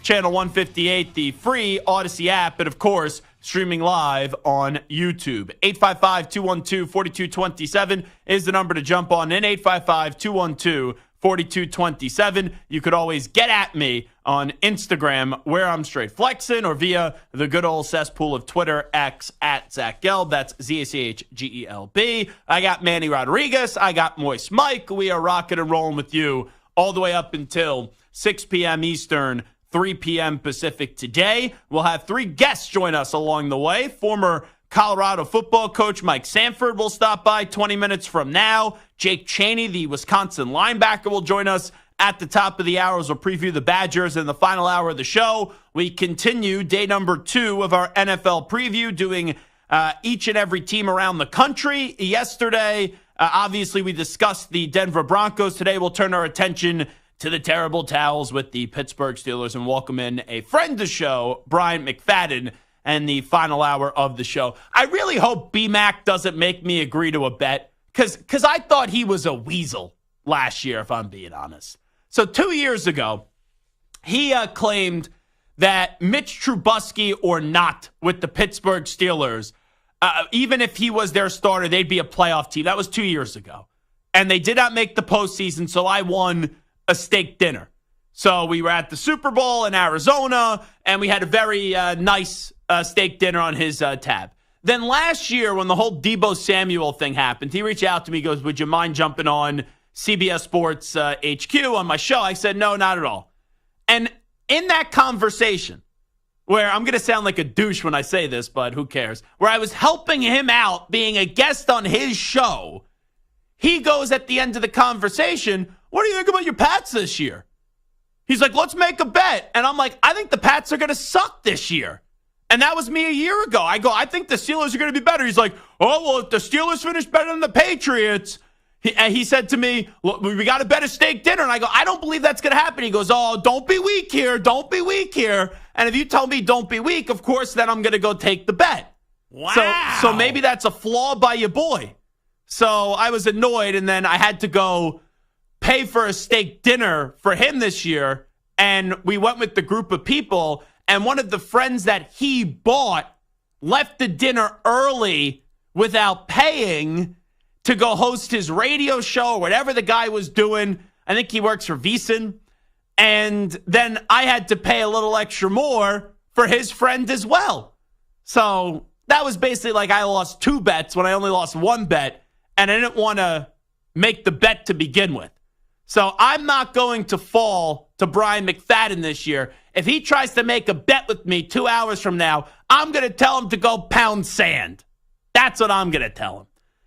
channel 158, the free Odyssey app, and of course, streaming live on YouTube. 855-212-4227 is the number to jump on in. 855-212-4227. You could always get at me on Instagram, where I'm straight flexing, or via the good old cesspool of Twitter, X, at Zach Gelb. That's ZachGelb. I got Manny Rodriguez. I got Moist Mike. We are rocking and rolling with you all the way up until 6 p.m. Eastern, 3 p.m. Pacific today. We'll have 3 guests join us along the way. Former Colorado football coach Mike Sanford will stop by 20 minutes from now. Jake Chaney, the Wisconsin linebacker, will join us at the top of the hour as we'll preview the Badgers in the final hour of the show. We continue day number 2 of our NFL preview, doing each and every team around the country. Yesterday, obviously, we discussed the Denver Broncos. Today, we'll turn our attention to the terrible towels with the Pittsburgh Steelers and welcome in a friend of the show, Brian McFadden, and the final hour of the show. I really hope B-Mac doesn't make me agree to a bet because I thought he was a weasel last year, if I'm being honest. So 2 years ago, he claimed that Mitch Trubisky or not with the Pittsburgh Steelers, even if he was their starter, they'd be a playoff team. That was 2 years ago. And they did not make the postseason, so I won a steak dinner. So we were at the Super Bowl in Arizona, and we had a very nice steak dinner on his tab. Then last year, when the whole Deebo Samuel thing happened, he reached out to me, goes, would you mind jumping on CBS Sports HQ on my show? I said, no, not at all. And in that conversation, where I'm going to sound like a douche when I say this, but who cares, where I was helping him out, being a guest on his show, he goes at the end of the conversation, what do you think about your Pats this year? He's like, let's make a bet. And I'm like, I think the Pats are going to suck this year. And that was me a year ago. I go, I think the Steelers are going to be better. He's like, oh, well, if the Steelers finish better than the Patriots. He said to me, look, we got to bet a steak dinner. And I go, I don't believe that's going to happen. He goes, oh, don't be weak here. Don't be weak here. And if you tell me don't be weak, of course, then I'm going to go take the bet. Wow. So maybe that's a flaw by your boy. So I was annoyed, and then I had to go pay for a steak dinner for him this year. And we went with the group of people, and one of the friends that he bought left the dinner early without paying to go host his radio show or whatever the guy was doing. I think he works for VSiN. And then I had to pay a little extra more for his friend as well. So that was basically like I lost 2 bets when I only lost 1 bet, and I didn't want to make the bet to begin with. So I'm not going to fall to Brian McFadden this year. If he tries to make a bet with me 2 hours from now, I'm going to tell him to go pound sand. That's what I'm going to tell him.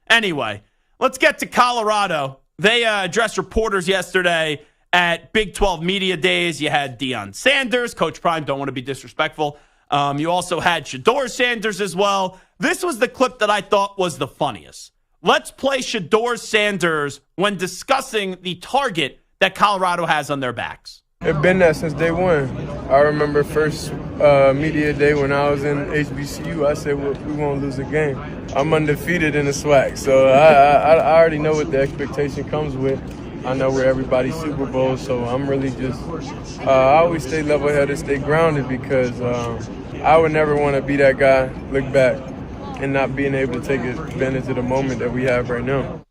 Anyway, let's get to Colorado. They addressed reporters yesterday at Big 12 Media Days. You had Deion Sanders, Coach Prime, don't want to be disrespectful. You also had Shedeur Sanders as well. This was the clip that I thought was the funniest. Let's play Shedeur Sanders when discussing the target that Colorado has on their backs. It's been that since day one. I remember first media day when I was in HBCU, I said, well, we won't lose a game. I'm undefeated in the SWAC, so I already know what the expectation comes with. I know we're everybody's Super Bowl, so I'm really just I always stay level-headed, stay grounded, because I would never want to be that guy, look back, and not being able to take advantage of the moment that we have right now.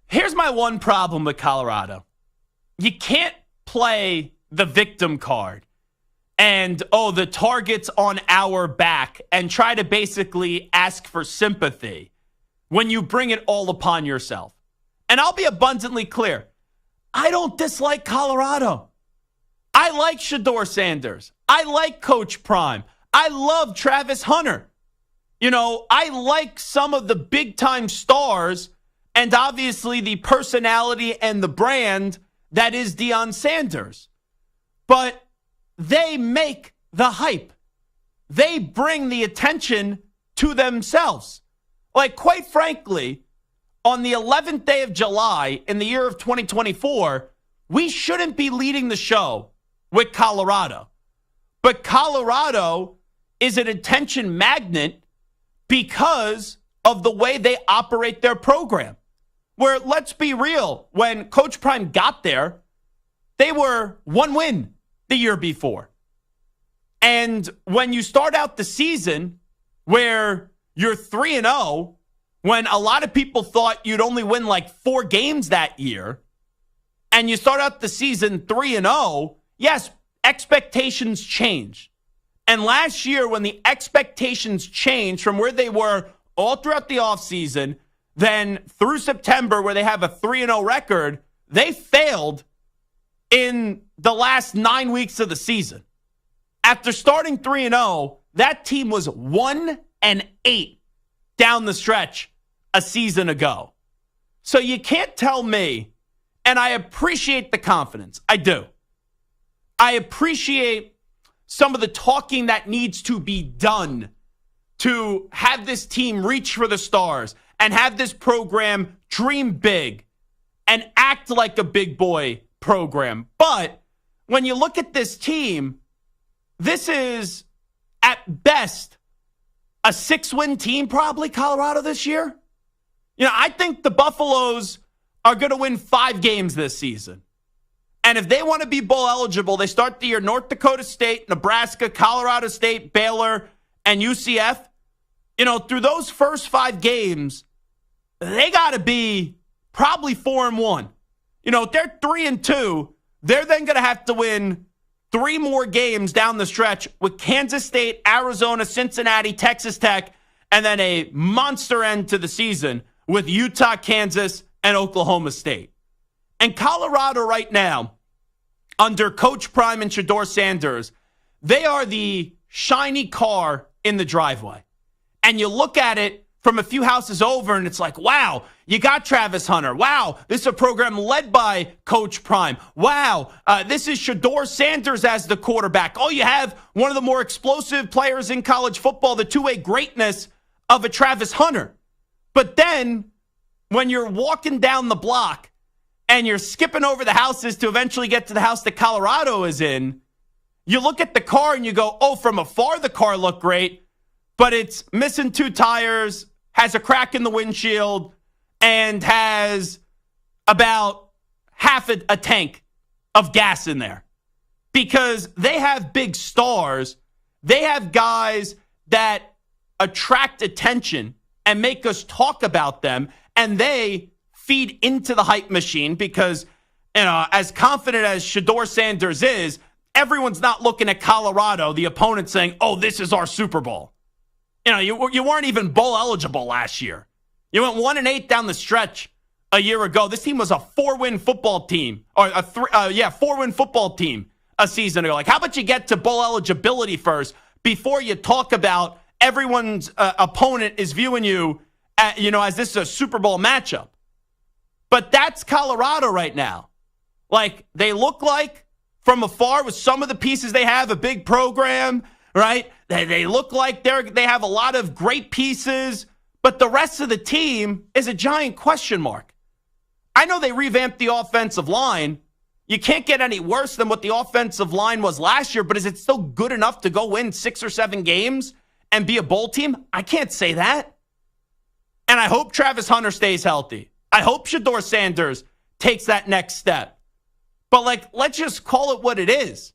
Here's my one problem with Colorado. You can't play the victim card and, oh, the target's on our back, and try to basically ask for sympathy when you bring it all upon yourself. And I'll be abundantly clear. I don't dislike Colorado. I like Shedeur Sanders. I like Coach Prime. I love Travis Hunter. You know, I like some of the big-time stars and obviously the personality and the brand that is Deion Sanders. But they make the hype. They bring the attention to themselves. Like, quite frankly, on the 11th day of July in the year of 2024, we shouldn't be leading the show with Colorado. But Colorado is an attention magnet because of the way they operate their program. Where, let's be real, when Coach Prime got there, they were 1 win the year before. And when you start out the season where you're 3-0, when a lot of people thought you'd only win like 4 games that year, and you start out the season 3-0, yes, expectations change. And last year, when the expectations changed from where they were all throughout the offseason, then through September, where they have a 3-0 record, they failed in the last 9 weeks of the season. After starting 3-0, that team was 1-8 down the stretch a season ago. So you can't tell me, and I appreciate the confidence. I do. I appreciate some of the talking that needs to be done to have this team reach for the stars and have this program dream big and act like a big boy program. But when you look at this team, this is, at best, a 6-win team, probably, Colorado, this year. I think the Buffaloes are going to win 5 games this season. And if they want to be bowl eligible, they start the year North Dakota State, Nebraska, Colorado State, Baylor, and UCF. Through those first 5 games, they got to be probably 4-1. If they're 3-2, they're then going to have to win 3 more games down the stretch with Kansas State, Arizona, Cincinnati, Texas Tech, and then a monster end to the season with Utah, Kansas, and Oklahoma State. And Colorado right now, under Coach Prime and Shedeur Sanders, they are the shiny car in the driveway. And you look at it from a few houses over, and it's like, wow, you got Travis Hunter. Wow, this is a program led by Coach Prime. Wow, this is Shedeur Sanders as the quarterback. Oh, you have one of the more explosive players in college football, the two-way greatness of a Travis Hunter. But then when you're walking down the block and you're skipping over the houses to eventually get to the house that Colorado is in, you look at the car and you go, oh, from afar the car looked great, but it's missing 2 tires, has a crack in the windshield, and has about half a tank of gas in there. Because they have big stars. They have guys that attract attention and make us talk about them, and they feed into the hype machine because, as confident as Shedeur Sanders is, everyone's not looking at Colorado, the opponent, saying, oh, this is our Super Bowl. You weren't even bowl eligible last year. You went 1-8 down the stretch a year ago. This team was a 4-win football team, or 4-win football team a season ago. Like, how about you get to bowl eligibility first before you talk about everyone's opponent is viewing you, as this is a Super Bowl matchup? But that's Colorado right now. Like, they look like, from afar, with some of the pieces they have, a big program, right? They look like they have a lot of great pieces, but the rest of the team is a giant question mark. I know they revamped the offensive line. You can't get any worse than what the offensive line was last year, but is it still good enough to go win 6 or 7 games and be a bowl team? I can't say that. And I hope Travis Hunter stays healthy. I hope Shedeur Sanders takes that next step. But, let's just call it what it is.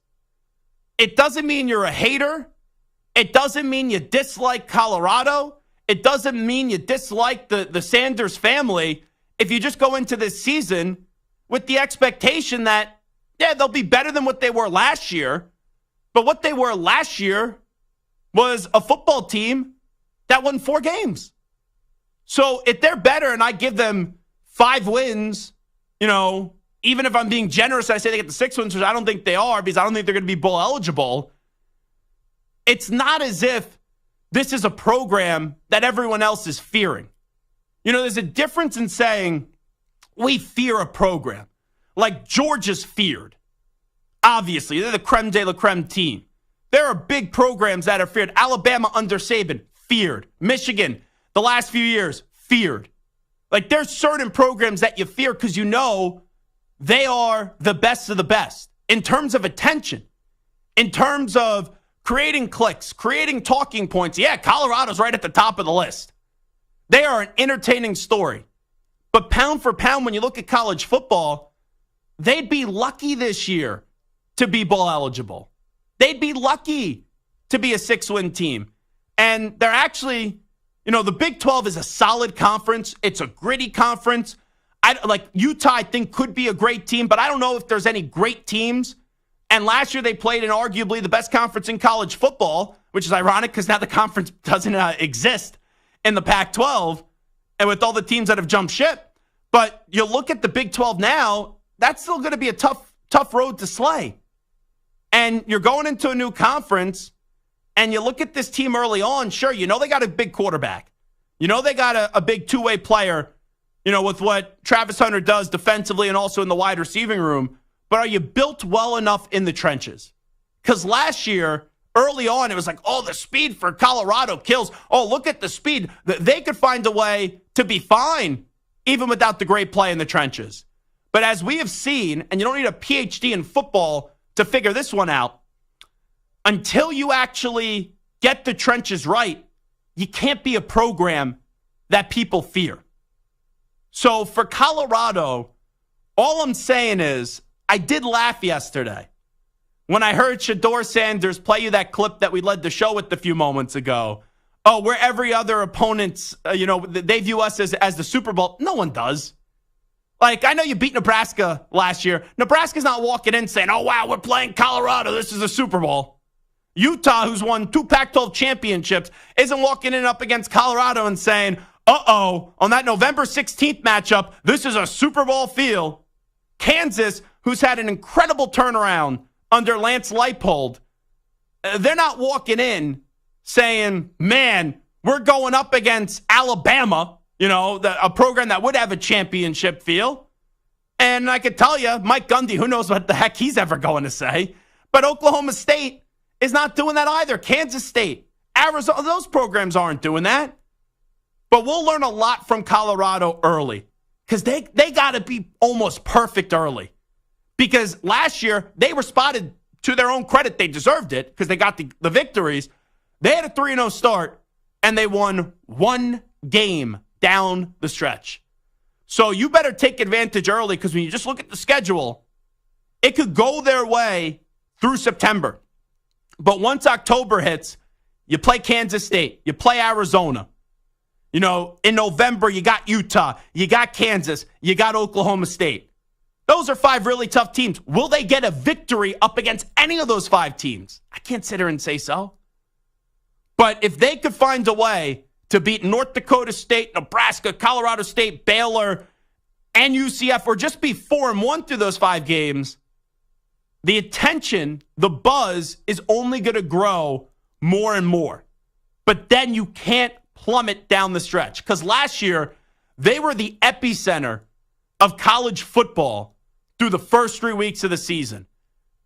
It doesn't mean you're a hater. It doesn't mean you dislike Colorado. It doesn't mean you dislike the Sanders family if you just go into this season with the expectation that, they'll be better than what they were last year. But what they were last year was a football team that won 4 games. So if they're better and I give them 5 wins, even if I'm being generous, I say they get the 6 wins, which I don't think they are because I don't think they're going to be bowl eligible. It's not as if this is a program that everyone else is fearing. There's a difference in saying we fear a program. Like Georgia's feared. Obviously, they're the creme de la creme team. There are big programs that are feared. Alabama under Saban, feared. Michigan, the last few years, feared. Like, there's certain programs that you fear because they are the best of the best in terms of attention, in terms of creating clicks, creating talking points. Yeah, Colorado's right at the top of the list. They are an entertaining story. But pound for pound, when you look at college football, they'd be lucky this year to be bowl eligible. They'd be lucky to be a 6-win team. And they're actually, the Big 12 is a solid conference. It's a gritty conference. Utah, I think, could be a great team, but I don't know if there's any great teams. And last year they played in arguably the best conference in college football, which is ironic because now the conference doesn't exist in the Pac-12 and with all the teams that have jumped ship. But you look at the Big 12 now, that's still going to be a tough road to slay. And you're going into a new conference, and you look at this team early on, sure, they got a big quarterback. They got a big two-way player, with what Travis Hunter does defensively and also in the wide receiving room. But are you built well enough in the trenches? Because last year, early on, it was like, the speed for Colorado kills. Oh, look at the speed. They could find a way to be fine, even without the great play in the trenches. But as we have seen, and you don't need a PhD in football to figure this one out, until you actually get the trenches right, you can't be a program that people fear. So for Colorado, all I'm saying is, I did laugh yesterday when I heard Deion Sanders play you that clip that we led the show with a few moments ago. Oh, we're every other opponent's, they view us as the Super Bowl. No one does. I know you beat Nebraska last year. Nebraska's not walking in saying, oh, wow, we're playing Colorado. This is a Super Bowl. Utah, who's won 2 Pac-12 championships, isn't walking in up against Colorado and saying, on that November 16th matchup, this is a Super Bowl feel. Kansas, who's had an incredible turnaround under Lance Leipold, they're not walking in saying, man, we're going up against Alabama, a program that would have a championship feel. And I could tell you, Mike Gundy, who knows what the heck he's ever going to say. But Oklahoma State is not doing that either. Kansas State, Arizona, those programs aren't doing that. But we'll learn a lot from Colorado early because they got to be almost perfect early. Because last year, they responded to their own credit. They deserved it because they got the victories. They had a 3-0 start, and they won 1 game down the stretch. So you better take advantage early because when you just look at the schedule, it could go their way through September. But once October hits, you play Kansas State, you play Arizona. In November, you got Utah, you got Kansas, you got Oklahoma State. Those are 5 really tough teams. Will they get a victory up against any of those 5 teams? I can't sit here and say so. But if they could find a way to beat North Dakota State, Nebraska, Colorado State, Baylor, and UCF, or just be 4-1 through those 5 games, the attention, the buzz is only going to grow more and more. But then you can't plummet down the stretch. Because last year, they were the epicenter of college football through the first 3 weeks of the season.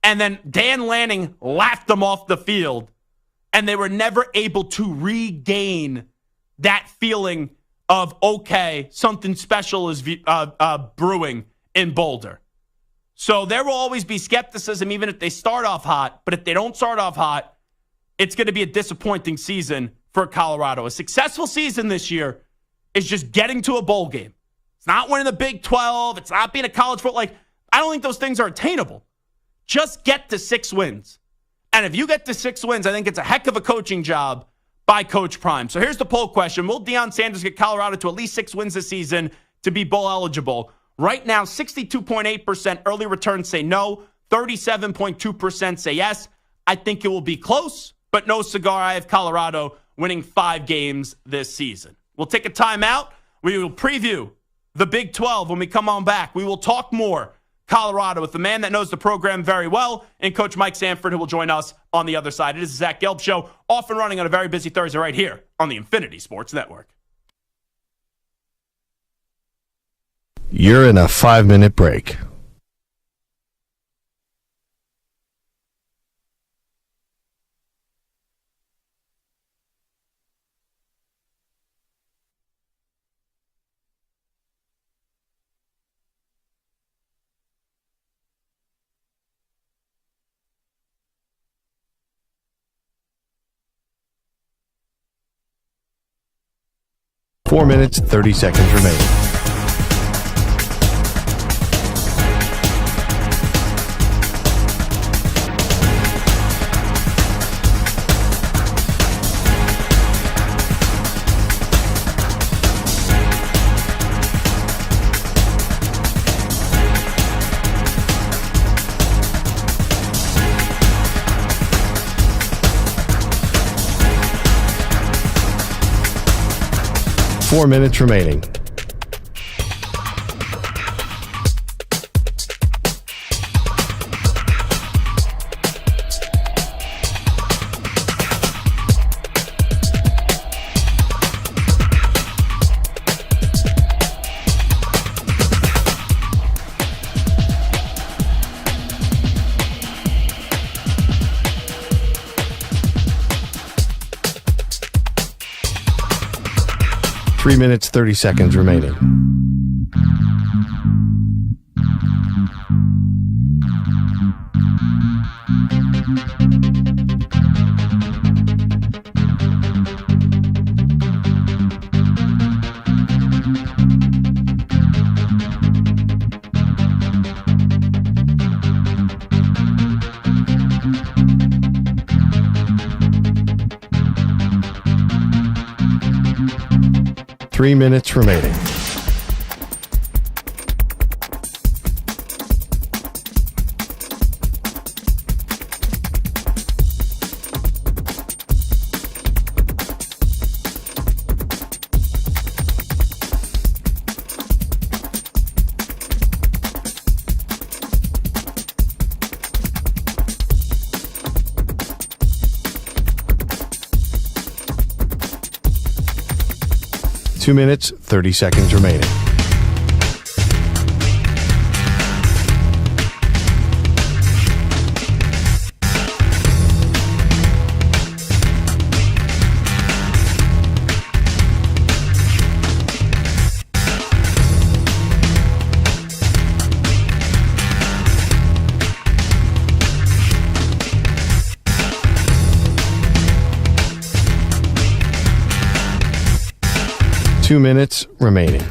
And then Dan Lanning laughed them off the field, and they were never able to regain that feeling of, okay, something special is brewing in Boulder. So there will always be skepticism even if they start off hot. But if they don't start off hot, it's going to be a disappointing season for Colorado. A successful season this year is just getting to a bowl game. It's not winning the Big 12. It's not being a college football. I don't think those things are attainable. Just get to 6 wins. And if you get to 6 wins, I think it's a heck of a coaching job by Coach Prime. So here's the poll question. Will Deion Sanders get Colorado to at least 6 wins this season to be bowl eligible? Right now, 62.8% early returns say no. 37.2% say yes. I think it will be close, but no cigar. I have Colorado winning 5 games this season. We'll take a timeout. We will preview the Big 12 when we come on back. We will talk more Colorado with the man that knows the program very well and Coach Mike Sanford, who will join us on the other side. It is the Zach Gelb Show, off and running on a very busy Thursday right here on the Infinity Sports Network. You're in a 5-minute break. Four minutes, 30 seconds remaining. 4 minutes remaining. Three minutes, 30 seconds remaining. Three minutes remaining. Two minutes, 30 seconds remaining. Two minutes remaining.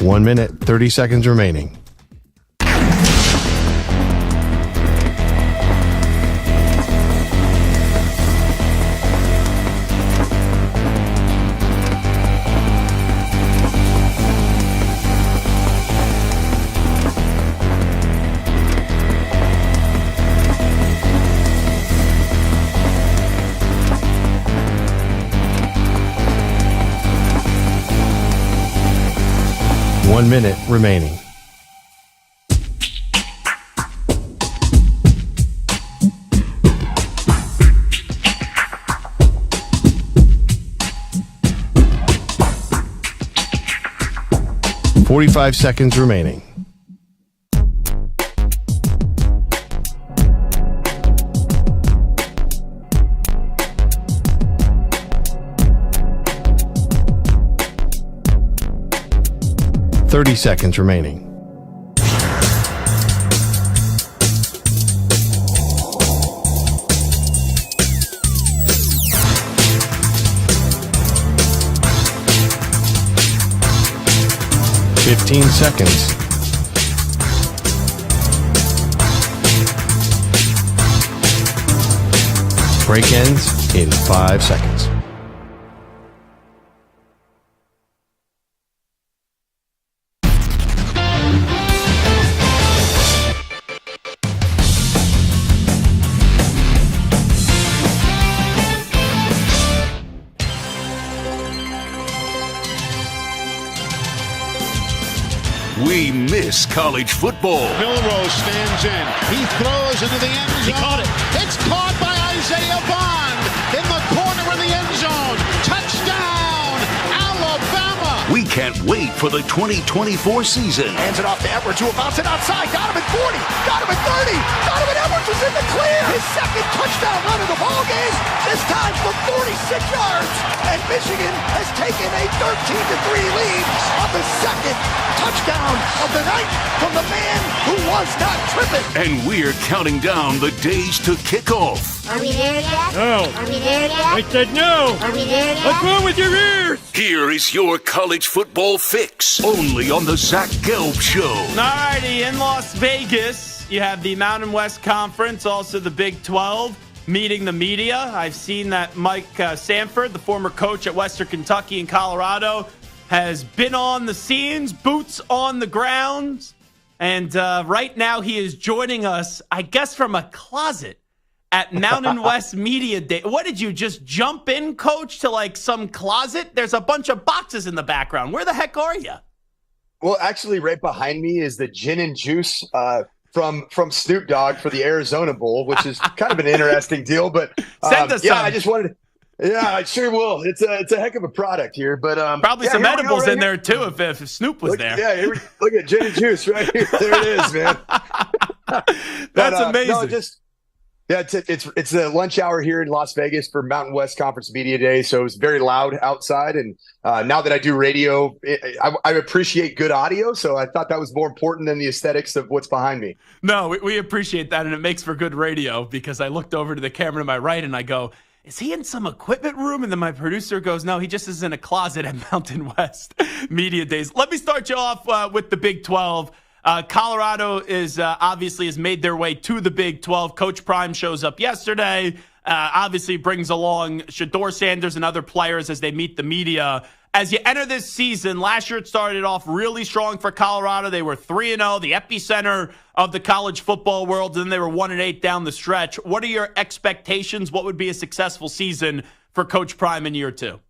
One minute, 30 seconds remaining. One minute remaining. Forty-five seconds remaining. Thirty seconds remaining. Fifteen seconds. Break ends in 5 seconds. We miss college football. Milrose stands in. He throws into the end zone. He caught it. It's caught by Isaiah Bond in the corner of the end zone. Touchdown, Alabama. We can't wait for the 2024 season. Hands it off to Edwards, who bounce it outside. Got him at 40. Got him at 30. Donovan Edwards is in the clear. His second touchdown run of the ball game. This time from 46 yards. And Michigan has taken a 13-3 lead on the second touchdown of the night from the man who was not tripping. And we're counting down the days to kick off. Are we there yet? No. Are we there yet? I said no. Are we there yet? What's wrong with your ears? Here is your college football fix, only on the Zach Gelb Show. Alrighty, in Las Vegas, you have the Mountain West Conference, also the Big 12, meeting the media. I've seen that Mike Sanford, the former coach at Western Kentucky and Colorado, has been on the scenes, boots on the ground, and right now he is joining us, I guess, from a closet at Mountain West Media Day. What did you just jump in, Coach, to like some closet? There's a bunch of boxes in the background. Where the heck are you? Well, actually, right behind me is the gin and juice from Snoop Dogg for the Arizona Bowl, which is kind of an interesting deal. But send us some. I just wanted. Yeah, I sure will. It's a heck of a product here, but probably some edibles in there too if Snoop was there. Yeah, look at gin and juice right here. There it is, man. That's amazing. No, it's the lunch hour here in Las Vegas for Mountain West Conference Media Day, so it's very loud outside. And now that I do radio, I appreciate good audio, so I thought that was more important than the aesthetics of what's behind me. No, we appreciate that, and it makes for good radio because I looked over to the camera to my right and I go, is he in some equipment room? And then my producer goes, no, he just is in a closet at Mountain West Media Days. Let me start you off with the Big 12. Colorado is obviously has made their way to the Big 12. Coach Prime shows up yesterday. Obviously brings along Deion Sanders and other players as they meet the media. As you enter this season, last year it started off really strong for Colorado. They were 3-0, the epicenter of the college football world, and then they were 1-8 down the stretch. What are your expectations? What would be a successful season for Coach Prime in year two?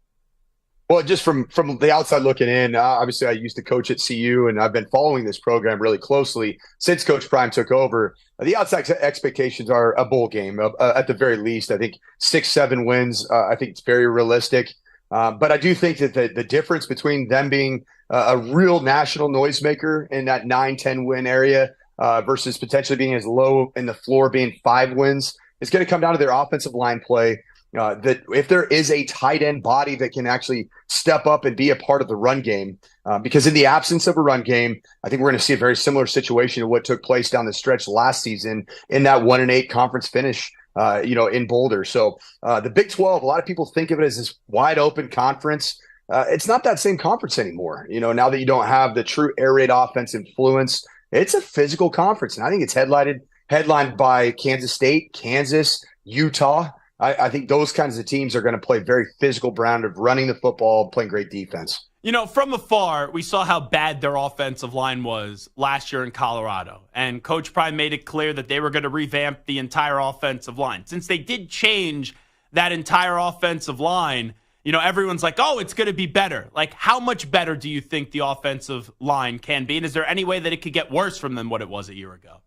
Well, just from the outside looking in, obviously I used to coach at CU, and I've been following this program really closely since Coach Prime took over. The outside expectations are a bowl game, at the very least. I think 6-7 wins. I think it's very realistic. But I do think that the difference between them being a real national noisemaker in that 9-10 win area versus potentially being as low in the floor, being 5 wins, is going to come down to their offensive line play. That if there is a tight end body that can actually step up and be a part of the run game, because in the absence of a run game, I think we're going to see a very similar situation to what took place down the stretch last season in that 1-8 conference finish, in Boulder. So the Big 12, a lot of people think of it as this wide open conference. It's not that same conference anymore. Now that you don't have the true air raid offense influence, it's a physical conference. And I think it's headlined by Kansas State, Kansas, Utah. I think those kinds of teams are going to play very physical brand of running the football, playing great defense. From afar, we saw how bad their offensive line was last year in Colorado. And Coach Prime made it clear that they were going to revamp the entire offensive line. Since they did change that entire offensive line, everyone's like, oh, it's going to be better. Like, how much better do you think the offensive line can be? And is there any way that it could get worse from than what it was a year ago?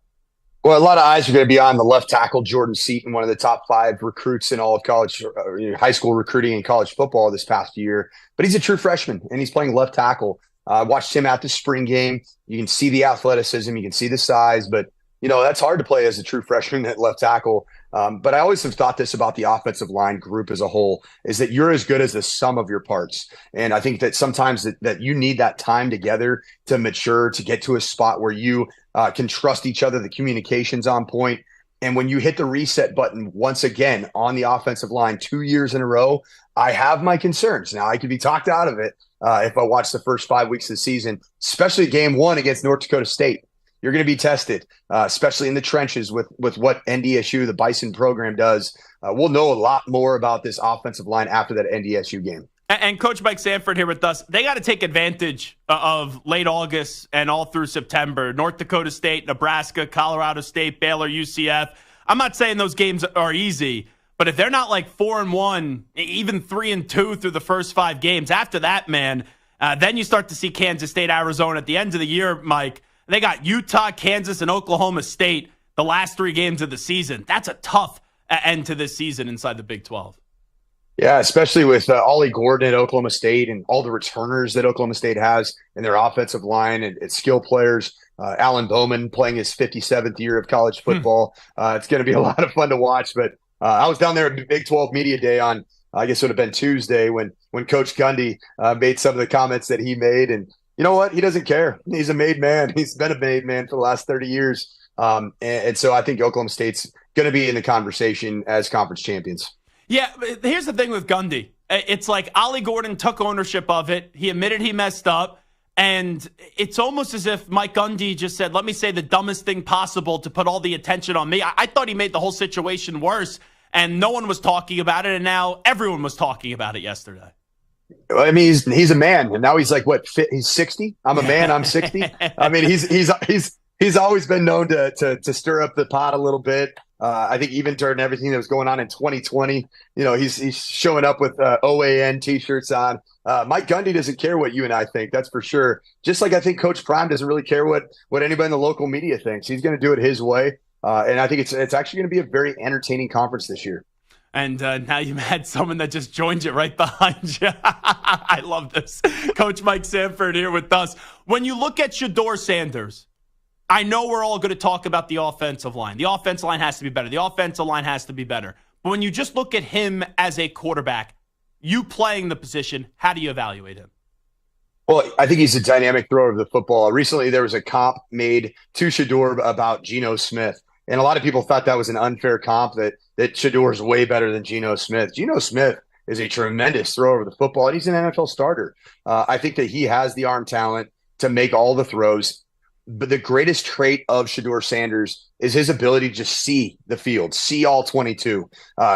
Well, a lot of eyes are going to be on the left tackle, Jordan Seaton, one of the top 5 recruits in all of college, high school recruiting in college football this past year. But he's a true freshman, and he's playing left tackle. I watched him at the spring game. You can see the athleticism. You can see the size. But, that's hard to play as a true freshman at left tackle. But I always have thought this about the offensive line group as a whole, is that you're as good as the sum of your parts. And I think that sometimes that you need that time together to mature, to get to a spot where you can trust each other, the communication's on point. And when you hit the reset button once again on the offensive line 2 years in a row, I have my concerns. Now, I could be talked out of it if I watch the first 5 weeks of the season, especially game 1 against North Dakota State. You're going to be tested, especially in the trenches with what NDSU, the Bison program, does. We'll know a lot more about this offensive line after that NDSU game. And Coach Mike Sanford here with us. They got to take advantage of late August and all through September. North Dakota State, Nebraska, Colorado State, Baylor, UCF. I'm not saying those games are easy, but if they're not like 4-1, even 3-2 through the first 5 games, after that, man, then you start to see Kansas State, Arizona at the end of the year, Mike. They got Utah, Kansas, and Oklahoma State the last 3 games of the season. That's a tough end to this season inside the Big 12. Yeah, especially with Ollie Gordon at Oklahoma State and all the returners that Oklahoma State has in their offensive line and skill players. Alan Bowman playing his 57th year of college football. It's going to be a lot of fun to watch. But I was down there at Big 12 Media Day on, I guess it would have been Tuesday when Coach Gundy made some of the comments that he made. And you know what? He doesn't care. He's a made man. He's been a made man for the last 30 years. And so I think Oklahoma State's going to be in the conversation as conference champions. Yeah, here's the thing with Gundy. It's like Ollie Gordon took ownership of it. He admitted he messed up. And it's almost as if Mike Gundy just said, let me say the dumbest thing possible to put all the attention on me. I thought he made the whole situation worse, and no one was talking about it, and now everyone was talking about it yesterday. I mean, he's a man, and now he's like, what, he's 60? I'm a man, I'm 60? I mean, he's always been known to stir up the pot a little bit. I think even during everything that was going on in 2020, he's showing up with OAN T-shirts on. Mike Gundy doesn't care what you and I think, that's for sure. Just like I think Coach Prime doesn't really care what anybody in the local media thinks. He's going to do it his way, and I think it's actually going to be a very entertaining conference this year. And now you've had someone that just joined you right behind you. I love this. Coach Mike Sanford here with us. When you look at Shedeur Sanders, I know we're all going to talk about the offensive line. The offensive line has to be better. The offensive line has to be better. But when you just look at him as a quarterback, you playing the position, how do you evaluate him? Well, I think he's a dynamic thrower of the football. Recently, there was a comp made to Shedeur about Geno Smith. And a lot of people thought that was an unfair comp, that Shedeur is way better than Geno Smith. Geno Smith is a tremendous thrower of the football, and he's an NFL starter. I think that he has the arm talent to make all the throws. But the greatest trait of Shedeur Sanders is his ability to just see the field, see all 22.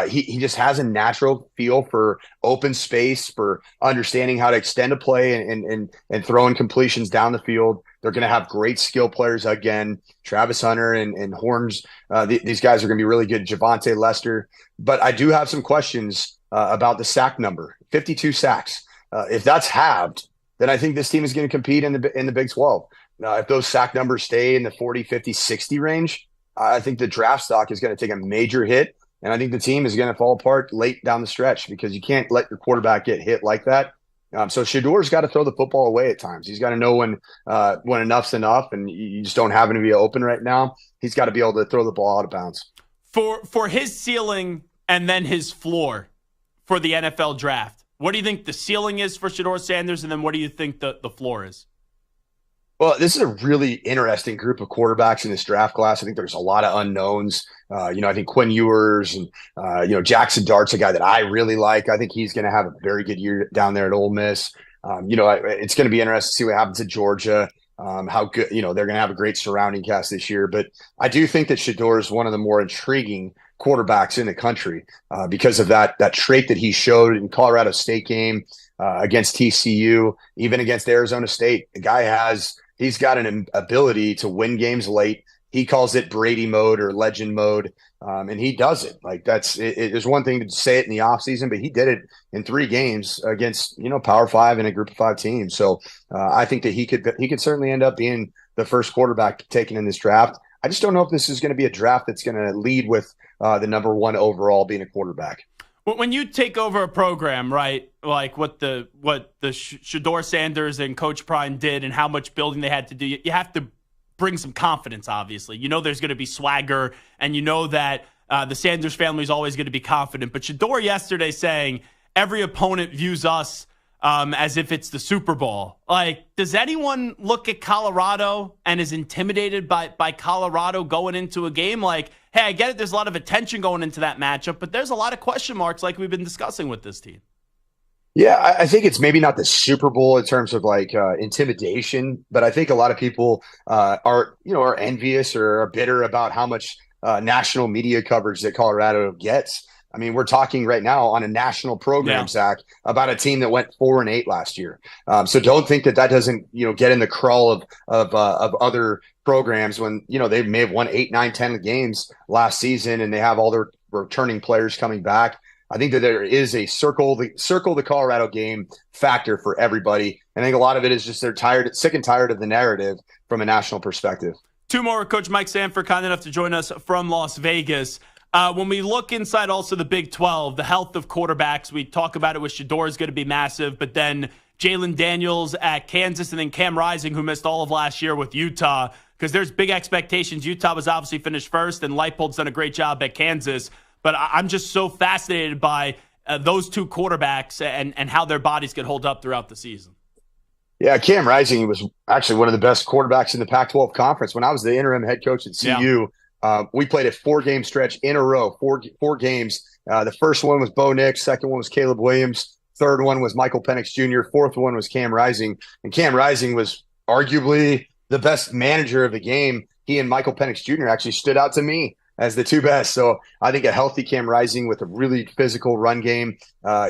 He just has a natural feel for open space, for understanding how to extend a play and throwing completions down the field. They're going to have great skill players again. Travis Hunter and Horns, these guys are going to be really good. Javonte Lester. But I do have some questions about the sack number, 52 sacks. If that's halved, then I think this team is going to compete in the Big 12. If those sack numbers stay in the 40, 50, 60 range, I think the draft stock is going to take a major hit, and I think the team is going to fall apart late down the stretch because you can't let your quarterback get hit like that. So Shedeur's got to throw the football away at times. He's got to know when enough's enough, and you just don't have him to be open right now. He's got to be able to throw the ball out of bounds. For his ceiling and then his floor for the NFL draft, what do you think the ceiling is for Shedeur Sanders, and then what do you think the floor is? Well, this is a really interesting group of quarterbacks in this draft class. I think there's a lot of unknowns. I think Quinn Ewers and, Jackson Dart's a guy that I really like. I think he's going to have a very good year down there at Ole Miss. It's going to be interesting to see what happens at Georgia, how good, they're going to have a great surrounding cast this year. But I do think that Shedeur is one of the more intriguing quarterbacks in the country because of that trait that he showed in Colorado State game against TCU, even against Arizona State. The guy he's got an ability to win games late. He calls it Brady mode or legend mode, and he does it. Like there's one thing to say it in the offseason, but he did it in 3 games against Power 5 and a Group of 5 team. So I think that he could certainly end up being the first quarterback taken in this draft. I just don't know if this is going to be a draft that's going to lead with the number 1 overall being a quarterback. When you take over a program, right, like what the Shedeur Sanders and Coach Prime did and how much building they had to do, you have to bring some confidence, obviously. There's going to be swagger, and that the Sanders family is always going to be confident. But Shedeur yesterday saying every opponent views us as if it's the Super Bowl. Like, does anyone look at Colorado and is intimidated by Colorado going into a game? Like, hey, I get it, there's a lot of attention going into that matchup, but there's a lot of question marks like we've been discussing with this team. Yeah, I think it's maybe not the Super Bowl in terms of intimidation, but I think a lot of people are envious or are bitter about how much national media coverage that Colorado gets. I mean, we're talking right now on a national program, Zach, about a team that went 4-8 last year. So don't think that doesn't, get in the crawl of other programs when, they may have won 8, 9, 10 games last season and they have all their returning players coming back. I think that there is a circle the Colorado game factor for everybody. And I think a lot of it is just they're sick and tired of the narrative from a national perspective. 2 more. Coach Mike Sanford, kind enough to join us from Las Vegas. When we look inside also the Big 12, the health of quarterbacks, we talk about it with Shedeur is going to be massive, but then Jalen Daniels at Kansas and then Cam Rising, who missed all of last year with Utah, because there's big expectations. Utah was obviously finished first, and Leipold's done a great job at Kansas. But I'm just so fascinated by those 2 quarterbacks and how their bodies could hold up throughout the season. Yeah, Cam Rising was actually one of the best quarterbacks in the Pac-12 conference. When I was the interim head coach at CU, we played a 4-game stretch in a row, four games. The first one was Bo Nix. Second one was Caleb Williams. Third one was Michael Penix Jr. Fourth one was Cam Rising. And Cam Rising was arguably the best manager of the game. He and Michael Penix Jr. actually stood out to me as the two best. So I think a healthy Cam Rising with a really physical run game,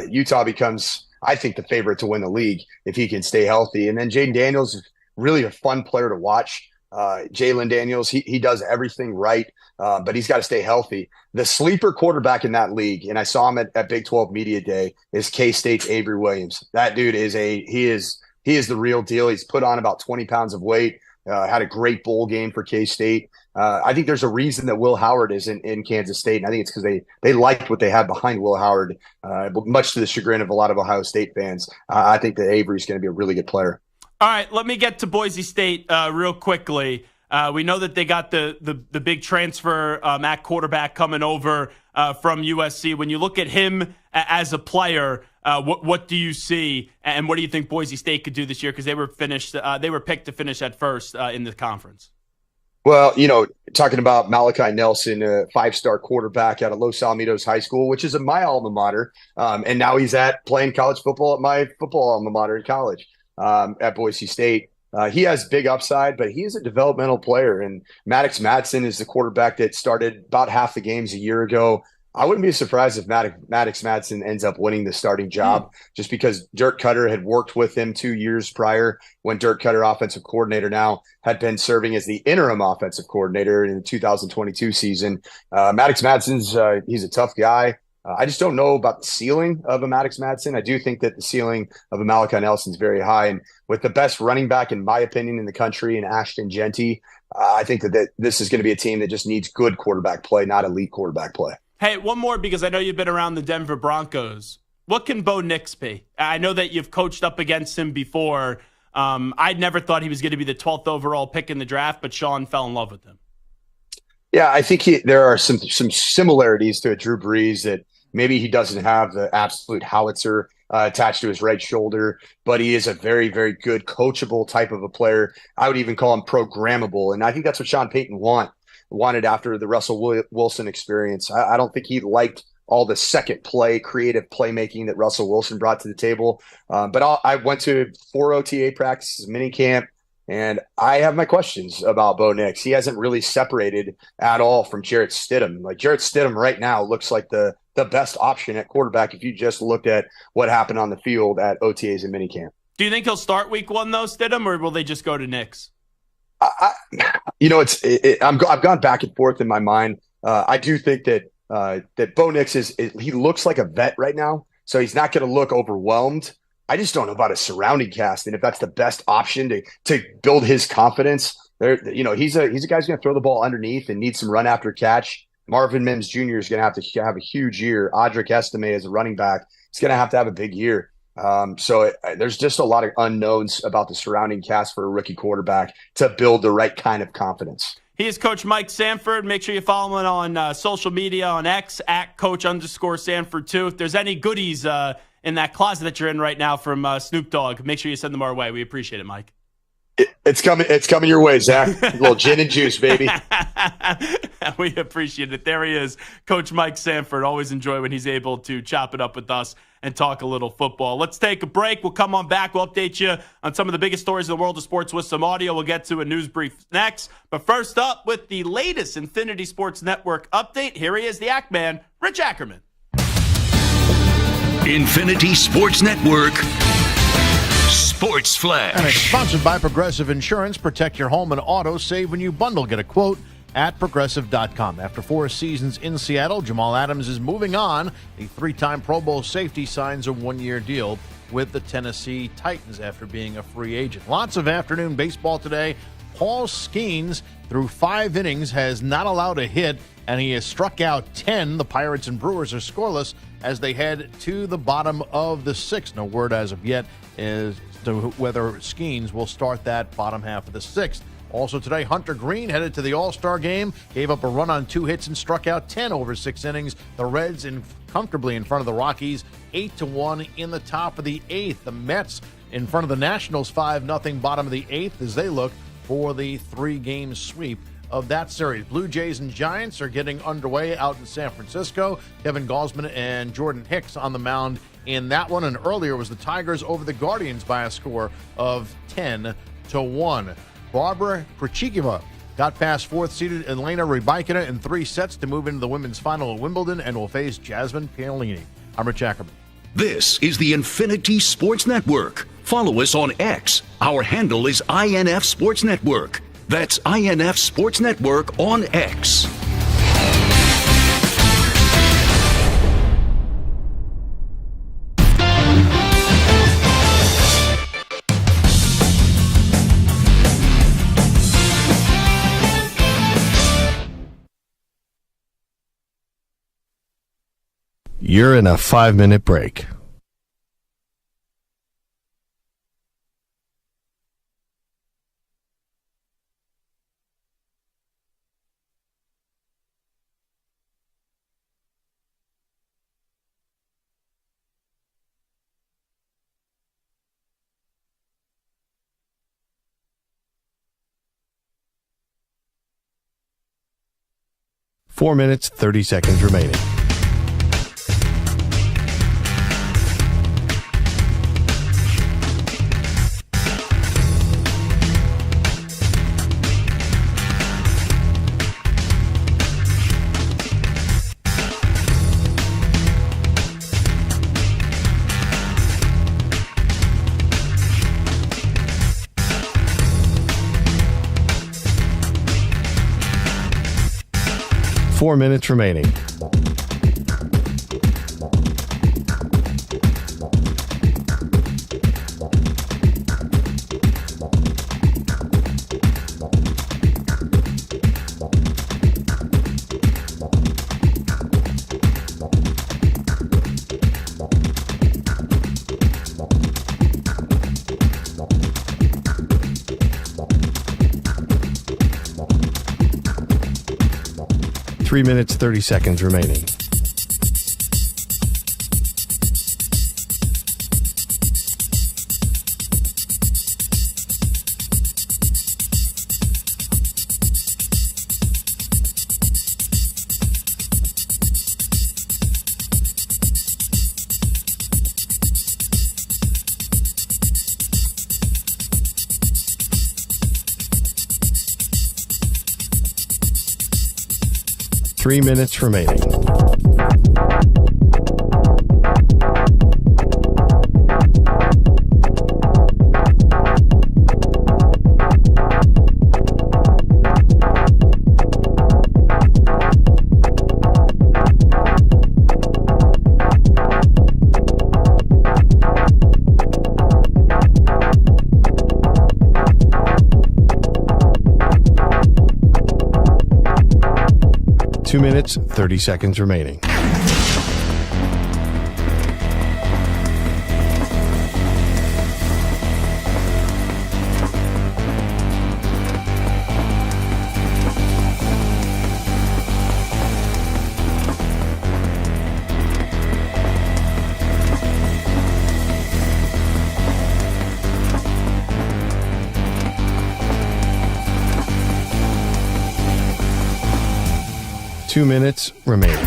Utah becomes, I think, the favorite to win the league if he can stay healthy. And then Jaden Daniels is really a fun player to watch. Jalen Daniels, he does everything right, but he's got to stay healthy. The sleeper quarterback in that league, and I saw him at Big 12 Media Day, is K-State's Avery Williams. That dude is he is the real deal. He's put on about 20 pounds of weight, had a great bowl game for K-State. I think there's a reason that Will Howard is in Kansas State, and I think it's because they liked what they had behind Will Howard, much to the chagrin of a lot of Ohio State fans. I think that Avery's going to be a really good player. All right, let me get to Boise State real quickly. We know that they got the big transfer at quarterback coming over from USC. When you look at him as a player, what do you see, and what do you think Boise State could do this year? Because they were picked to finish at first in the conference. Well, talking about Malachi Nelson, a 5-star quarterback out of Los Alamitos High School, which is my alma mater, and now he's playing college football at my football alma mater in college. At Boise State. He has big upside, but he is a developmental player. And Maddox Madsen is the quarterback that started about half the games a year ago. I wouldn't be surprised if Maddox Madsen ends up winning the starting job just because Dirk Cutter had worked with him 2 years prior when Dirk Cutter, offensive coordinator now, had been serving as the interim offensive coordinator in the 2022 season. Maddox Madsen's he's a tough guy. I just don't know about the ceiling of a Maddox Madsen. I do think that the ceiling of a Malachi Nelson is very high. And with the best running back, in my opinion, in the country, in Ashton Genty, I think that this is going to be a team that just needs good quarterback play, not elite quarterback play. Hey, one more, because I know you've been around the Denver Broncos. What can Bo Nix be? I know that you've coached up against him before. I'd never thought he was going to be the 12th overall pick in the draft, but Sean fell in love with him. Yeah, I think there are some similarities to a Drew Brees that maybe he doesn't have the absolute howitzer attached to his right shoulder, but he is a very, very good coachable type of a player. I would even call him programmable, and I think that's what Sean Payton wanted after the Russell Wilson experience. I don't think he liked all the second play, creative playmaking that Russell Wilson brought to the table. But I went to 4 OTA practices, mini camp, and I have my questions about Bo Nix. He hasn't really separated at all from Jarrett Stidham. Like, Jarrett Stidham right now looks like the best option at quarterback if you just looked at what happened on the field at OTAs and minicamp. Do you think he'll start week 1 though, Stidham, or will they just go to Nix? I've gone back and forth in my mind. I do think that Bo Nix he looks like a vet right now, so he's not going to look overwhelmed. I just don't know about his surrounding cast and if that's the best option to build his confidence. He's a guy who's going to throw the ball underneath and need some run after catch. Marvin Mims Jr. is going to have a huge year. Audric Estime as a running back is going to have a big year. There's just a lot of unknowns about the surrounding cast for a rookie quarterback to build the right kind of confidence. He is Coach Mike Sanford. Make sure you follow him on social media on X at Coach_Sanford2. If there's any goodies in that closet that you're in right now from Snoop Dogg, make sure you send them our way. We appreciate it, Mike. It's coming your way, Zach. A little gin and juice, baby. We appreciate it. There he is, Coach Mike Sanford. Always enjoy when he's able to chop it up with us and talk a little football. Let's take a break. We'll come on back. We'll update you on some of the biggest stories in the world of sports with some audio. We'll get to a news brief next. But first up, with the latest Infinity Sports Network update, here he is, the Act Man, Rich Ackerman. Infinity Sports Network Sports Flash. And it's sponsored by Progressive Insurance. Protect your home and auto. Save when you bundle. Get a quote at Progressive.com. After 4 seasons in Seattle, Jamal Adams is moving on. The 3-time Pro Bowl safety signs a 1-year deal with the Tennessee Titans after being a free agent. Lots of afternoon baseball today. Paul Skeens, through 5 innings, has not allowed a hit, and he has struck out 10. The Pirates and Brewers are scoreless as they head to the bottom of the 6th. No word as of yet as to whether Skeens will start that bottom half of the 6th. Also today, Hunter Green headed to the All-Star game, gave up a run on 2 hits and struck out 10 over 6 innings. The Reds comfortably in front of the Rockies, 8-1 in the top of the 8th. The Mets in front of the Nationals, 5-0 bottom of the 8th as they look for the 3-game sweep of that series. Blue Jays and Giants are getting underway out in San Francisco. Kevin Gausman and Jordan Hicks on the mound in that one, and earlier was the Tigers over the Guardians by a score of 10-1. Barbara Krejcikova got past fourth-seeded Elena Rybakina in 3 sets to move into the women's final at Wimbledon and will face Jasmine Paolini. I'm Rich Ackerman. This is the Infinity Sports Network. Follow us on X. Our handle is INF Sports Network. That's INF Sports Network on X. You're in a 5-minute break. Four minutes, 30 seconds remaining. Four minutes remaining. Three minutes, 30 seconds remaining. Three minutes remaining. Two minutes, 30 seconds remaining. Two minutes remaining.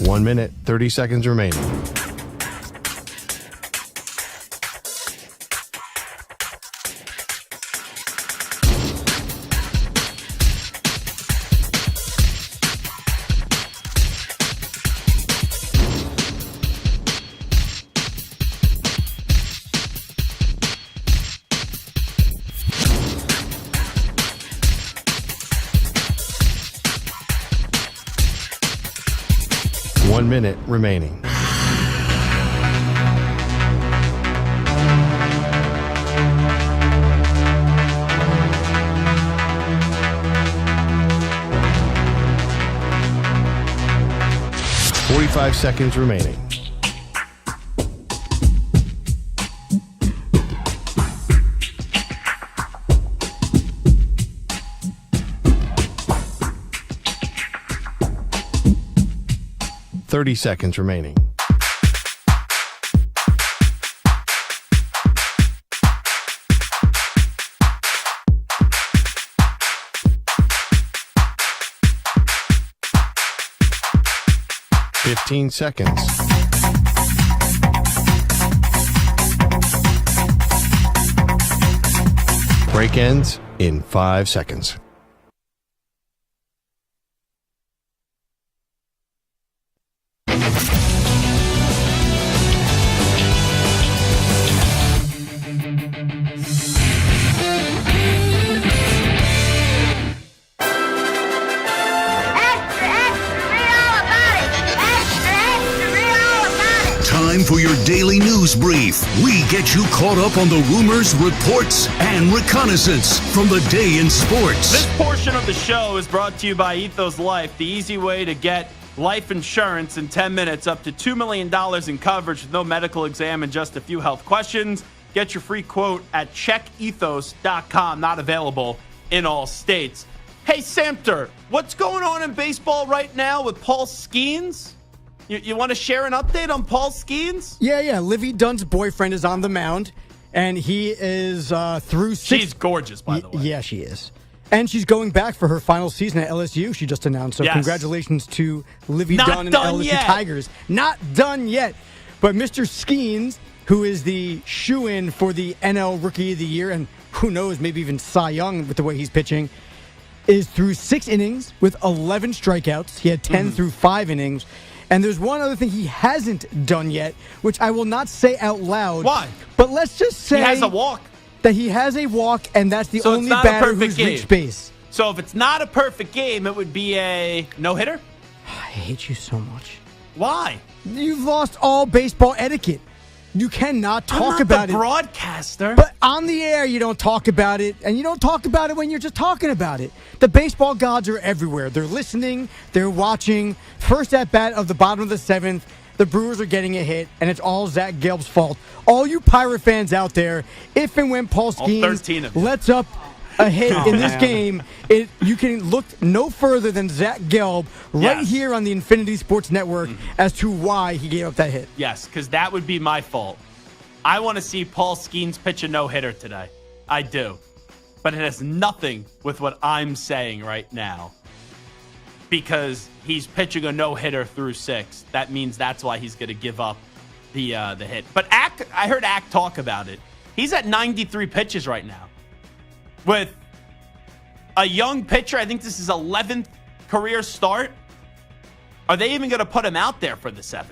One minute, 30 seconds remaining. One minute remaining. .45 seconds remaining. 30 seconds remaining. Fifteen seconds. Break ends in 5 seconds. Time for your daily news brief. We get you caught up on the rumors, reports, and reconnaissance from the day in sports. This portion of the show is brought to you by Ethos Life, the easy way to get life insurance in 10 minutes, up to $2 million in coverage with no medical exam and just a few health questions. Get your free quote at checkethos.com. Not available in all states. Hey, Samter, what's going on in baseball right now with Paul Skeens? You want to share an update on Paul Skeens? Yeah. Livy Dunn's boyfriend is on the mound, and he is through 6. She's gorgeous, by the way. Yeah, she is. And she's going back for her final season at LSU, she just announced. So Congratulations to Livy Dunn and LSU yet. Tigers. Not done yet. But Mr. Skeens, who is the shoo-in for the NL Rookie of the Year, and who knows, maybe even Cy Young with the way he's pitching, is through 6 innings with 11 strikeouts. He had 10 through 5 innings. And there's one other thing he hasn't done yet, which I will not say out loud. Why? But let's just say he has a walk. That he has a walk, and that's the So only it's not a batter perfect who's game. reached base. So if it's not a perfect game, it would be a no-hitter? I hate you so much. Why? You've lost all baseball etiquette. You cannot talk about the broadcaster. But on the air, you don't talk about it, and you don't talk about it when you're just talking about it. The baseball gods are everywhere. They're listening. They're watching. First at bat of the bottom of the 7th, the Brewers are getting a hit, and it's all Zach Gelb's fault. All you Pirate fans out there, if and when Paul Skeens lets up a hit in this game, you can look no further than Zach Gelb right here on the Infinity Sports Network as to why he gave up that hit. Yes, because that would be my fault. I want to see Paul Skeens pitch a no-hitter today. I do. But it has nothing with what I'm saying right now. Because he's pitching a no-hitter through 6. That means that's why he's going to give up the hit. But I heard Ack talk about it. He's at 93 pitches right now. With a young pitcher, I think this is 11th career start. Are they even going to put him out there for the 7th?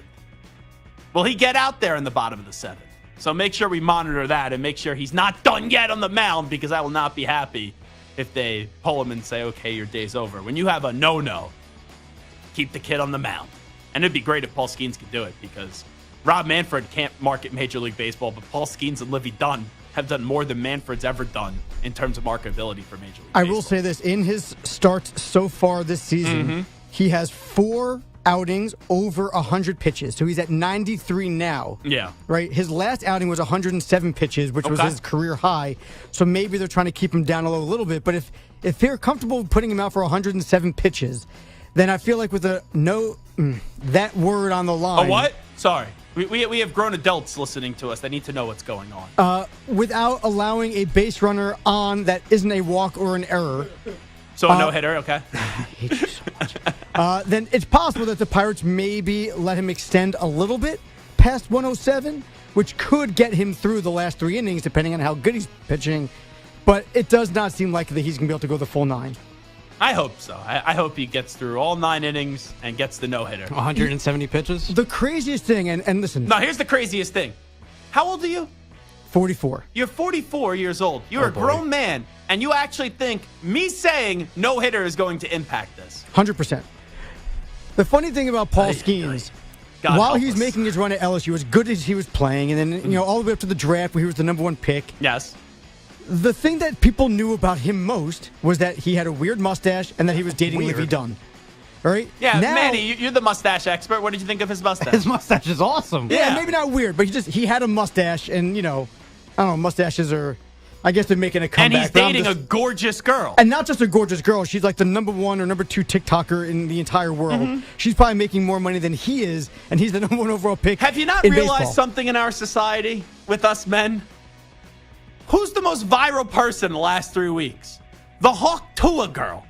Will he get out there in the bottom of the 7th? So make sure we monitor that and make sure he's not done yet on the mound, because I will not be happy if they pull him and say, okay, your day's over. When you have a no-no, keep the kid on the mound. And it'd be great if Paul Skeens could do it, because Rob Manfred can't market Major League Baseball, but Paul Skeens and Livy Dunn have done more than Manfred's ever done in terms of marketability for Major League Baseball. I will say this. In his starts so far this season, he has 4 outings over 100 pitches. So he's at 93 now. Yeah. Right? His last outing was 107 pitches, which was his career high. So maybe they're trying to keep him down a little bit. But if they're comfortable putting him out for 107 pitches, then I feel like with that word on the line. A what? Sorry. We have grown adults listening to us. They need to know what's going on. Without allowing a base runner on that isn't a walk or an error. So a no-hitter, okay. I hate you so much. Then it's possible that the Pirates maybe let him extend a little bit past 107, which could get him through the last 3 innings, depending on how good he's pitching. But it does not seem like that he's going to be able to go the full 9. I hope so. I hope he gets through all 9 innings and gets the no-hitter. 170 pitches? The craziest thing, and listen. No, here's the craziest thing. How old are you? 44. You're 44 years old. You're a grown man, and you actually think me saying no-hitter is going to impact this. 100%. The funny thing about Paul Skeens, while he's making his run at LSU, as good as he was playing, and then all the way up to the draft where he was the number 1 pick. Yes. The thing that people knew about him most was that he had a weird mustache and that he was dating Livy Dunn. All right? Yeah, now, Manny, you're the mustache expert. What did you think of his mustache? His mustache is awesome. Yeah, maybe not weird, but he had a mustache, and I don't know, mustaches are I guess they're making a comeback. And he's dating a gorgeous girl. And not just a gorgeous girl. She's like the number 1 or number 2 TikToker in the entire world. Mm-hmm. She's probably making more money than he is, and he's the number 1 overall pick. Have you not in realized baseball. something in our society with us men? Who's the most viral person in the last 3 weeks? The Hawk Tua girl.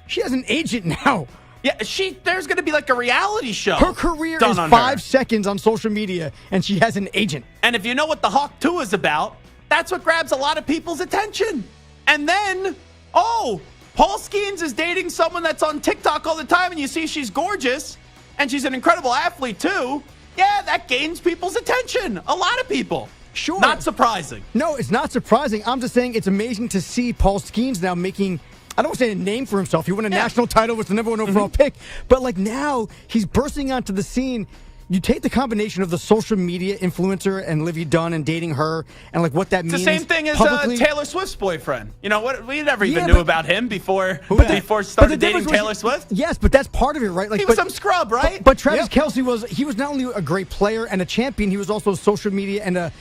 She has an agent now. Yeah, there's going to be like a reality show. Her career done is on 5 her. seconds on social media, and she has an agent. And if you know what the Hawk Tua is about, that's what grabs a lot of people's attention. And then, Paul Skeens is dating someone that's on TikTok all the time, and you see she's gorgeous, and she's an incredible athlete too. Yeah, that gains people's attention. A lot of people. Sure. Not surprising. No, it's not surprising. I'm just saying it's amazing to see Paul Skeens now making, I don't want to say a name for himself. He won a national title, was the number 1 overall pick. But like now, he's bursting onto the scene. You take the combination of the social media influencer and Livy Dunn and dating her and like what that means. It's the same thing as publicly. Taylor Swift's boyfriend. You know what? We never even Yeah, knew but- about him before But the started difference dating was- Taylor Swift. Yes, but that's part of it, right? Like He was some scrub, right? But Travis Kelce was not only a great player and a champion, he was also a social media and a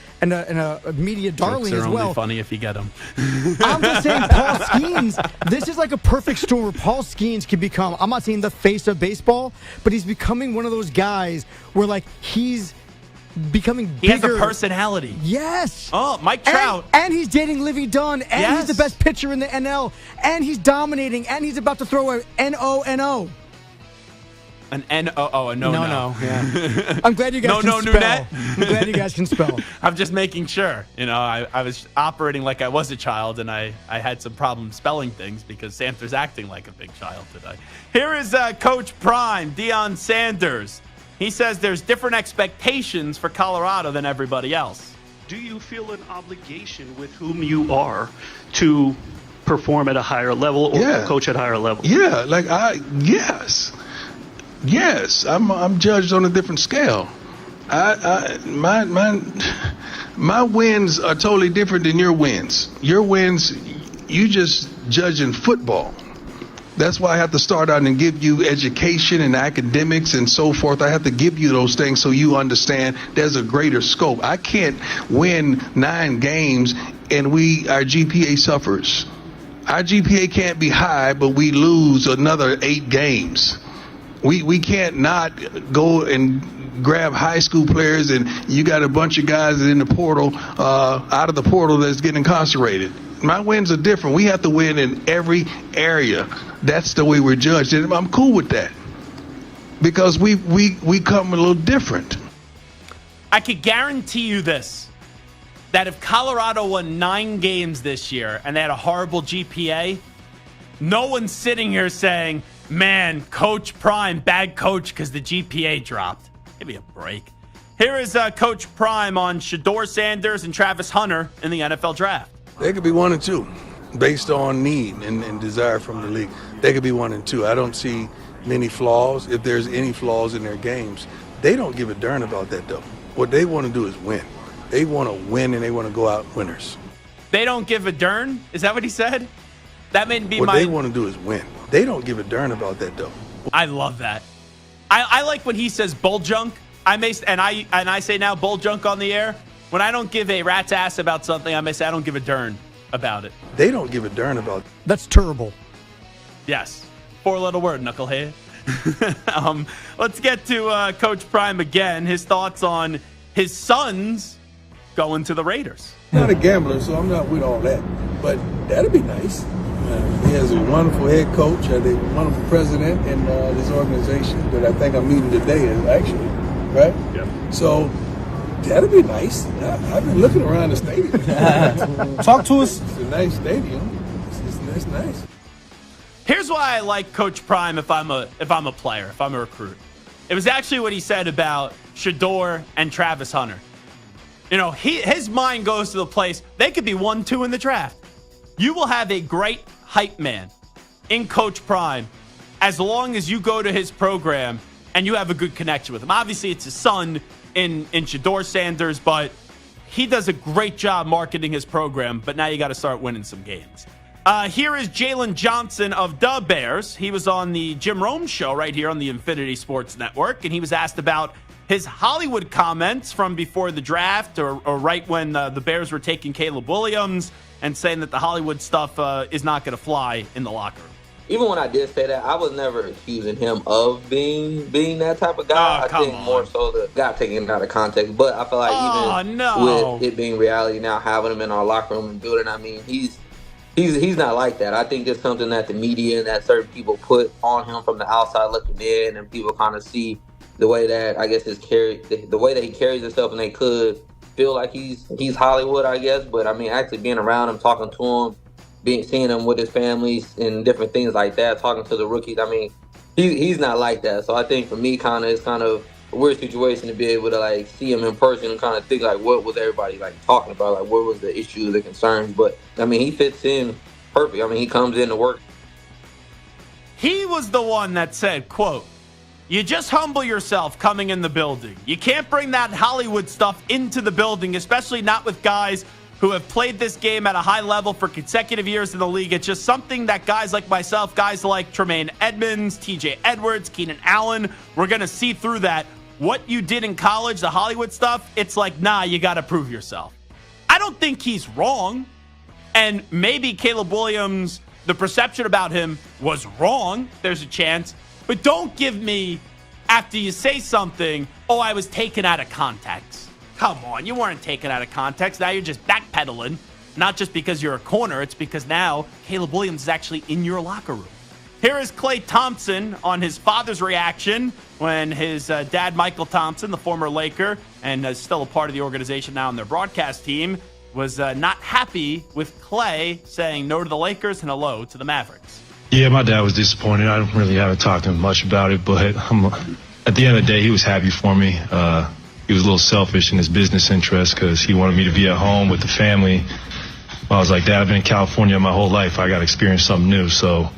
media darling Jokes are as well. only funny if you get them. I'm just saying, Paul Skeens, this is like a perfect storm where Paul Skeens can become, I'm not saying the face of baseball, but he's becoming one of those guys where like he's becoming bigger. He has a personality. Yes. Oh, Mike Trout. And he's dating Livy Dunn, and Yes. he's the best pitcher in the NL, and he's dominating, and he's about to throw a N-O-N-O. An N-O-O, a no-no. Yeah. I'm glad you guys No, can no, spell. Nunette. I'm glad you guys can spell. I'm just making sure. You know, I was operating like I was a child, and I had some problems spelling things because Sanford's acting like a big child today. Here is Coach Prime, Deion Sanders. He says there's different expectations for Colorado than everybody else. Do you feel an obligation with whom you are to perform at a higher level or coach at a higher level? Yeah, yes, I'm judged on a different scale. My wins are totally different than your wins. Your wins, you just judge in football. That's why I have to start out and give you education and academics and so forth. I have to give you those things so you understand there's a greater scope. I can't win 9 games and our GPA suffers. Our GPA can't be high, but we lose another 8 games. We can't not go and grab high school players and you got a bunch of guys in the portal, out of the portal that's getting incarcerated. My wins are different. We have to win in every area. That's the way we're judged. And I'm cool with that because we come a little different. I could guarantee you this, that if Colorado won 9 games this year and they had a horrible GPA, no one's sitting here saying, man, Coach Prime, bad coach because the GPA dropped. Give me a break. Here is Coach Prime on Shedeur Sanders and Travis Hunter in the NFL draft. They could be 1 and 2 based on need and desire from the league. They could be 1 and 2. I don't see many flaws. If there's any flaws in their games, they don't give a darn about that, though. What they want to do is win. They want to win, and they want to go out winners. They don't give a darn? Is that what he said? That may be what they want to do is win. They don't give a darn about that, though. I love that. I like when he says bull junk. I say now bull junk on the air. When I don't give a rat's ass about something, I may say I don't give a darn about it. They don't give a darn about it. That's terrible. Yes. 4-letter word, knucklehead. Let's get to Coach Prime again. His thoughts on his sons going to the Raiders. I'm not a gambler, so I'm not with all that. But that'd be nice. He has a wonderful head coach, a wonderful president in this organization that I think I'm meeting today, actually, right? Yeah. So that'd be nice. I've been looking around the stadium. Talk to us. It's a nice stadium. It's nice. Here's why I like Coach Prime if I'm a player, if I'm a recruit. It was actually what he said about Shedeur and Travis Hunter. You know, his mind goes to the place, they could be 1-2 in the draft. You will have a great hype man in Coach Prime as long as you go to his program and you have a good connection with him. Obviously, it's his son in Shedeur Sanders, but he does a great job marketing his program, but now you got to start winning some games. Here is Jalen Johnson of the Bears. He was on the Jim Rome show right here on the Infinity Sports Network, and he was asked about his Hollywood comments from before the draft or right when the Bears were taking Caleb Williams and saying that the Hollywood stuff is not going to fly in the locker room. Even when I did say that, I was never accusing him of being that type of guy. I think more so the guy taking it out of context. But I feel like with it being reality now, having him in our locker room and building, I mean, he's not like that. I think it's something that the media and that certain people put on him from the outside looking in, and people kind of see the way that I guess the way that he carries himself, and they could feel like he's Hollywood, I guess. But I mean, actually being around him, talking to him, seeing him with his families and different things like that, talking to the rookies. I mean, he's not like that. So I think for me, it's kind of a weird situation to be able to like see him in person and kind of think like, what was everybody like talking about? Like, what was the issues, the concerns? But I mean, he fits in perfect. I mean, he comes in to work. He was the one that said, quote, "You just humble yourself coming in the building. You can't bring that Hollywood stuff into the building, especially not with guys who have played this game at a high level for consecutive years in the league. It's just something that guys like myself, guys like Tremaine Edmonds, TJ Edwards, Keenan Allen, we're going to see through that. What you did in college, the Hollywood stuff, it's like, nah, you got to prove yourself." I don't think he's wrong. And maybe Caleb Williams, the perception about him was wrong. There's a chance. But don't give me, after you say something, oh, I was taken out of context. Come on, you weren't taken out of context. Now you're just backpedaling. Not just because you're a corner, it's because now Caleb Williams is actually in your locker room. Here is Klay Thompson on his father's reaction when his dad, Michael Thompson, the former Laker, and still a part of the organization now on their broadcast team, was not happy with Klay saying no to the Lakers and hello to the Mavericks. Yeah, my dad was disappointed. I haven't talked to him much about it, but at the end of the day, he was happy for me. He was a little selfish in his business interest because he wanted me to be at home with the family. I was like, Dad, I've been in California my whole life. I got to experience something new. So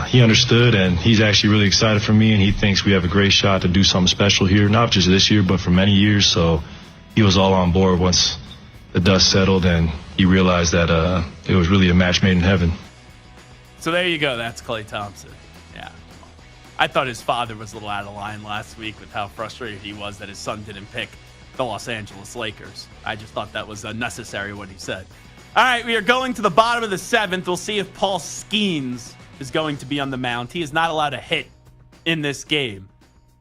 he understood, and he's actually really excited for me, and he thinks we have a great shot to do something special here, not just this year, but for many years. So he was all on board once the dust settled, and he realized that it was really a match made in heaven. So there you go. That's Klay Thompson. Yeah. I thought his father was a little out of line last week with how frustrated he was that his son didn't pick the Los Angeles Lakers. I just thought that was unnecessary what he said. All right, we are going to the bottom of the seventh. We'll see if Paul Skeens is going to be on the mound. He is not allowed to hit in this game.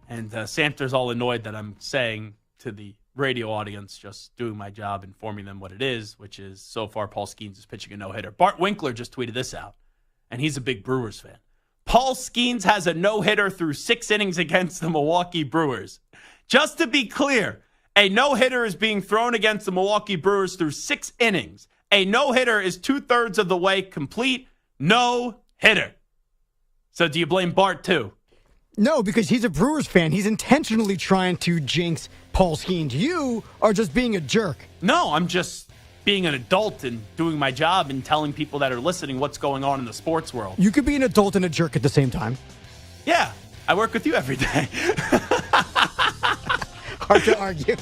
And Samter's all annoyed that I'm saying to the radio audience, just doing my job, informing them what it is, which is so far Paul Skeens is pitching a no-hitter. Bart Winkler just tweeted this out, and he's a big Brewers fan. Paul Skeens has a no-hitter through 6 innings against the Milwaukee Brewers. Just to be clear, a no-hitter is being thrown against the Milwaukee Brewers through 6 innings. A no-hitter is 2/3 of the way complete. No-hitter. So do you blame Bart too? No, because he's a Brewers fan. He's intentionally trying to jinx Paul Skeens. You are just being a jerk. No, I'm just being an adult and doing my job and telling people that are listening what's going on in the sports world. You could be an adult and a jerk at the same time. Yeah, I work with you every day. Hard to argue.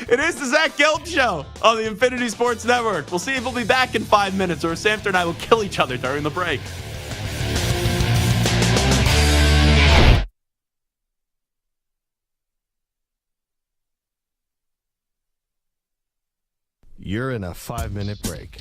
It is the Zach Gelb Show on the Infinity Sports Network. We'll see if we'll be back in 5 minutes, or Samter and I will kill each other during the break. You're in a 5-minute break.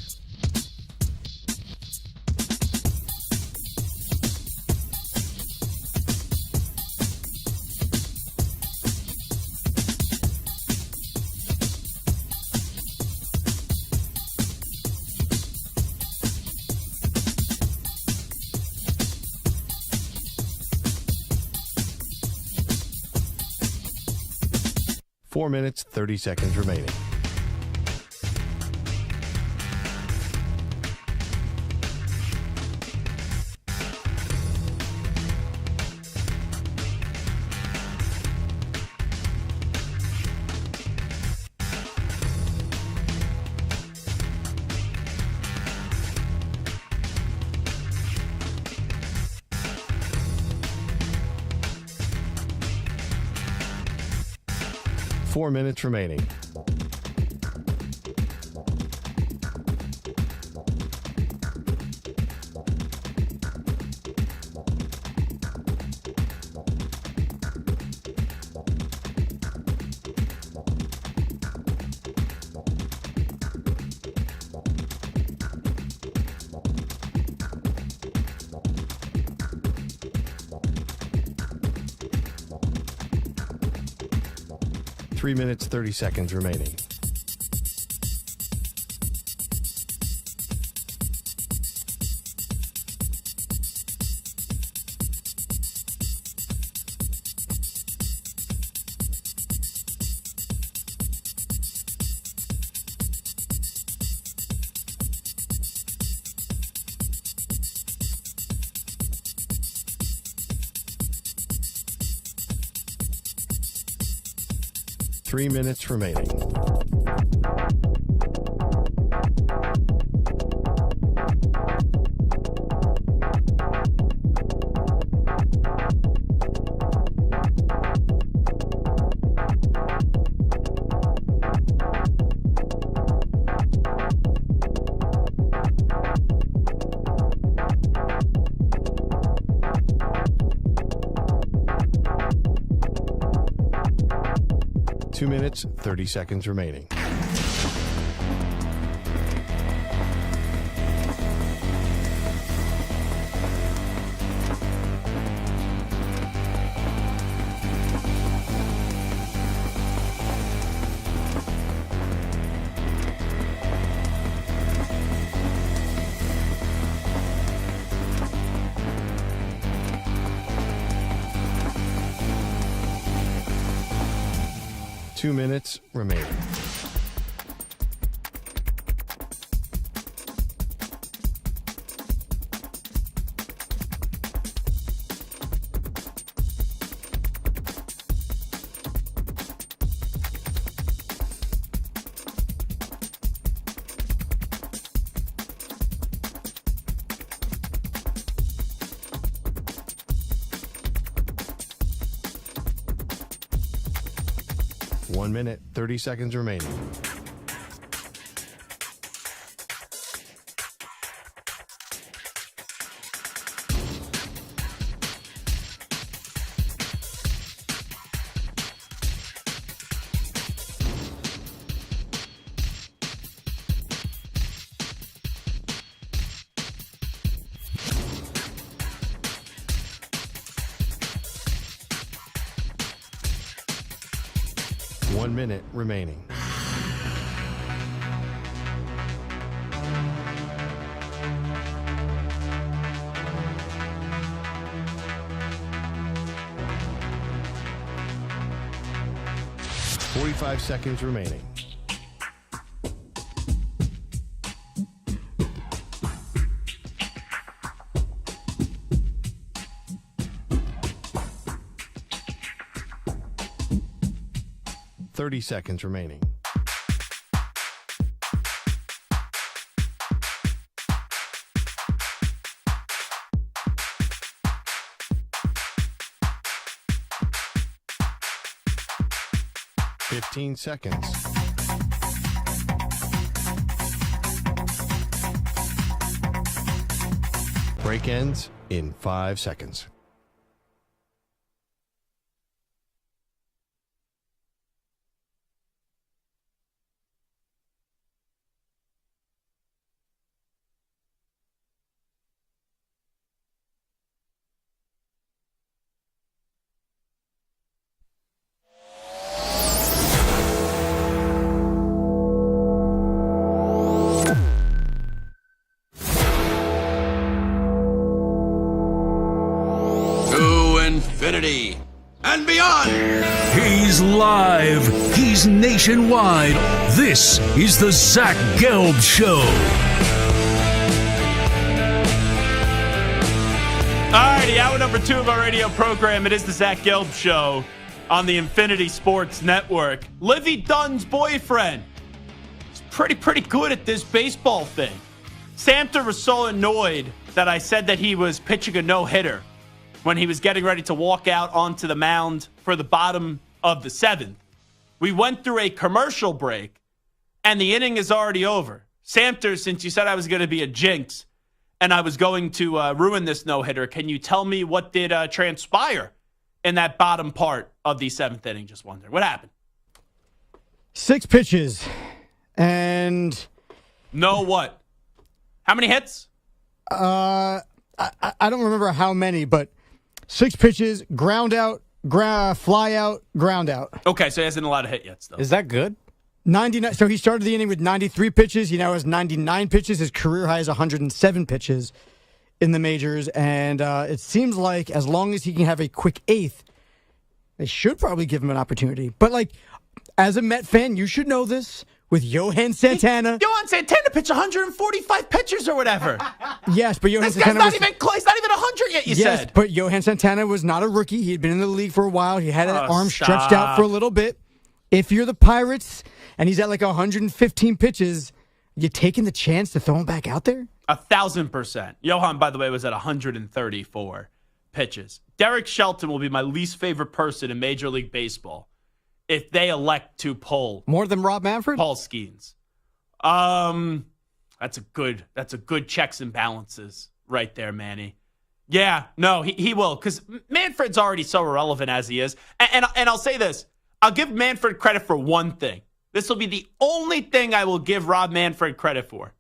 Four minutes, 30 seconds remaining. Four minutes remaining. 3 minutes, 30 seconds remaining. Three minutes remaining. Two minutes, 30 seconds remaining. Two minutes remaining. One minute, 30 seconds remaining. One minute remaining. Forty-five seconds remaining. Thirty seconds remaining. Fifteen seconds. Break ends in 5 seconds. Infinity and beyond. He's live. He's nationwide. This is the Zach Gelb Show. Alrighty, hour number 2 of our radio program. It is the Zach Gelb Show on the Infinity Sports Network. Livy Dunn's boyfriend is pretty good at this baseball thing. Samter was so annoyed that I said that he was pitching a no-hitter when he was getting ready to walk out onto the mound for the bottom of the 7th. We went through a commercial break, and the inning is already over. Samter, since you said I was going to be a jinx and I was going to ruin this no-hitter, can you tell me what did transpire in that bottom part of the 7th inning? Just wondering. What happened? 6 pitches, and... No what? How many hits? I don't remember how many, but 6 pitches, ground out fly out, ground out. Okay, so he hasn't allowed a hit yet still. Is that good? 99. So he started the inning with 93 pitches. He now has 99 pitches. His career high is 107 pitches in the majors. And it seems like as long as he can have a quick eighth, they should probably give him an opportunity. But, like, as a Met fan, you should know this with Johan Santana. Johan Santana pitched 145 pitches or whatever. Yes, but Johan This Santana guy's not even close. He's not even 100 yet, you yes, said. but Johan Santana was not a rookie. He had been in the league for a while. He had an arm stretched out for a little bit. If you're the Pirates and he's at like 115 pitches, you taking the chance to throw him back out there? 1,000%. Johan, by the way, was at 134 pitches. Derek Shelton will be my least favorite person in Major League Baseball if they elect to pull more than Rob Manfred, Paul Skeens. That's a good checks and balances right there, Manny. Yeah, no, he will, because Manfred's already so irrelevant as he is. And I'll say this. I'll give Manfred credit for one thing. This will be the only thing I will give Rob Manfred credit for.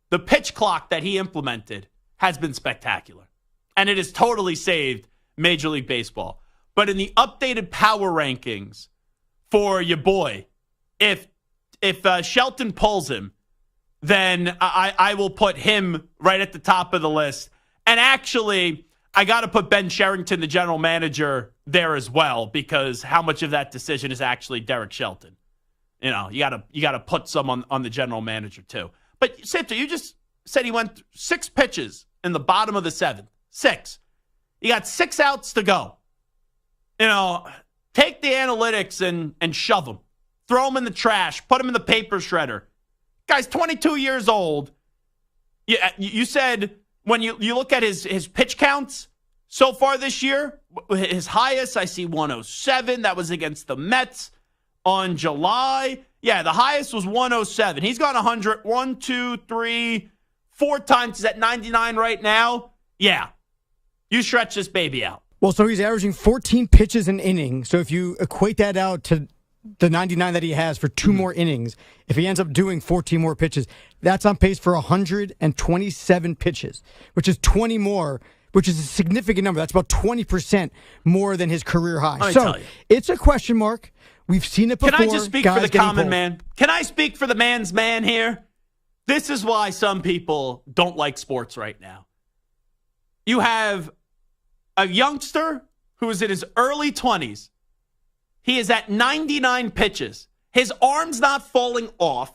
The pitch clock that he implemented has been spectacular. And it has totally saved Major League Baseball. But in the updated power rankings for your boy, if Shelton pulls him, then I will put him right at the top of the list. And actually, I got to put Ben Sherrington, the general manager, there as well, because how much of that decision is actually Derek Shelton? You know, you gotta put some on the general manager too. But Sifter, you just said he went 6 pitches in the bottom of the 7th. 6. You got 6 outs to go. You know, take the analytics and shove them. Throw them in the trash. Put them in the paper shredder. Guy's 22 years old. You said when you look at his pitch counts so far this year, his highest, I see 107. That was against the Mets on July. Yeah, the highest was 107. He's gone 100, 1, 2, 3, 4 times. He's at 99 right now. Yeah, you stretch this baby out. Well, so he's averaging 14 pitches an inning. So if you equate that out to the 99 that he has for 2 more innings, if he ends up doing 14 more pitches, that's on pace for 127 pitches, which is 20 more, which is a significant number. That's about 20% more than his career high. So it's a question mark. We've seen it before. Can I just speak for the common man? Can I speak for the man's man here? This is why some people don't like sports right now. You have a youngster who is in his early 20s. He is at 99 pitches. His arm's not falling off.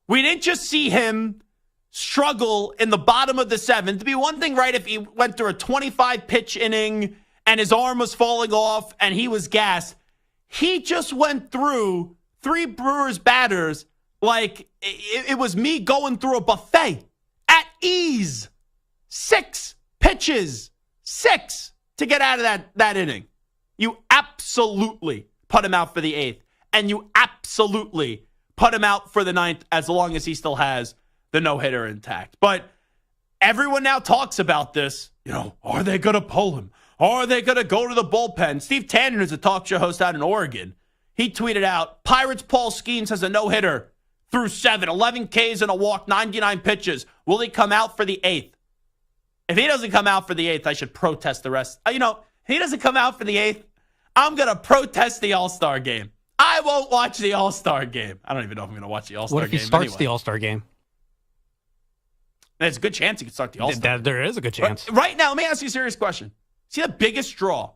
We didn't just see him struggle in the bottom of the 7th. It'd be one thing, right, if he went through a 25-pitch inning and his arm was falling off and he was gassed. He just went through 3 Brewers batters like it was me going through a buffet at ease. 6 pitches. 6 to get out of that inning. You absolutely put him out for the 8th. And you absolutely put him out for the 9th as long as he still has the no-hitter intact. But everyone now talks about this. You know, are they going to pull him? Are they going to go to the bullpen? Steve Tannen is a talk show host out in Oregon. He tweeted out, Pirates Paul Skeens has a no-hitter through 7, 11 Ks and a walk, 99 pitches. Will he come out for the 8th? If he doesn't come out for the 8th, I should protest the rest. You know, if he doesn't come out for the 8th, I'm going to protest the All-Star game. I won't watch the All-Star game. I don't even know if I'm going to watch the All-Star game. What if he starts the All-Star game? There's a good chance he could start the All-Star. There is a good chance. Right now, let me ask you a serious question. See the biggest draw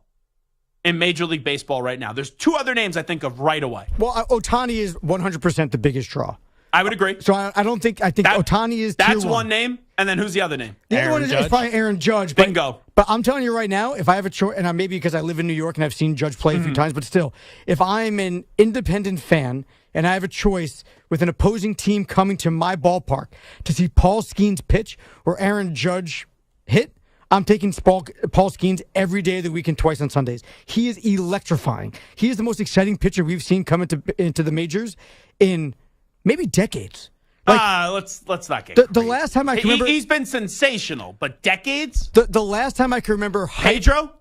in Major League Baseball right now? There's 2 other names I think of right away. Well, Ohtani is 100% the biggest draw. I would agree. So I think Ohtani is tier That's one name, and then who's the other name? The other one is probably Aaron Judge. Bingo. But I'm telling you right now, if I have a choice, and maybe because I live in New York and I've seen Judge play a few times, but still, if I'm an independent fan and I have a choice with an opposing team coming to my ballpark to see Paul Skeens pitch or Aaron Judge hit, I'm taking Paul Skeens every day of the week and twice on Sundays. He is electrifying. He is the most exciting pitcher we've seen come into the majors in maybe decades. Let's not get the last time I can remember. He's been sensational, but decades? The last time I can remember. Pedro?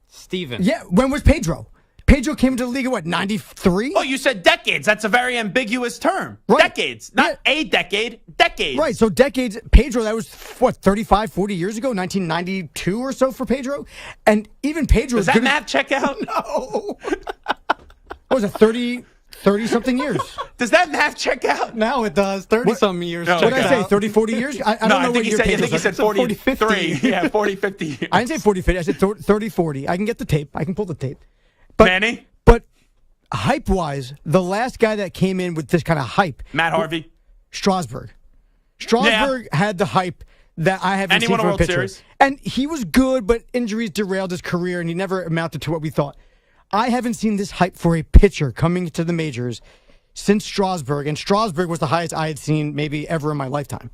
Steven. Yeah, when was Pedro? Pedro came into the league in what, 93? Oh, you said decades. That's a very ambiguous term. Right. Decades. Not a decade. Decades. Right. So decades. Pedro, that was, 35, 40 years ago? 1992 or so for Pedro? And even Pedro... Does that math check out? No. What was it, 30-something years? Does that math check out? Now it does. 30-something years. What did I say, 30, 40 years? I don't know what year Pedro I think you said 40, 50. Yeah, 40, 50 years. I didn't say 40, 50. I said 30, 40. I can get the tape. I can pull the tape. Manny? But hype-wise, the last guy that came in with this kind of hype... Matt Harvey? Strasburg. Strasburg had the hype that I haven't seen from a pitcher. Series? And he was good, but injuries derailed his career, and he never amounted to what we thought. I haven't seen this hype for a pitcher coming to the majors since Strasburg, and Strasburg was the highest I had seen maybe ever in my lifetime.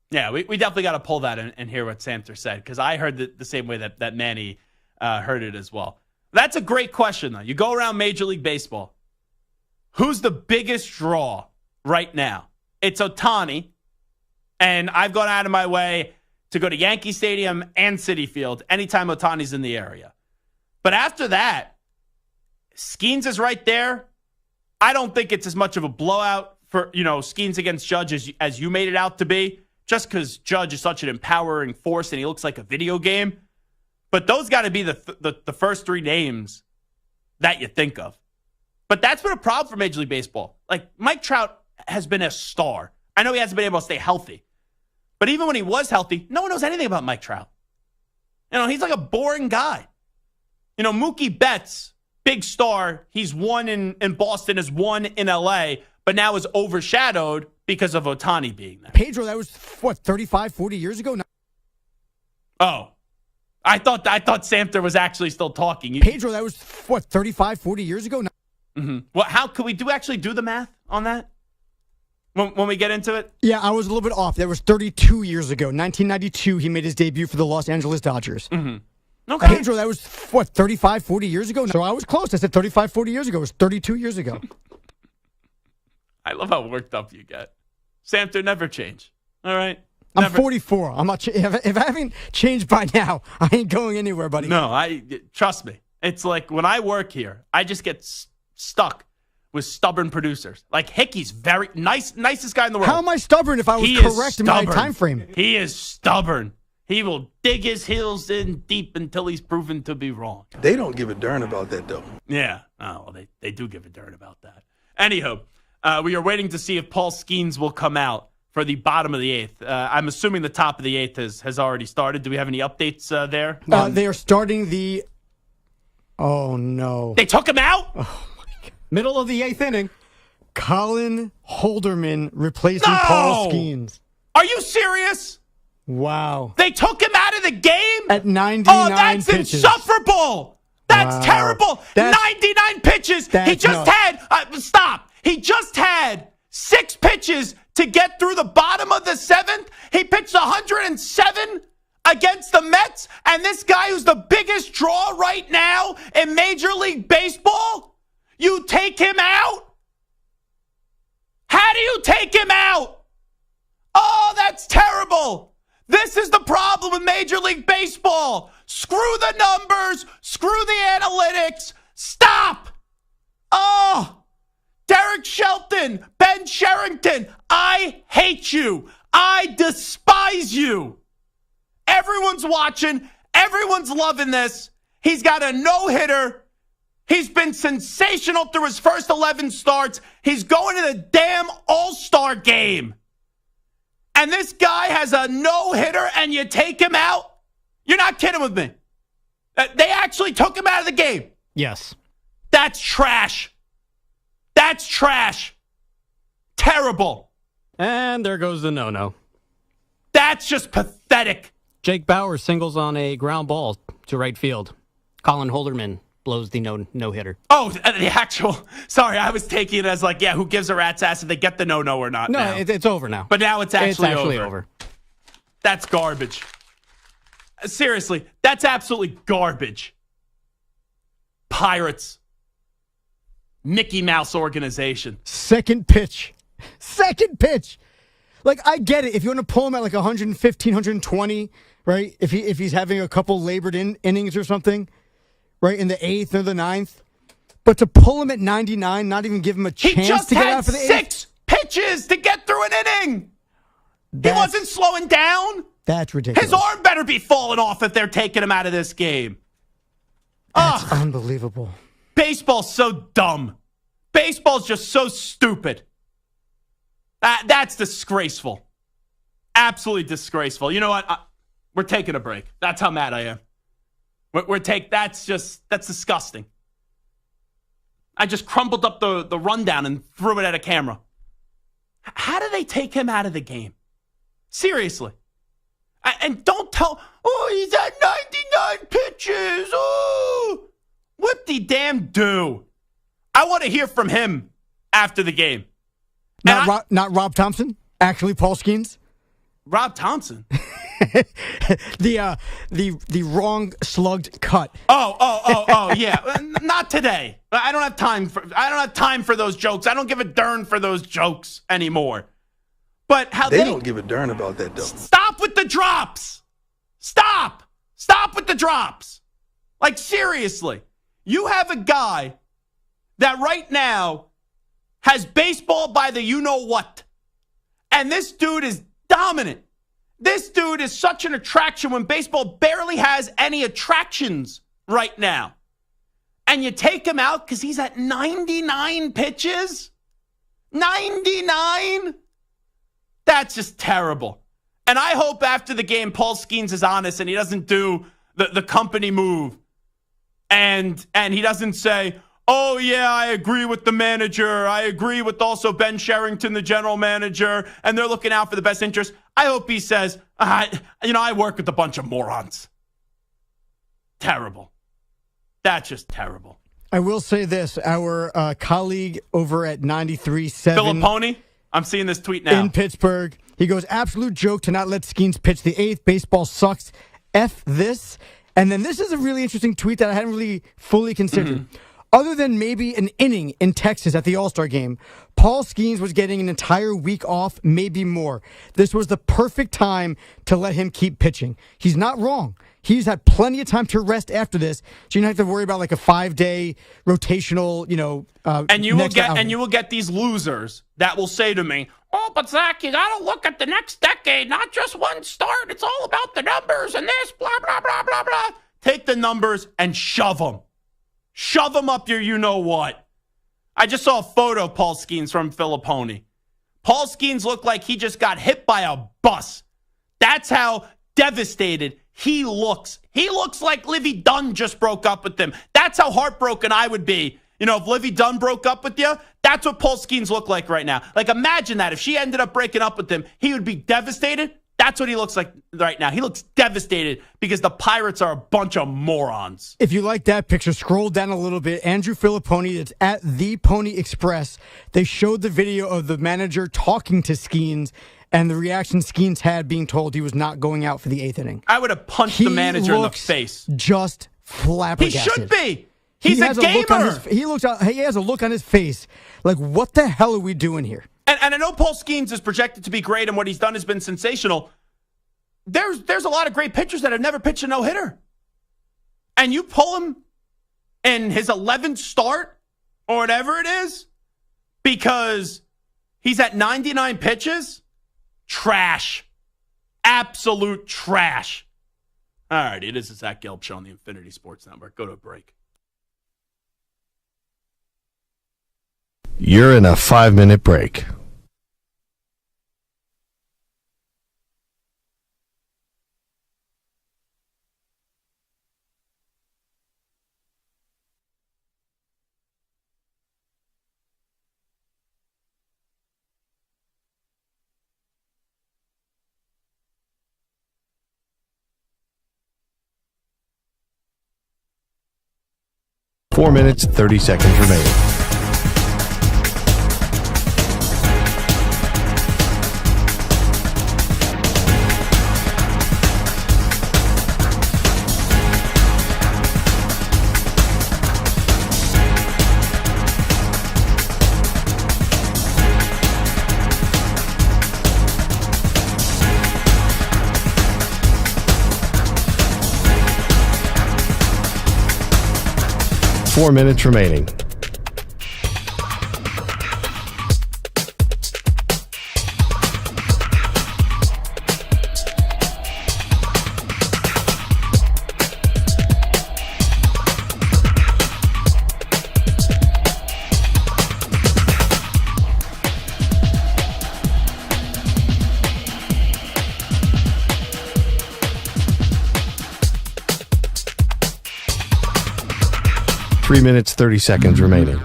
Yeah, we definitely got to pull that and hear what Samter said, because I heard the same way that Manny heard it as well. That's a great question, though. You go around Major League Baseball. Who's the biggest draw right now? It's Ohtani, and I've gone out of my way to go to Yankee Stadium and Citi Field anytime Ohtani's in the area. But after that, Skeens is right there. I don't think it's as much of a blowout for, Skeens against Judge as you made it out to be, just because Judge is such an empowering force and he looks like a video game. But those got to be the first three names that you think of. But that's been a problem for Major League Baseball. Like, Mike Trout has been a star. I know he hasn't been able to stay healthy. But even when he was healthy, no one knows anything about Mike Trout. He's like a boring guy. Mookie Betts, big star. He's won in Boston, has won in L.A., but now is overshadowed because of Ohtani being there. Pedro, that was, 35, 40 years ago? Oh. I thought Samter was actually still talking. Pedro, that was, 35, 40 years ago? Mm-hmm. Well, how could we actually do the math on that when we get into it? Yeah, I was a little bit off. That was 32 years ago. 1992, he made his debut for the Los Angeles Dodgers. Mm-hmm. Okay. Pedro, that was, 35, 40 years ago? So I was close. I said 35, 40 years ago. It was 32 years ago. I love how worked up you get. Samter, never change. All right? I'm 44. I'm not. If I haven't changed by now, I ain't going anywhere, buddy. No, trust me. It's like when I work here, I just get stuck with stubborn producers. Like Hickey's very nicest guy in the world. How am I stubborn if I was correct in my time frame? He is stubborn. He will dig his heels in deep until he's proven to be wrong. They don't give a darn about that, though. Yeah. Oh, well, they do give a darn about that. Anyhow, we are waiting to see if Paul Skeens will come out for the bottom of the eighth. I'm assuming the top of the eighth has already started. Do we have any updates there? They are starting the... Oh, no. They took him out? Oh, my God. Middle of the eighth inning. Colin Holderman replacing Paul Skeens. Are you serious? Wow. They took him out of the game? At 99 that's pitches. Insufferable. That's terrible. 99 pitches. He just had... stop. He just had 6 pitches to get through the bottom of the 7th. He pitched 107 against the Mets. And this guy who's the biggest draw right now in Major League Baseball, you take him out? How do you take him out? Oh, that's terrible. This is the problem with Major League Baseball. Screw the numbers. Screw the analytics. Stop. Oh, Derek Shelton, Ben Sherrington, I hate you. I despise you. Everyone's watching. Everyone's loving this. He's got a no-hitter. He's been sensational through his first 11 starts. He's going to the damn All-Star game. And this guy has a no-hitter and you take him out? You're not kidding with me. They actually took him out of the game. Yes. That's trash. That's trash. Terrible. And there goes the no-no. That's just pathetic. Jake Bauer singles on a ground ball to right field. Colin Holderman blows the no-hitter. Oh, the actual... Sorry, I was taking it as like, yeah, who gives a rat's ass if they get the no-no or not No, now. it's over now. But now it's actually over. That's garbage. Seriously, that's absolutely garbage. Pirates. Mickey Mouse organization. Second pitch. Like, I get it. If you want to pull him at like 115, 120, right? If he's having a couple labored innings or something, right, in the 8th or the 9th. But to pull him at 99, not even give him a chance to get out for the 8th? He just had 6 pitches to get through an inning. He wasn't slowing down. That's ridiculous. His arm better be falling off if they're taking him out of this game. That's unbelievable. Baseball's so dumb. Baseball's just so stupid. That's disgraceful. Absolutely disgraceful. You know what? We're taking a break. That's how mad I am. That's disgusting. I just crumpled up the rundown and threw it at a camera. How do they take him out of the game? Seriously. And don't tell, he's at 99 pitches. Oh, whoop-de-damn-do. I want to hear from him after the game. Not Rob Thompson? Actually, Paul Skeens? Rob Thompson? The wrong slugged cut. Oh, yeah. Not today. I don't have time for those jokes. I don't give a darn for those jokes anymore. But how they don't give a darn about that, though. Stop with the drops. Stop with the drops. Like, seriously. You have a guy that right now has baseball by the you-know-what. And this dude is dominant. This dude is such an attraction when baseball barely has any attractions right now. And you take him out because he's at 99 pitches? 99? That's just terrible. And I hope after the game, Paul Skeens is honest and he doesn't do the company move. And he doesn't say, oh, yeah, I agree with the manager. I agree with also Ben Sherrington, the general manager, and they're looking out for the best interest. I hope he says, I work with a bunch of morons. Terrible. That's just terrible. I will say this. Our colleague over at 93.7. Filipponi? I'm seeing this tweet now. In Pittsburgh. He goes, absolute joke to not let Skeens pitch the 8th. Baseball sucks. F this. And then this is a really interesting tweet that I hadn't really fully considered. Mm-hmm. Other than maybe an inning in Texas at the All-Star game, Paul Skeens was getting an entire week off, maybe more. This was the perfect time to let him keep pitching. He's not wrong. He's had plenty of time to rest after this, so you don't have to worry about like a 5-day rotational, and you will get these losers that will say to me, "Oh, but Zach, you got to look at the next decade, not just one start. It's all about the numbers and this, blah blah blah blah blah." Take the numbers and shove them. Shove them up your you-know-what. I just saw a photo of Paul Skeens from Filipponi. Paul Skeens looked like he just got hit by a bus. That's how devastated he looks. He looks like Livy Dunn just broke up with him. That's how heartbroken I would be. If Livy Dunn broke up with you, that's what Paul Skeens look like right now. Like, imagine that. If she ended up breaking up with him, he would be devastated. That's what he looks like right now. He looks devastated because the Pirates are a bunch of morons. If you like that picture, scroll down a little bit. Andrew Filipponi, it's at The Pony Express. They showed the video of the manager talking to Skeens and the reaction Skeens had being told he was not going out for the 8th inning. I would have punched the manager in the face. Just flabbergasted. He should be. He's a gamer. He has a look on his face like, what the hell are we doing here? And I know Paul Skeens is projected to be great, and what he's done has been sensational. There's a lot of great pitchers that have never pitched a no-hitter. And you pull him in his 11th start, or whatever it is, because he's at 99 pitches? Trash. Absolute trash. All right, it is the Zach Gelb Show on the Infinity Sports Network. Go to a break. You're in a 5-minute break. Four minutes, 30 seconds remaining. Four minutes remaining. 3 minutes, 30 seconds remaining.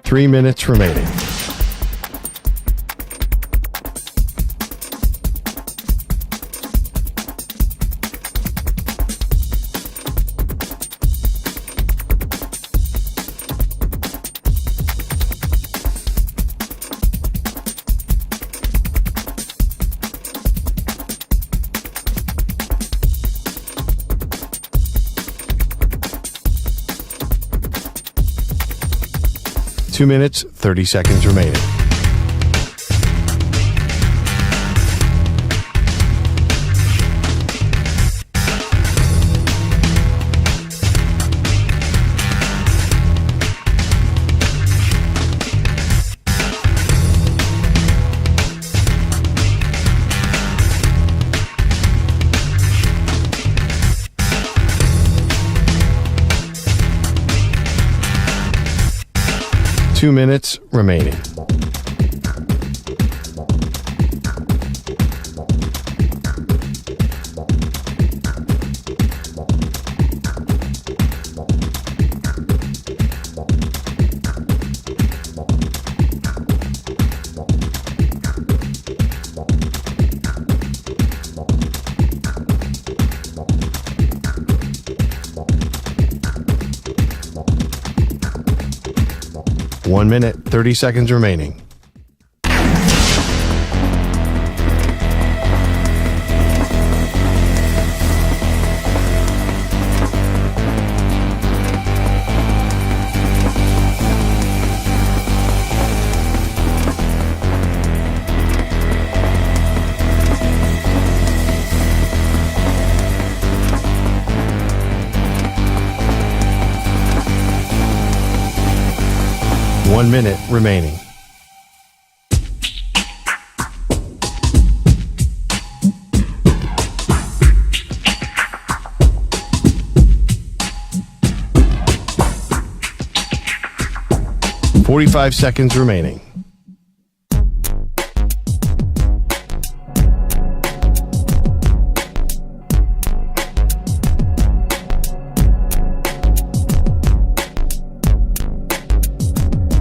Three minutes remaining. Two minutes, 30 seconds remaining. Two minutes remaining. One minute, 30 seconds remaining. One minute remaining. Forty-five seconds remaining.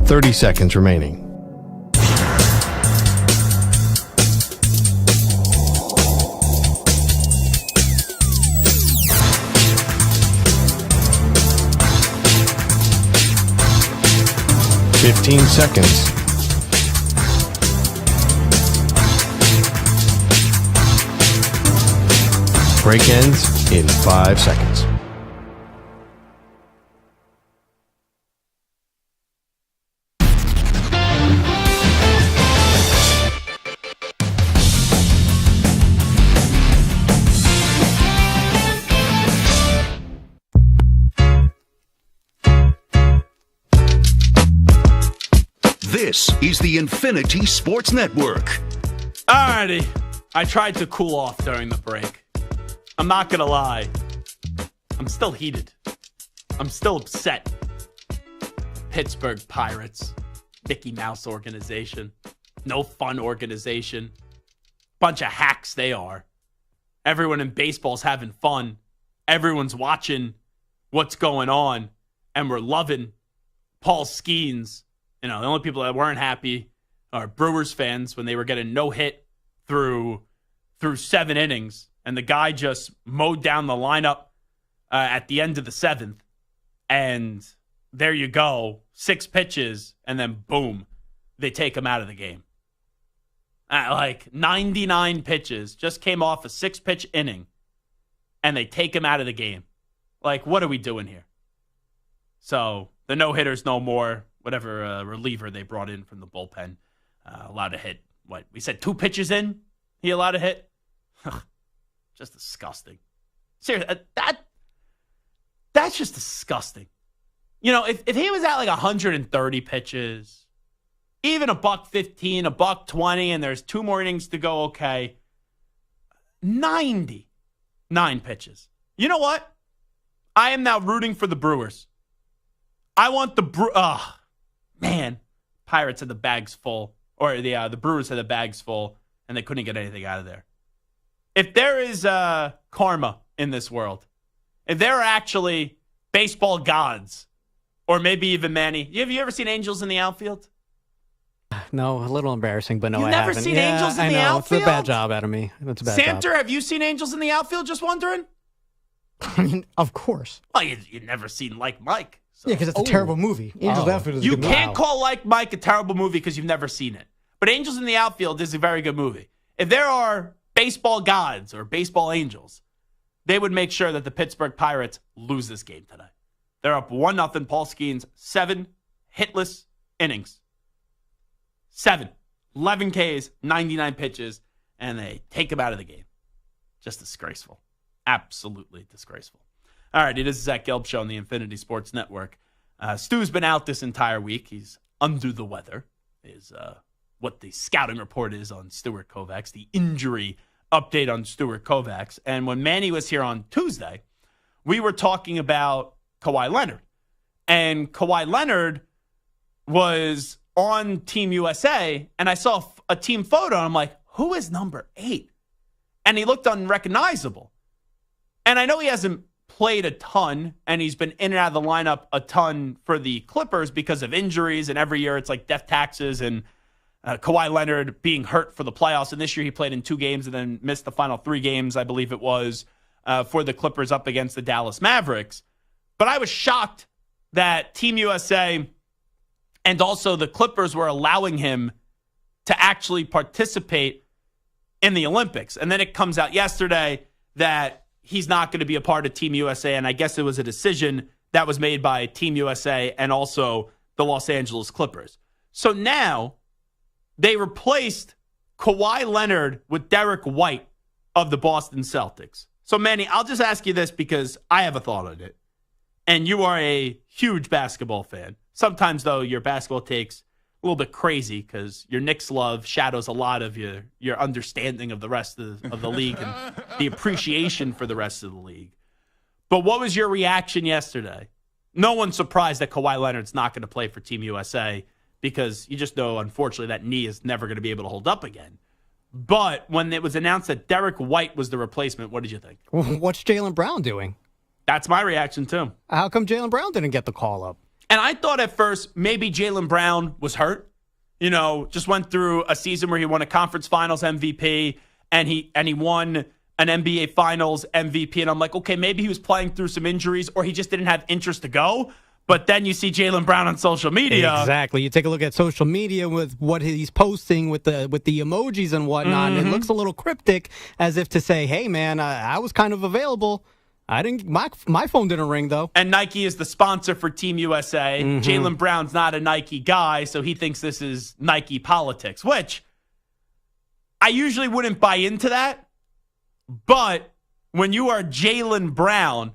Thirty seconds remaining. Fifteen seconds. Break ends in 5 seconds. This is the Infinity Sports Network. Alrighty. I tried to cool off during the break. I'm not going to lie. I'm still heated. I'm still upset. Pittsburgh Pirates. Mickey Mouse organization. No fun organization. Bunch of hacks they are. Everyone in baseball's having fun. Everyone's watching what's going on. And we're loving Paul Skeens. You know, the only people that weren't happy are Brewers fans when they were getting no hit through 7 innings. And the guy just mowed down the lineup at the end of the 7th. And there you go. 6 pitches. And then boom, they take him out of the game. Like 99 pitches. Just came off a 6-pitch inning. And they take him out of the game. Like, what are we doing here? So the no-hitters no more. Whatever reliever they brought in from the bullpen allowed to hit. What, we said 2 pitches in? He allowed to hit? Just disgusting. Seriously, that's just disgusting. if he was at like 130 pitches, even $115, $120, and there's 2 more innings to go, okay. 99 pitches. You know what? I am now rooting for the Brewers. I want the Pirates had the bags full, or the Brewers had the bags full, and they couldn't get anything out of there. If there is karma in this world, if there are actually baseball gods, or maybe even Manny, have you ever seen Angels in the outfield? No, a little embarrassing, but no, You've I never haven't. seen Angels in the outfield? It's a bad job out of me. It's a bad job. Samter, have you seen Angels in the outfield? Just wondering. I mean, of course. Well, you've never seen Like Mike. So. Yeah, because it's a terrible movie. Angels Outfield is a good movie. You can't call Like Mike a terrible movie because you've never seen it. But Angels in the Outfield is a very good movie. If there are baseball gods or baseball angels, they would make sure that the Pittsburgh Pirates lose this game today. They're up 1-0. Paul Skeens, 7 hitless innings. 7. 11 Ks, 99 pitches, and they take him out of the game. Just disgraceful. Absolutely disgraceful. All right, it is Zach Gelb Show on the Infinity Sports Network. Stu's been out this entire week. He's under the weather, is what the scouting report is on Stuart Kovacs, the injury update on Stuart Kovacs. And when Manny was here on Tuesday, we were talking about Kawhi Leonard. And Kawhi Leonard was on Team USA, and I saw a team photo, and I'm like, who is number 8? And he looked unrecognizable. And I know he hasn't played a ton, and he's been in and out of the lineup a ton for the Clippers because of injuries, and every year it's like death taxes, and Kawhi Leonard being hurt for the playoffs. And this year he played in 2 games and then missed the final 3 games, I believe it was, for the Clippers up against the Dallas Mavericks. But I was shocked that Team USA and also the Clippers were allowing him to actually participate in the Olympics. And then it comes out yesterday that he's not going to be a part of Team USA, and I guess it was a decision that was made by Team USA and also the Los Angeles Clippers. So now they replaced Kawhi Leonard with Derek White of the Boston Celtics. So, Manny, I'll just ask you this because I have a thought on it, and you are a huge basketball fan. Sometimes, though, your basketball takes a little bit crazy because your Knicks love shadows a lot of your understanding of the rest of the league and the appreciation for the rest of the league. But what was your reaction yesterday? No one's surprised that Kawhi Leonard's not going to play for Team USA because you just know, unfortunately, that knee is never going to be able to hold up again. But when it was announced that Derek White was the replacement, what did you think? What's Jaylen Brown doing? That's my reaction, too. How come Jaylen Brown didn't get the call up? And I thought at first maybe Jaylen Brown was hurt. Just went through a season where he won a conference finals MVP and he won an NBA finals MVP. And I'm like, okay, maybe he was playing through some injuries or he just didn't have interest to go. But then you see Jaylen Brown on social media. Exactly. You take a look at social media with what he's posting with the emojis and whatnot. And it looks a little cryptic as if to say, hey, man, I was kind of available. I didn't. My phone didn't ring, though. And Nike is the sponsor for Team USA. Jaylen Brown's not a Nike guy, so he thinks this is Nike politics, which I usually wouldn't buy into that. But when you are Jaylen Brown,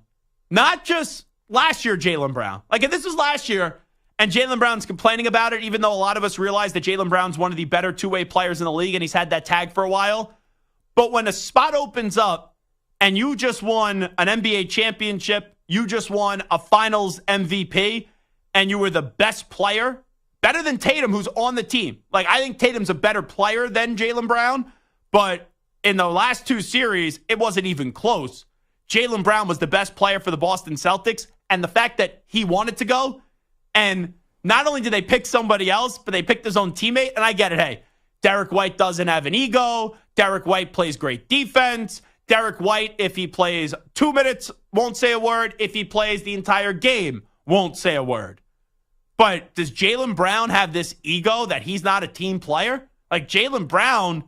not just last year Jaylen Brown. Like, if this was last year and Jaylen Brown's complaining about it, even though a lot of us realize that Jaylen Brown's one of the better two-way players in the league and he's had that tag for a while. But when a spot opens up, and you just won an NBA championship, you just won a finals MVP, and you were the best player, better than Tatum, who's on the team. Like, I think Tatum's a better player than Jaylen Brown, but in the last 2 series, it wasn't even close. Jaylen Brown was the best player for the Boston Celtics, and the fact that he wanted to go, and not only did they pick somebody else, but they picked his own teammate, and I get it. Hey, Derek White doesn't have an ego. Derek White plays great defense. Derek White, if he plays 2 minutes, won't say a word. If he plays the entire game, won't say a word. But does Jaylen Brown have this ego that he's not a team player? Like, Jaylen Brown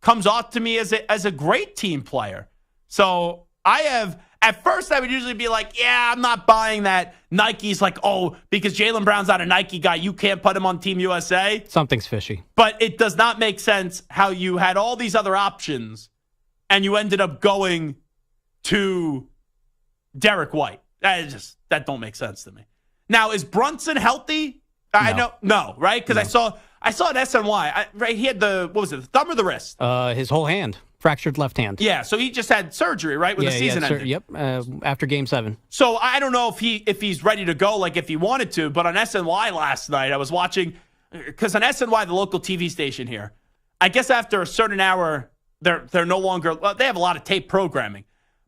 comes off to me as a great team player. So at first I would usually be like, yeah, I'm not buying that. Nike's like, oh, because Jaylen Brown's not a Nike guy, you can't put him on Team USA. Something's fishy. But it does not make sense how you had all these other options and you ended up going to Derek White. That don't make sense to me. Now, is Brunson healthy? I know, no, right? Because I saw an SNY. Right, he had the thumb or the wrist? His whole hand, fractured left hand. Yeah, so he just had surgery, right, when the season ended. Yep, after Game 7. So I don't know if he's ready to go, like if he wanted to. But on SNY last night, I was watching because on SNY, the local TV station here, I guess after a certain hour, they're no longer. They have a lot of tape programming,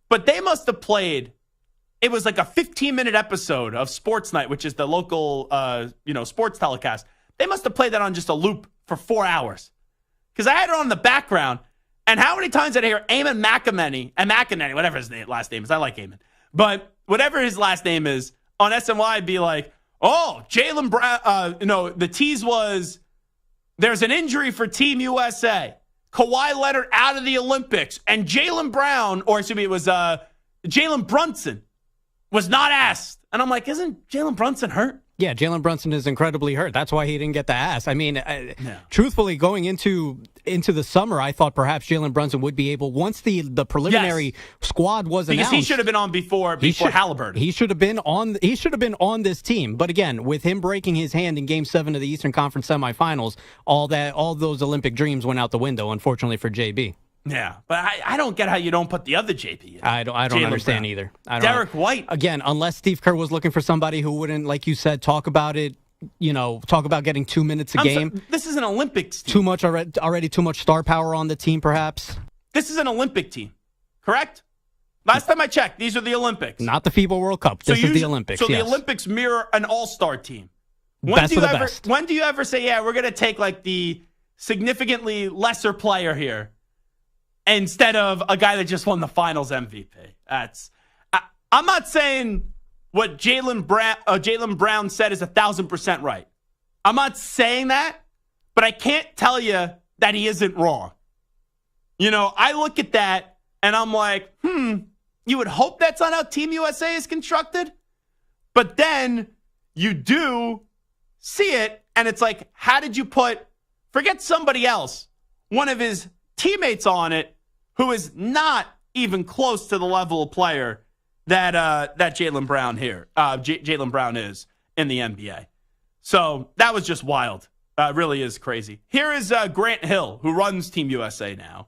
but they must have played. It was like a 15-minute episode of Sports Night, which is the local, sports telecast. They must have played that on just a loop for 4 hours. Because I had it on the background, and how many times did I hear Eamon McEnany, whatever his last name is. I like Eamon. But whatever his last name is, on SNY, I'd be like, oh, Jaylen Brown, the tease was, there's an injury for Team USA. Kawhi Leonard out of the Olympics. And Jaylen Brunson was not asked. And I'm like, isn't Jalen Brunson hurt? Yeah, Jalen Brunson is incredibly hurt. That's why he didn't get the ask. I mean, truthfully, going into the summer, I thought perhaps Jalen Brunson would be able, once the preliminary squad was announced. Because he should have been on before Halliburton. He should have been on this team. But again, with him breaking his hand in Game 7 of the Eastern Conference semifinals, all those Olympic dreams went out the window, unfortunately for JB. Yeah, but I don't get how you don't put the other JP in. I don't understand either. Derek White. Again, unless Steve Kerr was looking for somebody who wouldn't, like you said, talk about getting 2 minutes a game. This is an Olympics team. Already too much star power on the team, perhaps. This is an Olympic team, correct? Last time I checked, these are the Olympics. Not the FIBA World Cup. This is the Olympics. So the Olympics mirror an all-star team. Best of the best. When do you ever say, yeah, we're going to take like the significantly lesser player here instead of a guy that just won the finals MVP? I'm not saying what Jaylen Brown said is 1,000% right. I'm not saying that, but I can't tell you that he isn't wrong. I look at that and I'm like, you would hope that's not how Team USA is constructed. But then you do see it and it's like, how did you forget somebody else, one of his teammates on it, who is not even close to the level of player that Jaylen Brown is in the NBA. So that was just wild. Really is crazy. Here is Grant Hill, who runs Team USA now.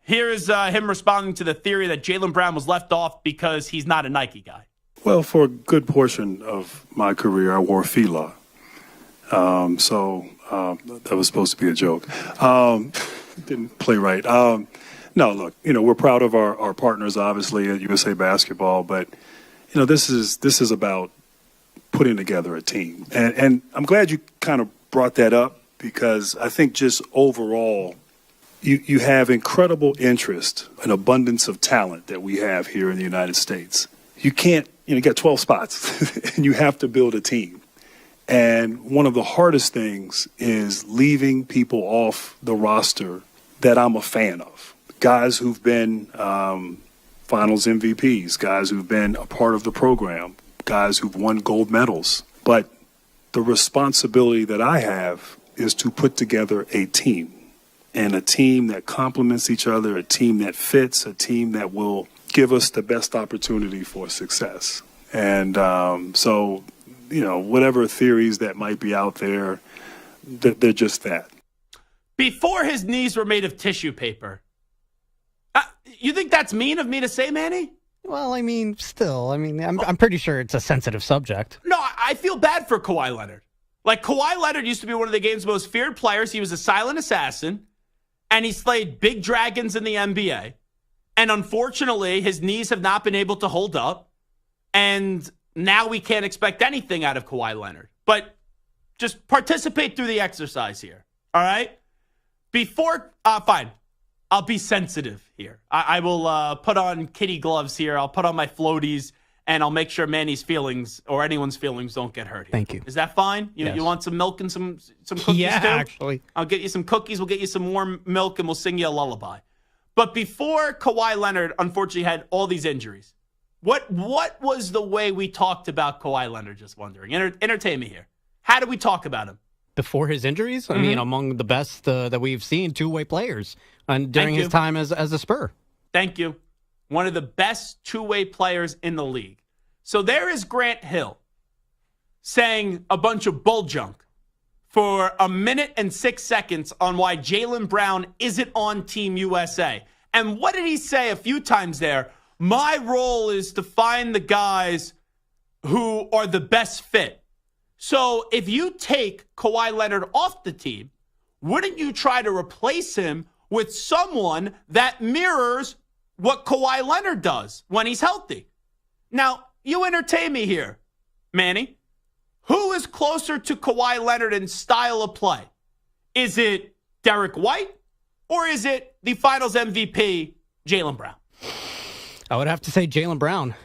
Here is him responding to the theory that Jaylen Brown was left off because he's not a Nike guy. Well, for a good portion of my career, I wore Fila. That was supposed to be a joke. Didn't play right. No, look, we're proud of our partners, obviously, at USA Basketball, but, this is about putting together a team. And I'm glad you kind of brought that up because I think just overall, you have incredible interest, an abundance of talent that we have here in the United States. You can't, you got 12 spots and you have to build a team. And one of the hardest things is leaving people off the roster that I'm a fan of. Guys who've been finals MVPs, guys who've been a part of the program, guys who've won gold medals. But the responsibility that I have is to put together a team, and a team that complements each other, a team that fits, a team that will give us the best opportunity for success. And whatever theories that might be out there, they're just that. Before his knees were made of tissue paper, you think that's mean of me to say, Manny? Well, I'm pretty sure it's a sensitive subject. No, I feel bad for Kawhi Leonard. Like, Kawhi Leonard used to be one of the game's most feared players. He was a silent assassin, and he slayed big dragons in the NBA. And unfortunately, his knees have not been able to hold up. And now we can't expect anything out of Kawhi Leonard. But just participate through the exercise here, all right? Fine. I'll be sensitive here. I will put on kitty gloves here. I'll put on my floaties, and I'll make sure Manny's feelings or anyone's feelings don't get hurt here. Thank you. Is that fine? Yes. You want some milk and some cookies yeah, too? Actually. I'll get you some cookies. We'll get you some warm milk, and we'll sing you a lullaby. But before Kawhi Leonard, unfortunately, had all these injuries, what was the way we talked about Kawhi Leonard? Just wondering. Entertain me here. How did we talk about him? Before his injuries? I mean, among the best that we've seen, two-way players during his time as a Spur. Thank you. One of the best two-way players in the league. So there is Grant Hill saying a bunch of bull junk for 1 minute and 6 seconds on why Jaylen Brown isn't on Team USA. And what did he say a few times there? My role is to find the guys who are the best fit. So if you take Kawhi Leonard off the team, wouldn't you try to replace him with someone that mirrors what Kawhi Leonard does when he's healthy? Now, you entertain me here, Manny. Who is closer to Kawhi Leonard in style of play? Is it Derek White or is it the Finals MVP, Jaylen Brown? I would have to say Jaylen Brown.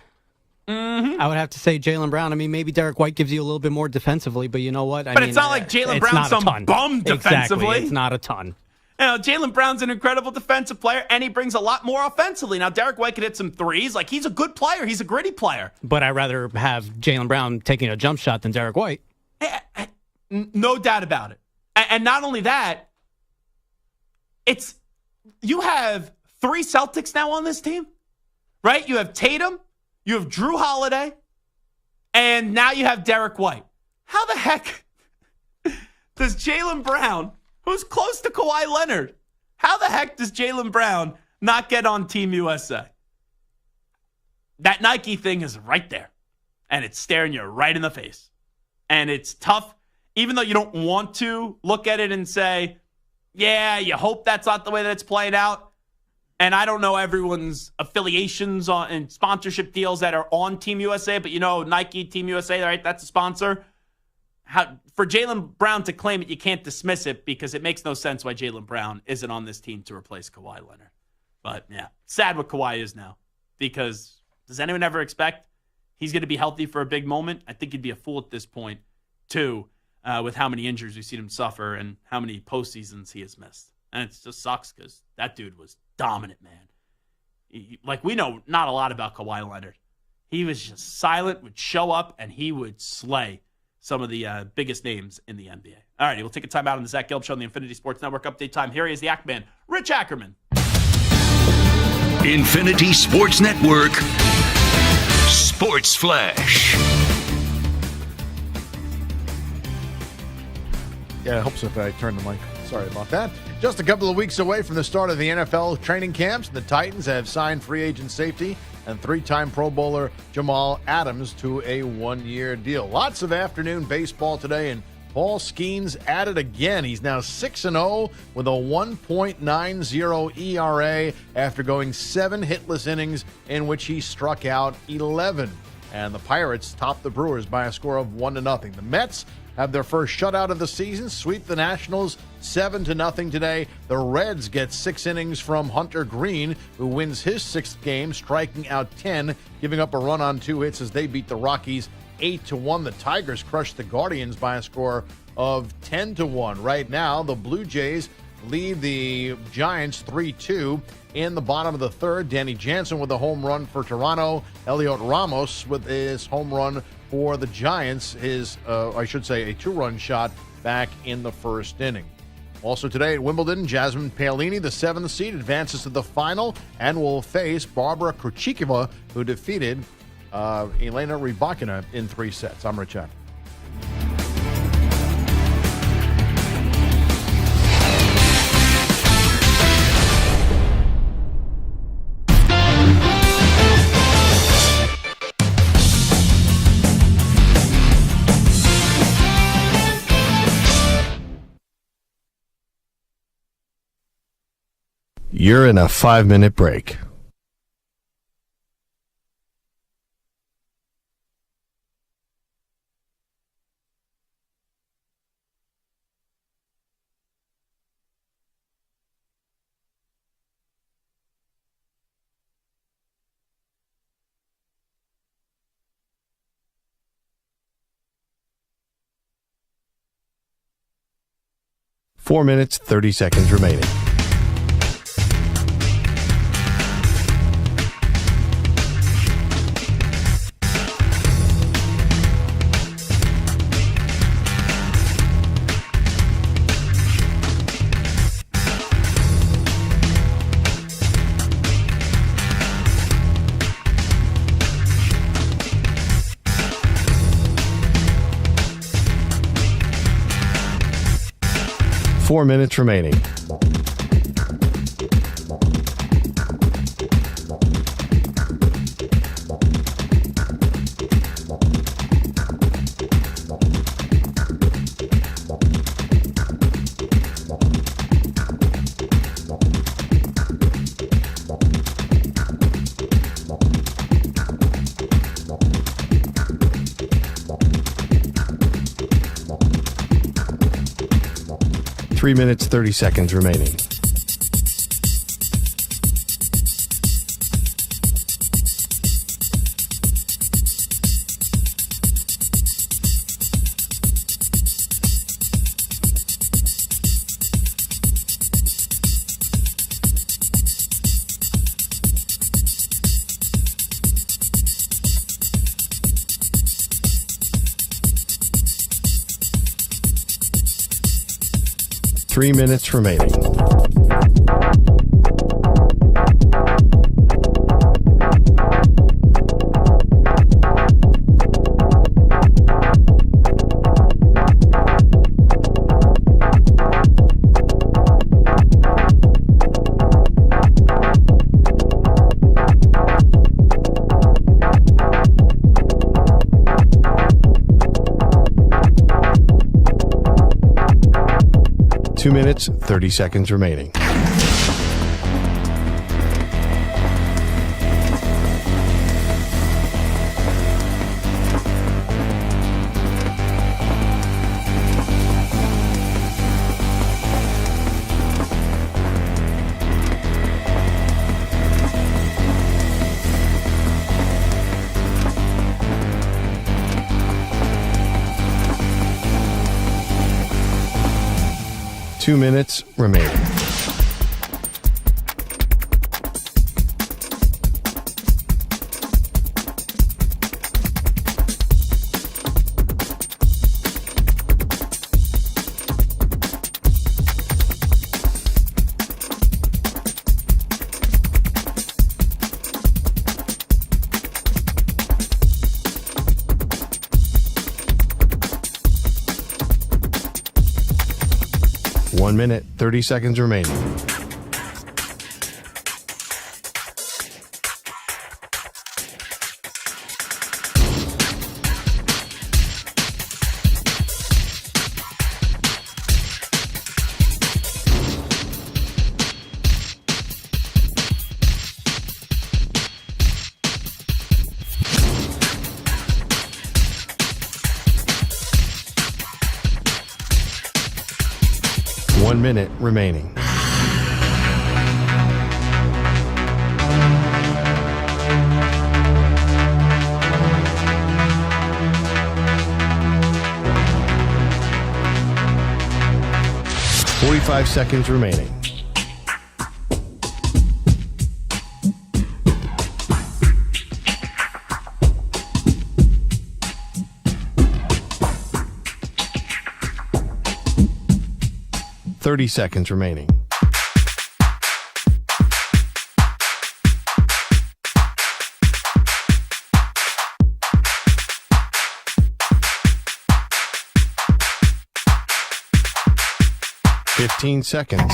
I would have to say Jaylen Brown. I mean, maybe Derek White gives you a little bit more defensively, but you know what? But it's not like Jaylen Brown's some bum defensively. Exactly. It's not a ton. You know, Jaylen Brown's an incredible defensive player, and he brings a lot more offensively. Now, Derek White could hit some threes. Like, he's a good player. He's a gritty player. But I'd rather have Jaylen Brown taking a jump shot than Derek White. No doubt about it. And not only that, you have 3 Celtics now on this team, right? You have Tatum, you have Drew Holiday, and now you have Derek White. How the heck does Jaylen Brown, who's close to Kawhi Leonard, how the heck does Jaylen Brown not get on Team USA? That Nike thing is right there, and it's staring you right in the face. And it's tough, even though you don't want to look at it and say, yeah, you hope that's not the way that it's played out. And I don't know everyone's affiliations and sponsorship deals that are on Team USA, but you know, Nike, Team USA, right? That's a sponsor. For Jaylen Brown to claim it, you can't dismiss it because it makes no sense why Jaylen Brown isn't on this team to replace Kawhi Leonard. But yeah, sad what Kawhi is now, because does anyone ever expect he's going to be healthy for a big moment? I think he'd be a fool at this point, too, with how many injuries we've seen him suffer and how many postseasons he has missed. And it just sucks because that dude was dominant, man. Like, we know not a lot about Kawhi Leonard. He was just silent, would show up, and he would slay some of the biggest names in the NBA. All right, we'll take a time out on the Zach Gelb Show on the Infinity Sports Network. Update time. Here he is, the Ackman, Rich Ackerman. Infinity Sports Network, Sports Flash. Yeah, it helps if I turn the mic. Sorry about that. Just a couple of weeks away from the start of the NFL training camps, the Titans have signed free agent safety and 3-time Pro Bowler Jamal Adams to a 1-year deal. Lots of afternoon baseball today, and Paul Skeens at it again. He's now 6-0 with a 1.90 ERA after going 7 hitless innings in which he struck out 11. And the Pirates topped the Brewers by a score of 1-0. The Mets have their first shutout of the season, sweep the Nationals 7-0 today. The Reds get 6 innings from Hunter Green, who wins his 6th game, striking out 10, giving up a run on 2 hits as they beat the Rockies 8-1. The Tigers crushed the Guardians by a score of 10-1. Right now, the Blue Jays lead the Giants 3-2. In the bottom of the third, Danny Jansen with a home run for Toronto. Elliot Ramos with his home run for the Giants, his, a 2-run shot back in the first inning. Also today at Wimbledon, Jasmine Paolini, the 7th seed, advances to the final and will face Barbara Krejcikova, who defeated Elena Rybakina in 3 sets. I'm Rich Ackerman. You're in a 5-minute break. Four minutes, 30 seconds remaining. 4 minutes remaining. Three minutes, 30 seconds remaining. Three minutes remaining. Two minutes, 30 seconds remaining. Two minutes remaining. One minute, 30 seconds remaining. One minute remaining. Forty-five seconds remaining. Thirty seconds remaining. Fifteen seconds.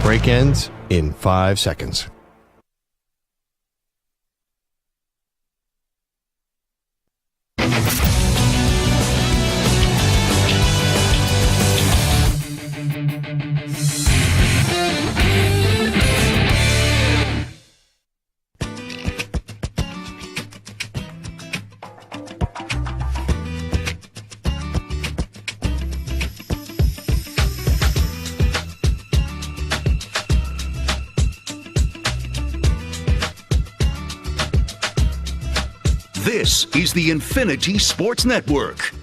Break ends in 5 seconds. This is the Infinity Sports Network.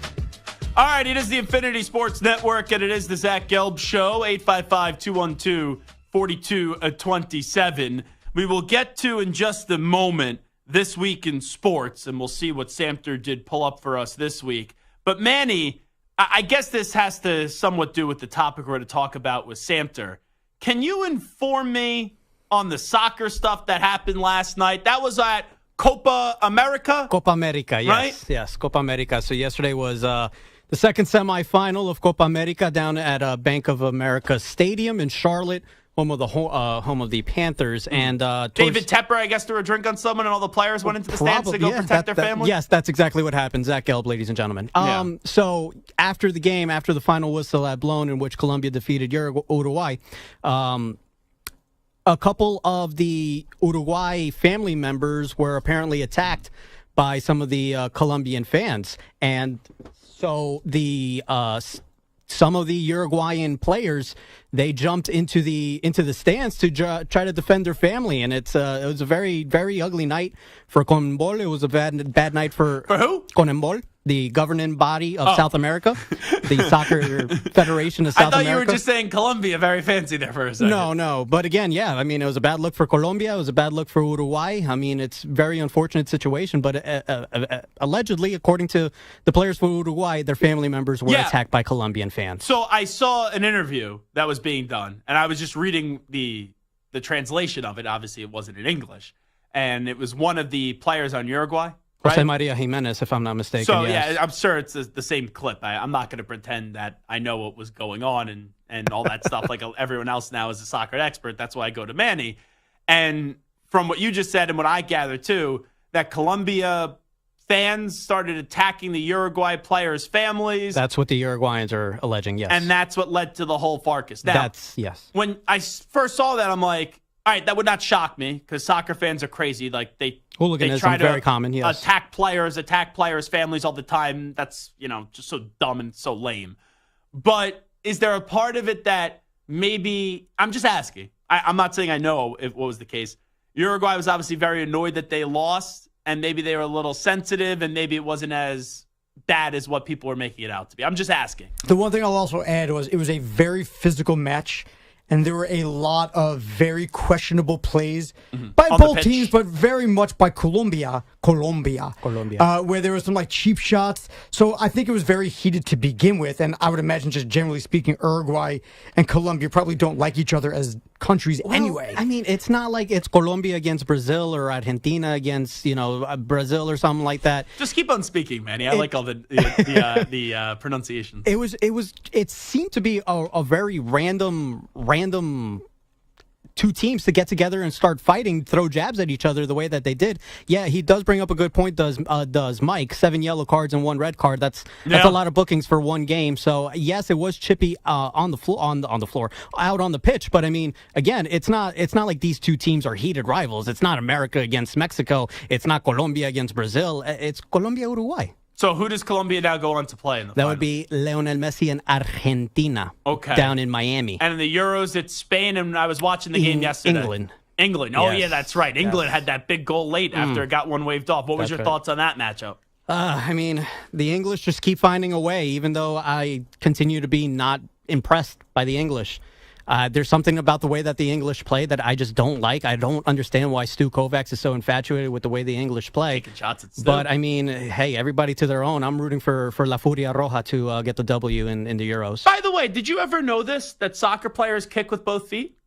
All right, it is the Infinity Sports Network, and it is the Zach Gelb Show, 855-212-4227. We will get to, in just a moment, this week in sports, and we'll see what Samter did pull up for us this week. But, Manny, I guess this has to somewhat do with the topic we're going to talk about with Samter. Can you inform me on the soccer stuff that happened last night? That was at Copa America? Copa America, yes. Right? Yes, Copa America. So yesterday was the second semifinal of Copa America down at Bank of America Stadium in Charlotte, home of the Panthers. And David Tepper, I guess, threw a drink on someone, and all the players went into the stands to go protect their family? Yes, that's exactly what happened. Zach Gelb, ladies and gentlemen. So after the game, after the final whistle had blown in which Colombia defeated Uruguay, a couple of the Uruguay family members were apparently attacked by some of the Colombian fans. And so some of the Uruguayan players, they jumped into the stands to try to defend their family, and it was a very, very ugly night for CONMEBOL. It was a bad night for who? CONMEBOL, the governing body of South America, the Soccer Federation of South America. I thought you were just saying Colombia, very fancy there for a second. No. But again, yeah, I mean, it was a bad look for Colombia. It was a bad look for Uruguay. I mean, it's a very unfortunate situation, but allegedly, according to the players for Uruguay, their family members were attacked by Colombian fans. So I saw an interview that was being done, and I was just reading the translation of it. Obviously, it wasn't in English. And it was one of the players on Uruguay. Jose Maria Jimenez, if I'm not mistaken. So, yes. yeah, I'm sure it's the same clip. I'm not going to pretend that I know what was going on and all that stuff. Like everyone else now is a soccer expert. That's why I go to Manny. And from what you just said and what I gather, too, that Colombia fans started attacking the Uruguay players' families. That's what the Uruguayans are alleging, yes. And that's what led to the whole fracas. Now, yes. When I first saw that, I'm like, all right, that would not shock me because soccer fans are crazy. Like they try to very common, yes. attack players' families all the time. That's, just so dumb and so lame. But is there a part of it that maybe, I'm just asking. I'm not saying I know what was the case. Uruguay was obviously very annoyed that they lost, and maybe they were a little sensitive, and maybe it wasn't as bad as what people were making it out to be. I'm just asking. The one thing I'll also add was it was a very physical match. And there were a lot of very questionable plays by both teams, but very much by Colombia, where there was some cheap shots. So I think it was very heated to begin with. And I would imagine, just generally speaking, Uruguay and Colombia probably don't like each other as countries anyway. I mean, it's not like it's Colombia against Brazil or Argentina against, Brazil or something like that. Just keep on speaking, Manny. I like all the pronunciations. It seemed to be a very random two teams to get together and start fighting, throw jabs at each other the way that they did. Yeah, he does bring up a good point, does Mike. 7 yellow cards and 1 red card. That's a lot of bookings for one game. So, yes, it was chippy on the floor, out on the pitch. But, I mean, again, it's not like these two teams are heated rivals. It's not America against Mexico. It's not Colombia against Brazil. It's Colombia-Uruguay. So who does Colombia now go on to play in the final? That would be Lionel Messi and Argentina. Okay. Down in Miami. And in the Euros, it's Spain, and I was watching the game yesterday. England. Oh, yes. Yeah, that's right. England had that big goal late after it got one waved off. What was your thoughts on that matchup? I mean, the English just keep finding a way, even though I continue to be not impressed by the English. There's something about the way that the English play that I just don't like. I don't understand why Stu Kovacs is so infatuated with the way the English play. Taking shots at Stu. But, I mean, hey, everybody to their own. I'm rooting for La Furia Roja to get the W in the Euros. By the way, did you ever know this, that soccer players kick with both feet?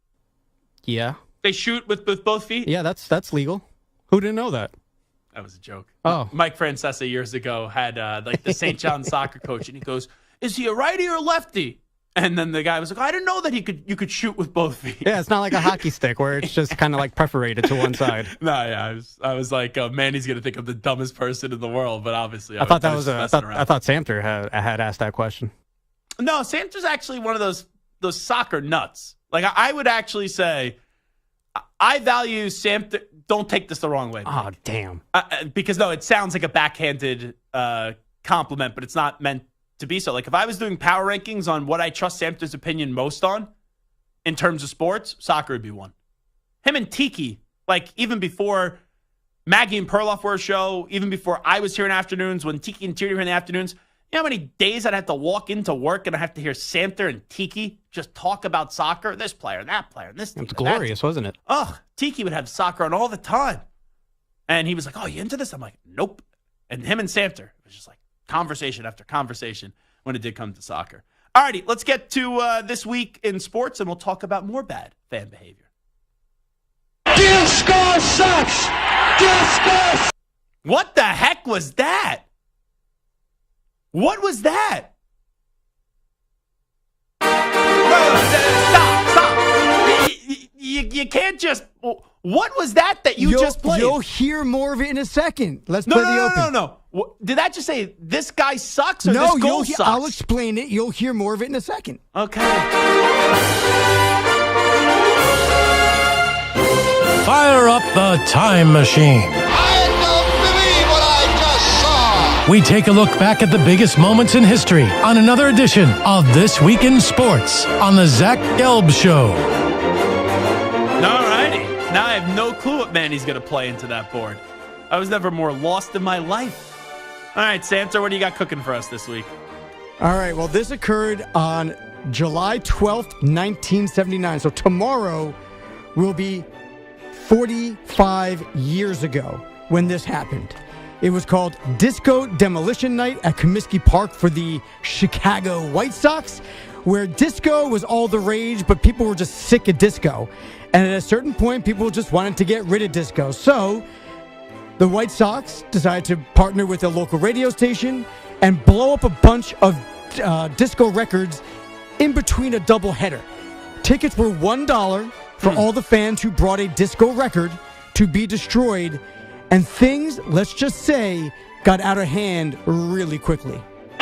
Yeah. They shoot with both feet? Yeah, that's legal. Who didn't know that? That was a joke. Oh. Mike Francesa years ago had the St. John soccer coach, and he goes, is he a righty or a lefty? And then the guy was like, I didn't know that you could shoot with both feet. Yeah, it's not like a hockey stick where it's just kind of like perforated to one side. No, yeah, I was like, Manny's gonna think I'm the dumbest person in the world, but obviously I thought Samter had asked that question. No, Samter's actually one of those soccer nuts. Like I would actually say, I value Samter. Don't take this the wrong way. Oh, damn. Because no, it sounds like a backhanded compliment, but it's not meant to be so. Like if I was doing power rankings on what I trust Samter's opinion most on in terms of sports, soccer would be one. Him and Tiki, like even before Maggie and Perloff were a show, even before I was here in afternoons, when Tiki and Tierney were in the afternoons, you know how many days I'd have to walk into work and I have to hear Samter and Tiki just talk about soccer? This player, that player, and this team. It's glorious, wasn't it? Oh, Tiki would have soccer on all the time. And he was like, oh, you into this? I'm like, nope. And him and Samter, it was just like conversation after conversation when it did come to soccer. All righty, let's get to this week in sports, and we'll talk about more bad fan behavior. Deal score sucks! Disco! What the heck was that? What was that? Stop. You can't just... What was that you just played? You'll hear more of it in a second. Let's play the open. No. Did that just say this guy sucks or this goal sucks? I'll explain it. You'll hear more of it in a second. Okay. Fire up the time machine. I don't believe what I just saw. We take a look back at the biggest moments in history on another edition of This Week in Sports on the Zach Gelb Show. Alrighty. Now I have no clue what man he's going to play into that board. I was never more lost in my life. All right, Santa, what do you got cooking for us this week? All right, well, this occurred on July 12th, 1979. So tomorrow will be 45 years ago when this happened. It was called Disco Demolition Night at Comiskey Park for the Chicago White Sox, where disco was all the rage, but people were just sick of disco. And at a certain point, people just wanted to get rid of disco. So the White Sox decided to partner with a local radio station and blow up a bunch of disco records in between a doubleheader. Tickets were $1 for all the fans who brought a disco record to be destroyed, and things, let's just say, got out of hand really quickly.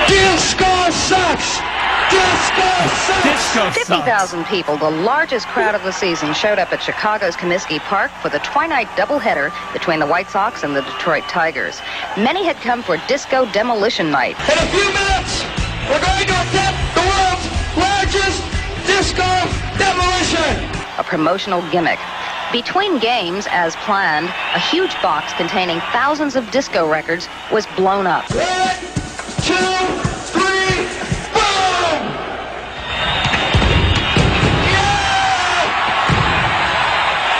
Disco sucks! Disco sucks! 50,000 people, the largest crowd of the season, showed up at Chicago's Comiskey Park for the twilight doubleheader between the White Sox and the Detroit Tigers. Many had come for Disco Demolition Night. In a few minutes, we're going to attempt the world's largest disco demolition. A promotional gimmick. Between games, as planned, a huge box containing thousands of disco records was blown up. 1, 2, 3, boom! Yeah!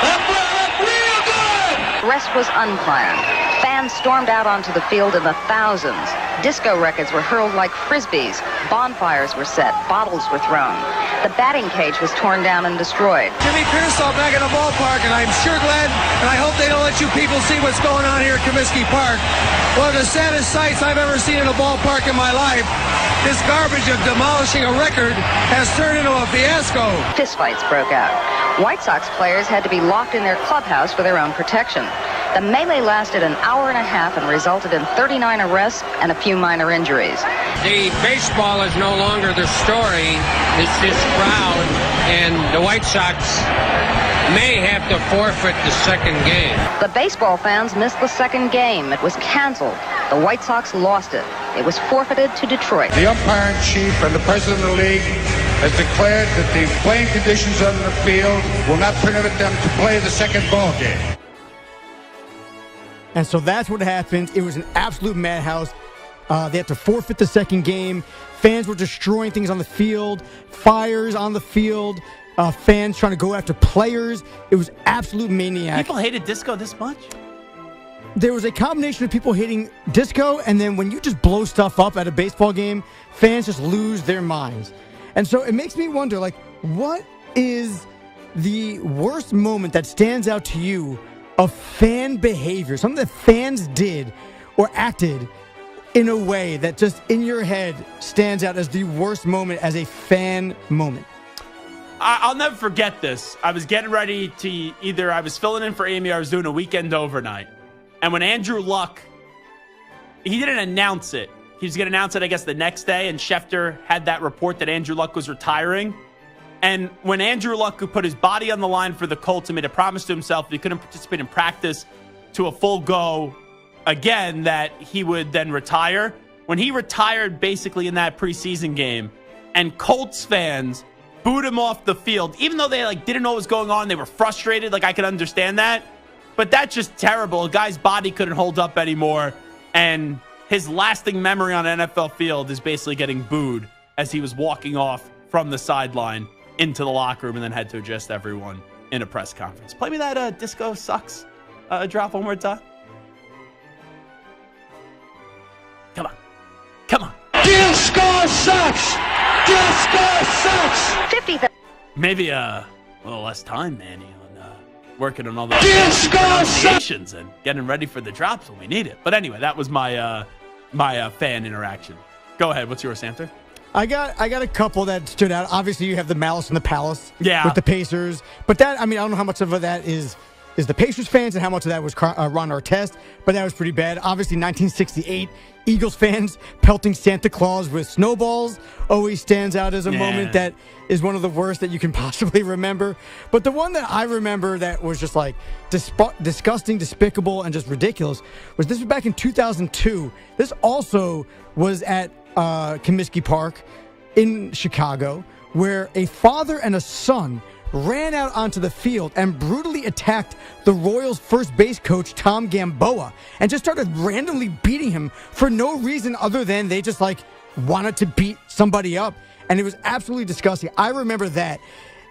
That blew up real good! The rest was unplanned. Fans stormed out onto the field in the thousands. Disco records were hurled like frisbees. Bonfires were set. Bottles were thrown. The batting cage was torn down and destroyed. Jimmy Pearsall back in the ballpark, and I'm sure glad, and I hope they don't let you people see what's going on here at Comiskey Park. One of the saddest sights I've ever seen in a ballpark in my life. This garbage of demolishing a record has turned into a fiasco. Fistfights broke out. White Sox players had to be locked in their clubhouse for their own protection. The melee lasted an hour and a half and resulted in 39 arrests and a few minor injuries. The baseball is no longer the story. It's this crowd, and the White Sox may have to forfeit the second game. The baseball fans missed the second game. It was canceled. The White Sox lost it. It was forfeited to Detroit. The umpire-in-chief and the president of the league has declared that the playing conditions on the field will not permit them to play the second ball game. And so that's what happened. It was an absolute madhouse. They had to forfeit the second game. Fans were destroying things on the field, fires on the field, fans trying to go after players. It was absolute maniac. People hated disco this much? There was a combination of people hating disco, and then when you just blow stuff up at a baseball game, fans just lose their minds. And so it makes me wonder, like, what is the worst moment that stands out to you of fan behavior, something that fans did or acted in a way that just in your head stands out as the worst moment as a fan moment? I'll never forget this. I was getting ready to I was filling in for Amy or I was doing a weekend overnight. And when Andrew Luck, he didn't announce it. He was going to announce it, I guess, the next day. And Schefter had that report that Andrew Luck was retiring. And when Andrew Luck, who put his body on the line for the Colts and made a promise to himself if he couldn't participate in practice to a full go again, that he would then retire. When he retired basically in that preseason game, and Colts fans booed him off the field, even though they didn't know what was going on, they were frustrated. I could understand that. But that's just terrible. A guy's body couldn't hold up anymore. And his lasting memory on an NFL field is basically getting booed as he was walking off from the sideline into the locker room and then had to address everyone in a press conference. Play me that Disco Sucks drop one more time. Come on. Come on. Disco sucks! Disco sucks! 50,000. Maybe a little less time, Manny, on working on all the pronunciations and getting ready for the drops when we need it. But anyway, that was my fan interaction. Go ahead. What's yours, Samter? I got a couple that stood out. Obviously, you have the Malice in the Palace with the Pacers. But that, I don't know how much of that is the Pacers fans and how much of that was Ron Artest, but that was pretty bad. Obviously, 1968, Eagles fans pelting Santa Claus with snowballs always stands out as a moment that is one of the worst that you can possibly remember. But the one that I remember that was just like disgusting, despicable, and just ridiculous was back in 2002. This also was at Comiskey Park in Chicago, where a father and a son ran out onto the field and brutally attacked the Royals' first base coach, Tom Gamboa, and just started randomly beating him for no reason other than they just wanted to beat somebody up. And it was absolutely disgusting. I remember that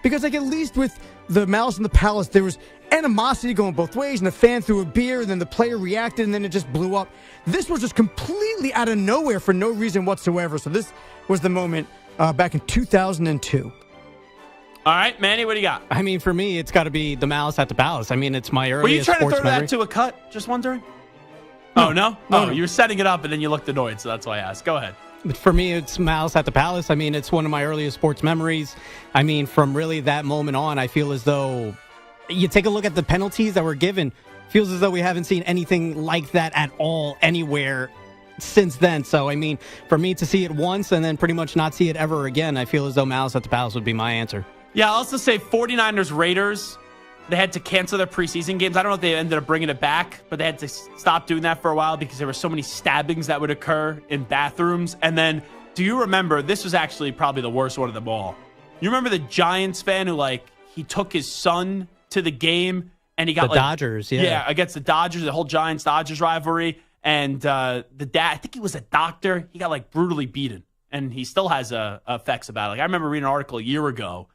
because at least with the Malice in the Palace, there was animosity going both ways, and the fan threw a beer, and then the player reacted, and then it just blew up. This was just completely out of nowhere for no reason whatsoever. So this was the moment back in 2002. All right, Manny, what do you got? For me, it's got to be the Malice at the Palace. It's my earliest Were you trying to throw memory. that to a cut? Just wondering. No. Oh, no? No. You were setting it up, and then you looked annoyed, so that's why I asked. Go ahead. But for me, it's Malice at the Palace. It's one of my earliest sports memories. From really that moment on, I feel as though you take a look at the penalties that were given, feels as though we haven't seen anything like that at all anywhere since then. So, for me to see it once and then pretty much not see it ever again, I feel as though Malice at the Palace would be my answer. Yeah, I'll also say 49ers Raiders, they had to cancel their preseason games. I don't know if they ended up bringing it back, but they had to stop doing that for a while because there were so many stabbings that would occur in bathrooms. And then, do you remember, this was actually probably the worst one of them all. You remember the Giants fan who, he took his son to the game and he got the Dodgers, Yeah, against the Dodgers, the whole Giants-Dodgers rivalry. And the dad, I think he was a doctor, he got, brutally beaten. And he still has effects about it. I remember reading an article a year ago.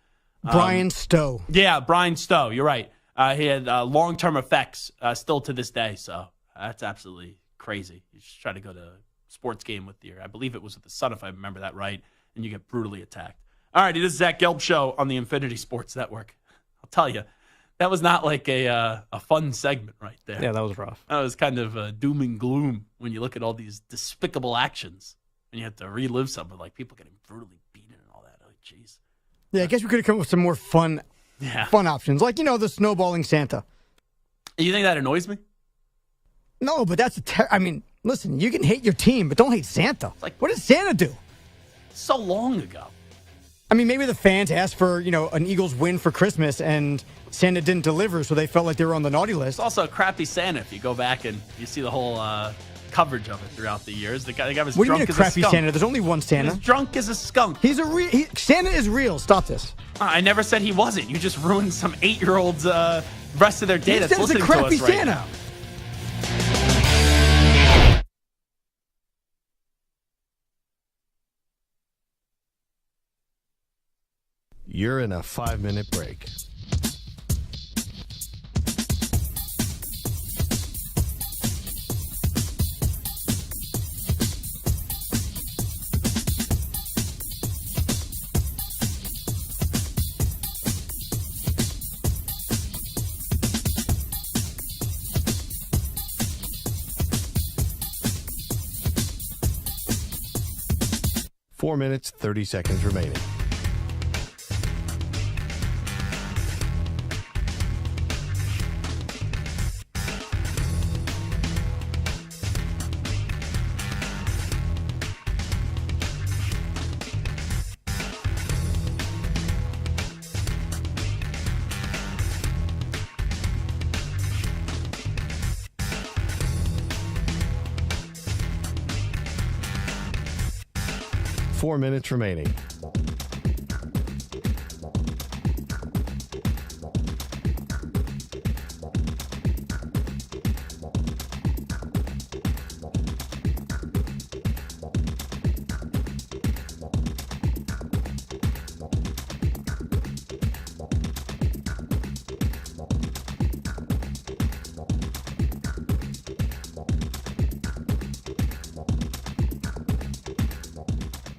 Brian Stowe. Yeah, Brian Stowe. You're right. He had long-term effects still to this day. So that's absolutely crazy. You just try to go to a sports game with I believe it was with the son, if I remember that right, and you get brutally attacked. All right, it is Zach Gelb Show on the Infinity Sports Network. I'll tell you, that was not a fun segment right there. Yeah, that was rough. That was kind of doom and gloom when you look at all these despicable actions and you have to relive something people getting brutally beaten and all that. Oh, jeez. Yeah, I guess we could have come up with some more fun options. The snowballing Santa. You think that annoys me? No, but that's listen, you can hate your team, but don't hate Santa. What did Santa do? So long ago. Maybe the fans asked for, an Eagles win for Christmas, and Santa didn't deliver, so they felt like they were on the naughty list. It's also a crappy Santa if you go back and you see the whole coverage of it throughout the years. The guy was what do you drunk mean a as crappy skunk. Santa? There's only one Santa. He's drunk as a skunk. Santa is real. Stop this. I never said he wasn't. You just ruined some 8-year-old's rest of their day that's listening a crappy to us right Santa. now. You're in a 5-minute break. Four minutes, 30 seconds remaining. Four minutes remaining.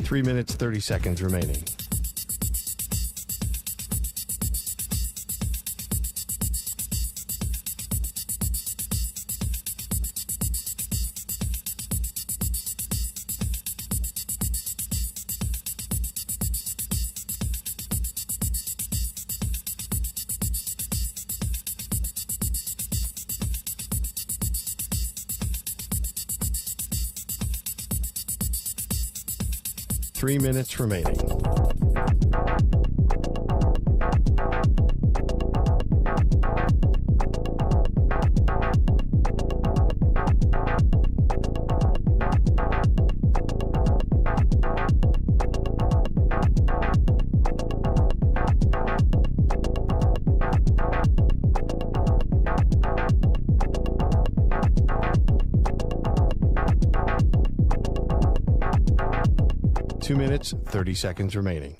Three minutes, 30 seconds remaining. 3 minutes remaining. Two minutes, 30 seconds remaining.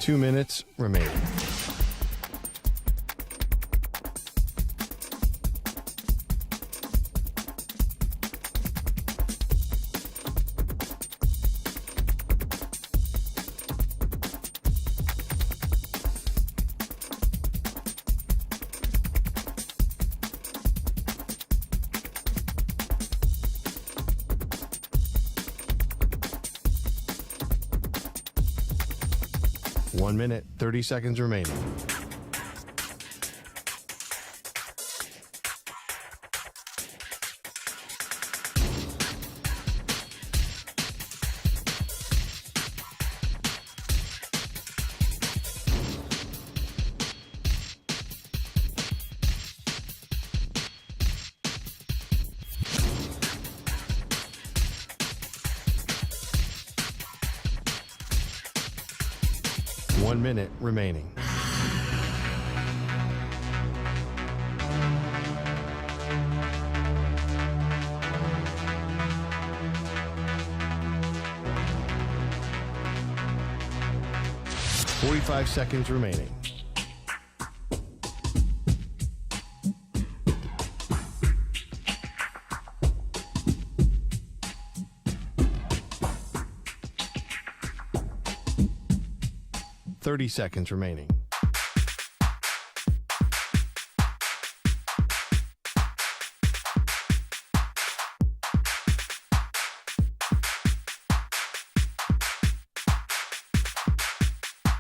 Two minutes remaining. One minute, 30 seconds remaining. One minute remaining. Forty-five seconds remaining. Seconds remaining.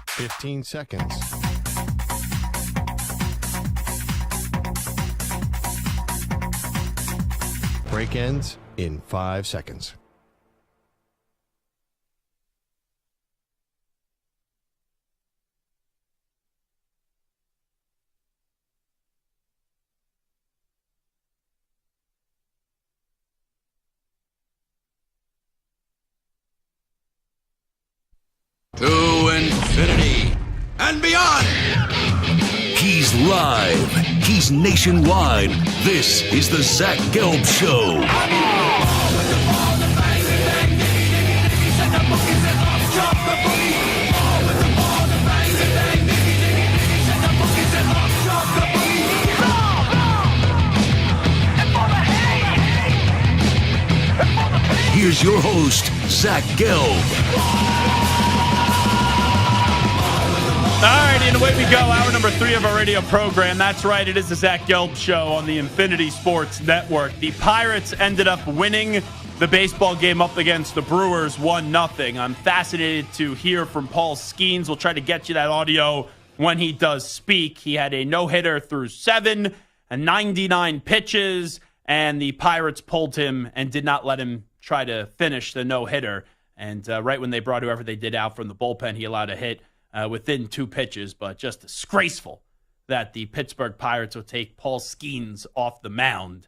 Fifteen seconds. Break ends in 5 seconds. To infinity and beyond. He's live. He's nationwide. This is the Zach Gelb Show. Here's your host, Zach Gelb. All right, and away we go. Hour number 3 of our radio program. That's right, it is the Zach Gelb Show on the Infinity Sports Network. The Pirates ended up winning the baseball game up against the Brewers 1-0. I'm fascinated to hear from Paul Skeens. We'll try to get you that audio when he does speak. He had a no-hitter through 7 and 99 pitches, and the Pirates pulled him and did not let him try to finish the no-hitter. And right when they brought whoever they did out from the bullpen, he allowed a hit within 2 pitches, but just disgraceful that the Pittsburgh Pirates would take Paul Skeens off the mound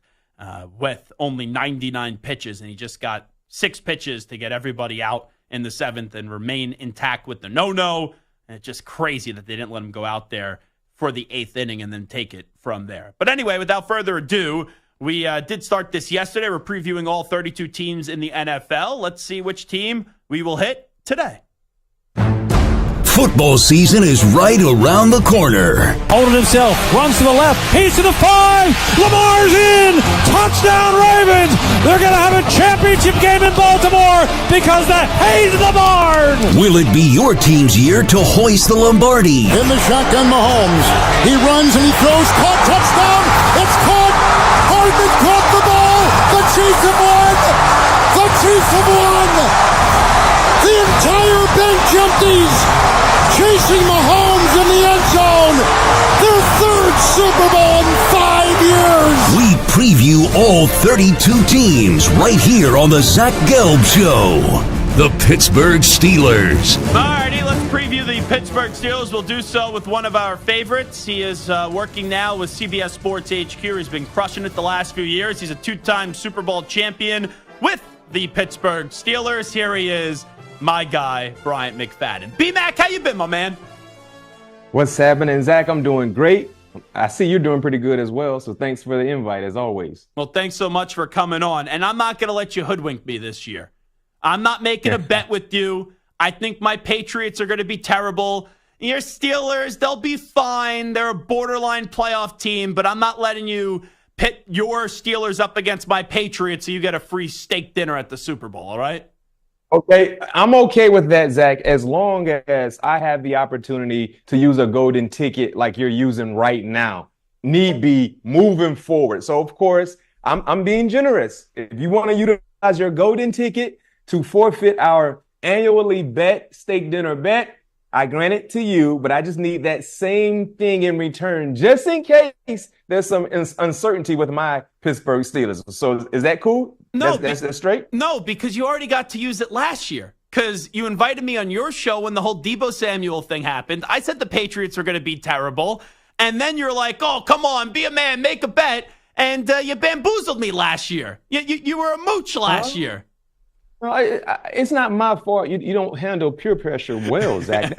with only 99 pitches, and he just got 6 pitches to get everybody out in the 7th and remain intact with the no-no. And it's just crazy that they didn't let him go out there for the 8th inning and then take it from there. But anyway, without further ado, we did start this yesterday. We're previewing all 32 teams in the NFL. Let's see which team we will hit today. Football season is right around the corner. Holding himself, runs to the left, he's to the 5, Lamar's in, touchdown Ravens! They're going to have a championship game in Baltimore because the Hayes of the barn! Will it be your team's year to hoist the Lombardi? In the shotgun, Mahomes. He runs and he throws, caught, touchdown! It's caught! Hardman caught the ball! The Chiefs have won! The Chiefs have won! The entire bench empties! Chasing Mahomes in the end zone! Their third Super Bowl in 5 years! We preview all 32 teams right here on the Zach Gelb Show. The Pittsburgh Steelers. Alrighty, let's preview the Pittsburgh Steelers. We'll do so with one of our favorites. He is working now with CBS Sports HQ. He's been crushing it the last few years. He's a 2-time Super Bowl champion with the Pittsburgh Steelers. Here he is, my guy, Bryant McFadden. B-Mac, how you been, my man? What's happening, Zach? I'm doing great. I see you're doing pretty good as well, so thanks for the invite, as always. Well, thanks so much for coming on. And I'm not going to let you hoodwink me this year. I'm not making a bet with you. I think my Patriots are going to be terrible. Your Steelers, they'll be fine. They're a borderline playoff team, but I'm not letting you pit your Steelers up against my Patriots so you get a free steak dinner at the Super Bowl, all right? Okay, I'm okay with that, Zach, as long as I have the opportunity to use a golden ticket like you're using right now. Need be moving forward. So, of course, I'm being generous. If you want to utilize your golden ticket to forfeit our annually bet steak dinner bet, I grant it to you, but I just need that same thing in return, just in case there's some uncertainty with my Pittsburgh Steelers. So is that cool? No, that's straight? No, because you already got to use it last year. Because you invited me on your show when the whole Deebo Samuel thing happened. I said the Patriots were going to be terrible. And then you're like, oh, come on, be a man, make a bet. And you bamboozled me last year. You were a mooch last year. No, it's not my fault. You don't handle peer pressure well, Zach.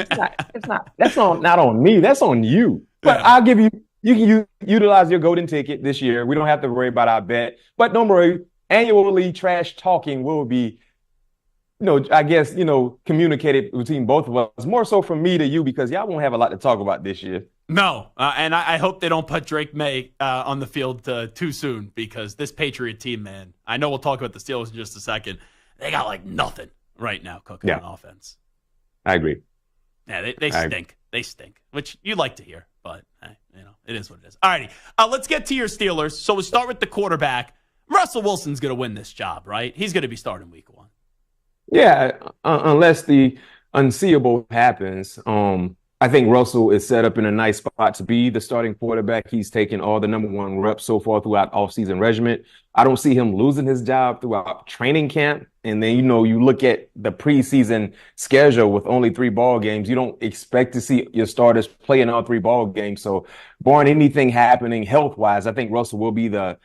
That's not on me. That's on you. But yeah. I'll give you can utilize your golden ticket this year. We don't have to worry about our bet. But don't worry, annually trash talking will be, I guess, communicated between both of us. More so from me to you because y'all won't have a lot to talk about this year. No, and I hope they don't put Drake May on the field too soon because this Patriot team, man, I know we'll talk about the Steelers in just a second. They got like nothing right now cooking on offense. I agree. Yeah, they stink. They stink, which you like to hear, but it is what it is. All righty, let's get to your Steelers. So we'll start with the quarterback. Russell Wilson's going to win this job, right? He's going to be starting week 1. Yeah, unless the unseeable happens. I think Russell is set up in a nice spot to be the starting quarterback. He's taken all the number 1 reps so far throughout offseason regimen. I don't see him losing his job throughout training camp. And then, you look at the preseason schedule with only 3 ball games. You don't expect to see your starters play in all 3 ball games. So, barring anything happening health-wise, I think Russell will be the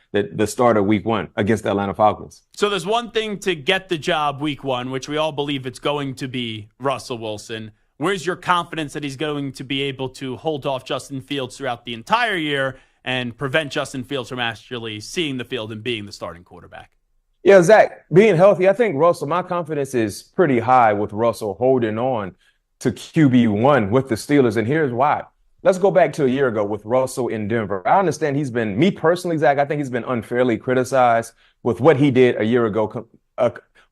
starter week 1 against the Atlanta Falcons. So there's one thing to get the job week 1, which we all believe it's going to be Russell Wilson. Where's your confidence that he's going to be able to hold off Justin Fields throughout the entire year and prevent Justin Fields from actually seeing the field and being the starting quarterback? Yeah, Zach, being healthy, I think my confidence is pretty high with Russell holding on to QB1 with the Steelers, and here's why. Let's go back to a year ago with Russell in Denver. I understand me personally, Zach, I think he's been unfairly criticized with what he did a year ago.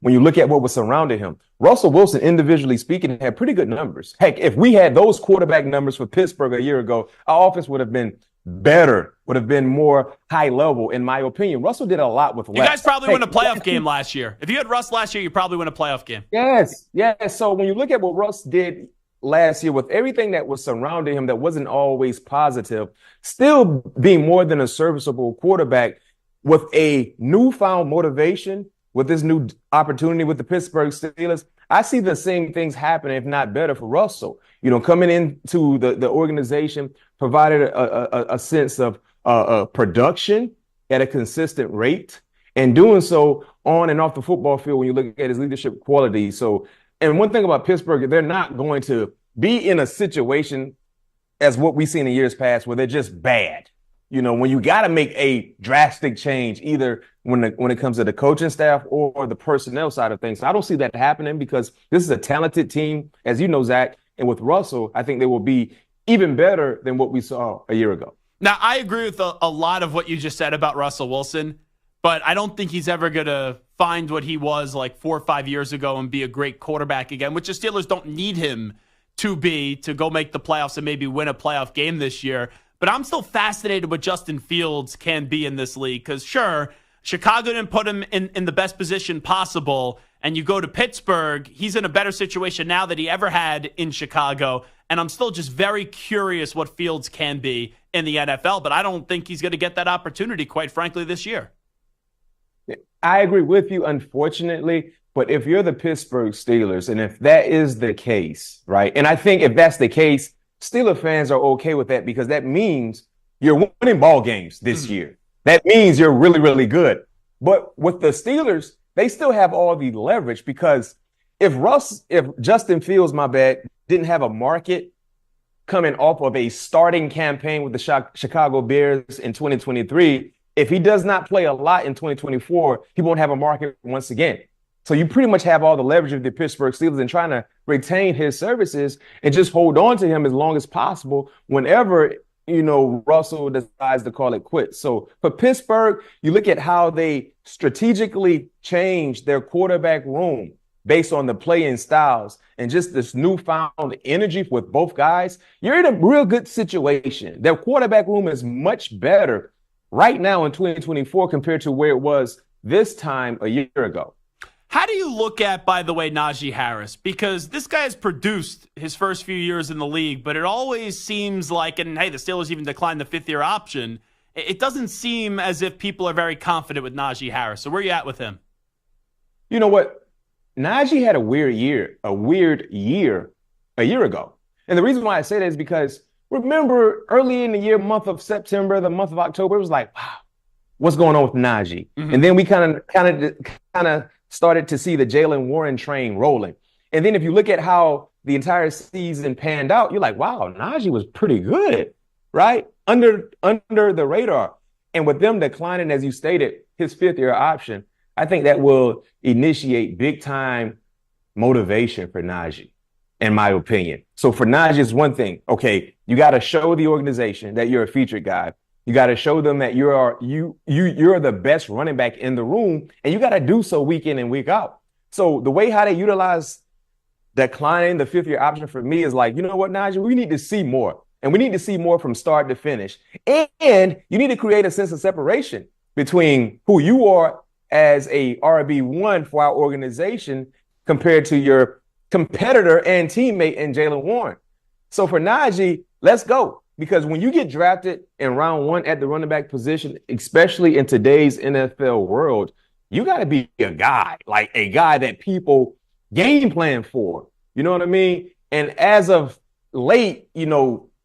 When you look at what was surrounding him, Russell Wilson, individually speaking, had pretty good numbers. Heck, if we had those quarterback numbers for Pittsburgh a year ago, our offense would have been better, would have been more high level, in my opinion. Russell did a lot with less. You guys probably win a playoff game last year. If you had Russ last year, you probably win a playoff game. Yes. So when you look at what Russ did last year with everything that was surrounding him that wasn't always positive, still being more than a serviceable quarterback with a newfound motivation, with this new opportunity with the Pittsburgh Steelers, I see the same things happening, if not better, for Russell. Coming into the organization, provided a sense of production at a consistent rate, and doing so on and off the football field when you look at his leadership qualities. So, and one thing about Pittsburgh, they're not going to be in a situation as what we've seen in years past where they're just bad. When you got to make a drastic change, either when it comes to the coaching staff or the personnel side of things. So I don't see that happening because this is a talented team. As you know, Zach, And with Russell, I think they will be even better than what we saw a year ago. Now, I agree with a lot of what you just said about Russell Wilson, but I don't think he's ever going to find what he was like 4 or 5 years ago and be a great quarterback again, which the Steelers don't need him to be to go make the playoffs and maybe win a playoff game this year. But I'm still fascinated what Justin Fields can be in this league because, sure, Chicago didn't put him in the best position possible, and you go to Pittsburgh, he's in a better situation now than he ever had in Chicago, and I'm still just very curious what Fields can be in the NFL, but I don't think he's going to get that opportunity, quite frankly, this year. I agree with you, unfortunately, but if you're the Pittsburgh Steelers, and if that is the case, right, and I think if that's the case, Steelers fans are okay with that because that means you're winning ball games this year. That means you're really, really good. But with the Steelers, they still have all the leverage because if Justin Fields, didn't have a market coming off of a starting campaign with the Chicago Bears in 2023, if he does not play a lot in 2024, he won't have a market once again. So you pretty much have all the leverage of the Pittsburgh Steelers and trying to retain his services and just hold on to him as long as possible whenever, Russell decides to call it quits. So for Pittsburgh, you look at how they strategically changed their quarterback room based on the playing styles and just this newfound energy with both guys. You're in a real good situation. Their quarterback room is much better right now in 2024 compared to where it was this time a year ago. How do you look at, by the way, Najee Harris? Because this guy has produced his first few years in the league, but it always seems like, and hey, the Steelers even declined the fifth-year option, it doesn't seem as if people are very confident with Najee Harris. So where are you at with him? You know what? Najee had a weird year a year ago. And the reason why I say that is because remember early in the year, month of September, the month of October, it was like, wow, what's going on with Najee? Mm-hmm. And then we kind of started to see the Jalen Warren train rolling. And then if you look at how the entire season panned out, you're like, wow, Najee was pretty good, right? Under the radar. And with them declining, as you stated, his fifth-year option, I think that will initiate big-time motivation for Najee, in my opinion. So for Najee, it's one thing. Okay, you got to show the organization that you're a featured guy. You got to show them that you're the best running back in the room, and you got to do so week in and week out. So the way how they utilize declining the fifth-year option for me is like, you know what, Najee, we need to see more, and we need to see more from start to finish. And you need to create a sense of separation between who you are as a RB1 for our organization compared to your competitor and teammate in Jalen Warren. So for Najee, let's go. Because when you get drafted in round one at the running back position, especially in today's NFL world, you got to be a guy, like a guy that people game plan for. You know what I mean? And as of late,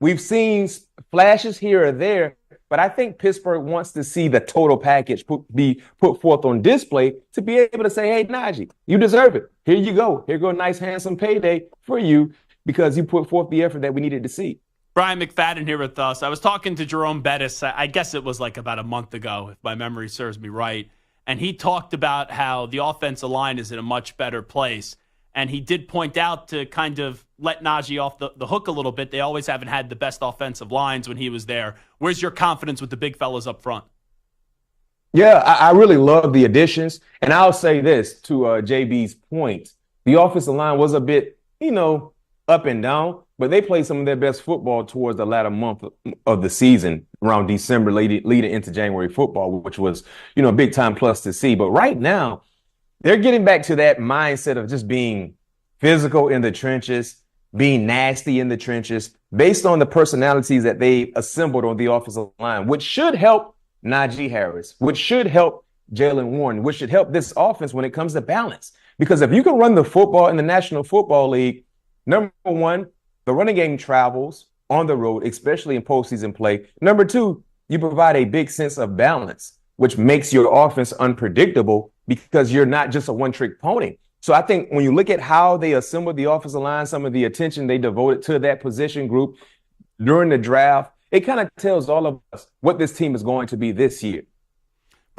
we've seen flashes here or there, but I think Pittsburgh wants to see the total package be put forth on display to be able to say, hey, Najee, you deserve it. Here you go. Here go a nice, handsome payday for you because you put forth the effort that we needed to see. Brian McFadden here with us. I was talking to Jerome Bettis, I guess it was like about a month ago, if my memory serves me right, and he talked about how the offensive line is in a much better place, and he did point out to kind of let Najee off the hook a little bit. They always haven't had the best offensive lines when he was there. Where's your confidence with the big fellas up front? Yeah, I really love the additions, and I'll say this to JB's point. The offensive line was a bit, up and down, but they played some of their best football towards the latter month of the season, around December, leading into January football, which was, a big time plus to see. But right now, they're getting back to that mindset of just being physical in the trenches, being nasty in the trenches, based on the personalities that they assembled on the offensive line, which should help Najee Harris, which should help Jalen Warren, which should help this offense when it comes to balance. Because if you can run the football in the National Football League, number one, the running game travels on the road, especially in postseason play. Number two, you provide a big sense of balance, which makes your offense unpredictable because you're not just a one-trick pony. So I think when you look at how they assembled the offensive line, some of the attention they devoted to that position group during the draft, it kind of tells all of us what this team is going to be this year.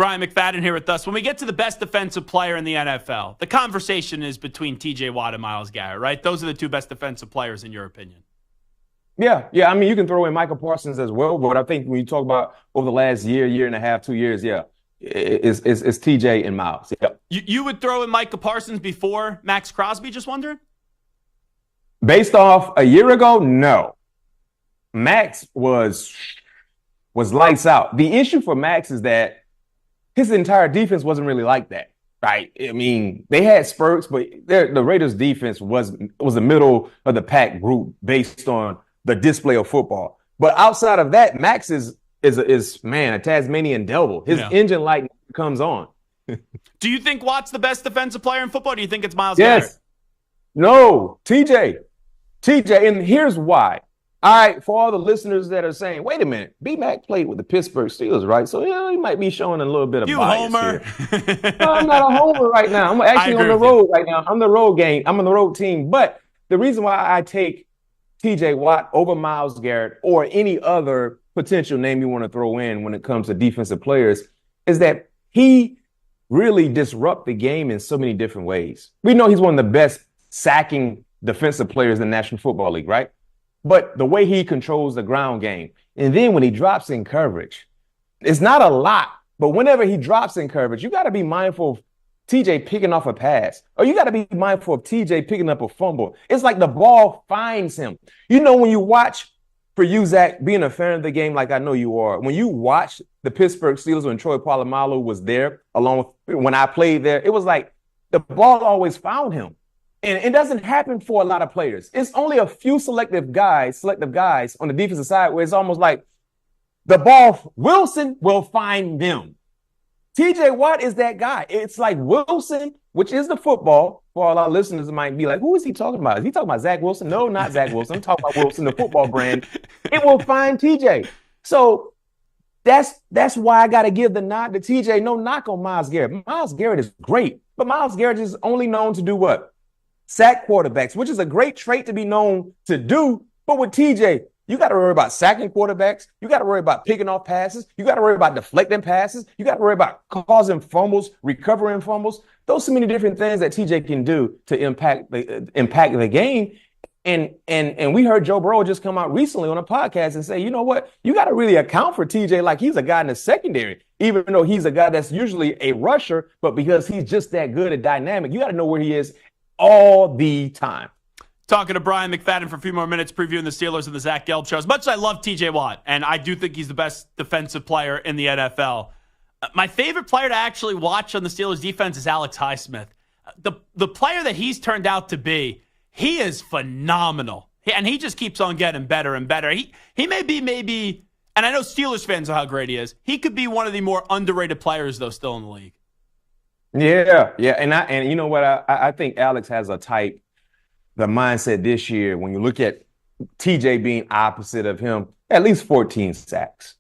Brian McFadden here with us. When we get to the best defensive player in the NFL, the conversation is between TJ Watt and Myles Garrett, right? Those are the two best defensive players in your opinion. Yeah. I mean, you can throw in Michael Parsons as well, but I think when you talk about over the last year and a half, 2 years, it's TJ and Myles. Yeah. You would throw in Michael Parsons before Max Crosby, just wondering? Based off a year ago, no. Max was lights out. The issue for Max is that his entire defense wasn't really like that, right? I mean, they had spurts, but the Raiders' defense was a middle of the pack group based on the display of football. But outside of that, Max is a Tasmanian devil. His engine light comes on. Do you think Watt's the best defensive player in football? Or do you think it's Myles Garrett? Yes. No, TJ, and here's why. All right, for all the listeners that are saying, wait a minute, B-Mac played with the Pittsburgh Steelers, right? So, he might be showing a little bit of bias homer. Here. No, I'm not a homer right now. I'm actually on the road right now. I'm the road game. I'm on the road team. But the reason why I take TJ Watt over Myles Garrett or any other potential name you want to throw in when it comes to defensive players is that he really disrupt the game in so many different ways. We know he's one of the best sacking defensive players in the National Football League, right? But the way he controls the ground game, and then when he drops in coverage, it's not a lot, but whenever he drops in coverage, you got to be mindful of TJ picking off a pass, or you got to be mindful of TJ picking up a fumble. It's like the ball finds him. You know, when you watch, for you, Zach, being a fan of the game like I know you are, when you watch the Pittsburgh Steelers when Troy Polamalu was there, along with when I played there, it was like the ball always found him. And it doesn't happen for a lot of players. It's only a few selective guys on the defensive side where it's almost like the ball, Wilson will find them. TJ Watt is that guy. It's like Wilson, which is the football. For all our listeners that might be like, who is he talking about? Is he talking about Zach Wilson? No, not Zach Wilson. I'm talking about Wilson, the football brand. It will find TJ. So that's why I got to give the nod to TJ. No knock on Myles Garrett. Myles Garrett is great, but Myles Garrett is only known to do what? Sack quarterbacks, which is a great trait to be known to do. But with TJ, you got to worry about sacking quarterbacks. You got to worry about picking off passes. You got to worry about deflecting passes. You got to worry about causing fumbles, recovering fumbles. Those so many different things that TJ can do to impact the game. And we heard Joe Burrow just come out recently on a podcast and say, you know what? You got to really account for TJ like he's a guy in the secondary, even though he's a guy that's usually a rusher. But because he's just that good and dynamic, you got to know where he is all the time. Talking to Brian McFadden for a few more minutes, previewing the Steelers and the Zach Gelb Show. As much as I love TJ Watt, and I do think he's the best defensive player in the NFL, my favorite player to actually watch on the Steelers defense is Alex Highsmith. The player that he's turned out to be, he is phenomenal. And he just keeps on getting better and better. He may be maybe, and I know Steelers fans know how great he is, he could be one of the more underrated players, though, still in the league. Yeah. And you know what? I think Alex has a type, the mindset this year, when you look at TJ being opposite of him, at least 14 sacks.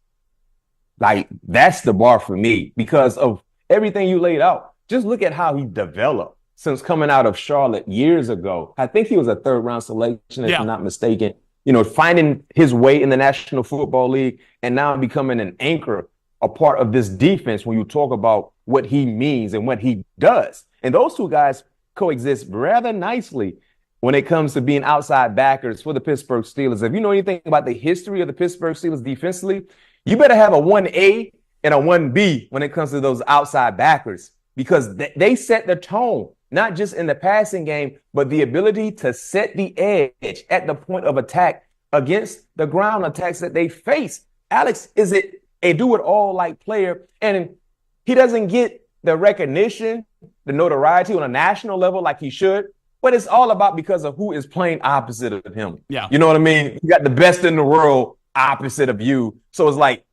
Like, that's the bar for me because of everything you laid out. Just look at how he developed since coming out of Charlotte years ago. I think he was a third-round selection, if I'm not mistaken. You know, finding his way in the National Football League and now becoming an anchor, a part of this defense when you talk about what he means and what he does. And those two guys coexist rather nicely when it comes to being outside backers for the Pittsburgh Steelers. If you know anything about the history of the Pittsburgh Steelers defensively, you better have a 1A and a 1B when it comes to those outside backers because they set the tone, not just in the passing game, but the ability to set the edge at the point of attack against the ground attacks that they face. Alex is a do-it-all like player, and he doesn't get the recognition, the notoriety on a national level like he should, but it's all about because of who is playing opposite of him. Yeah. You know what I mean? You got the best in the world opposite of you. So it's like,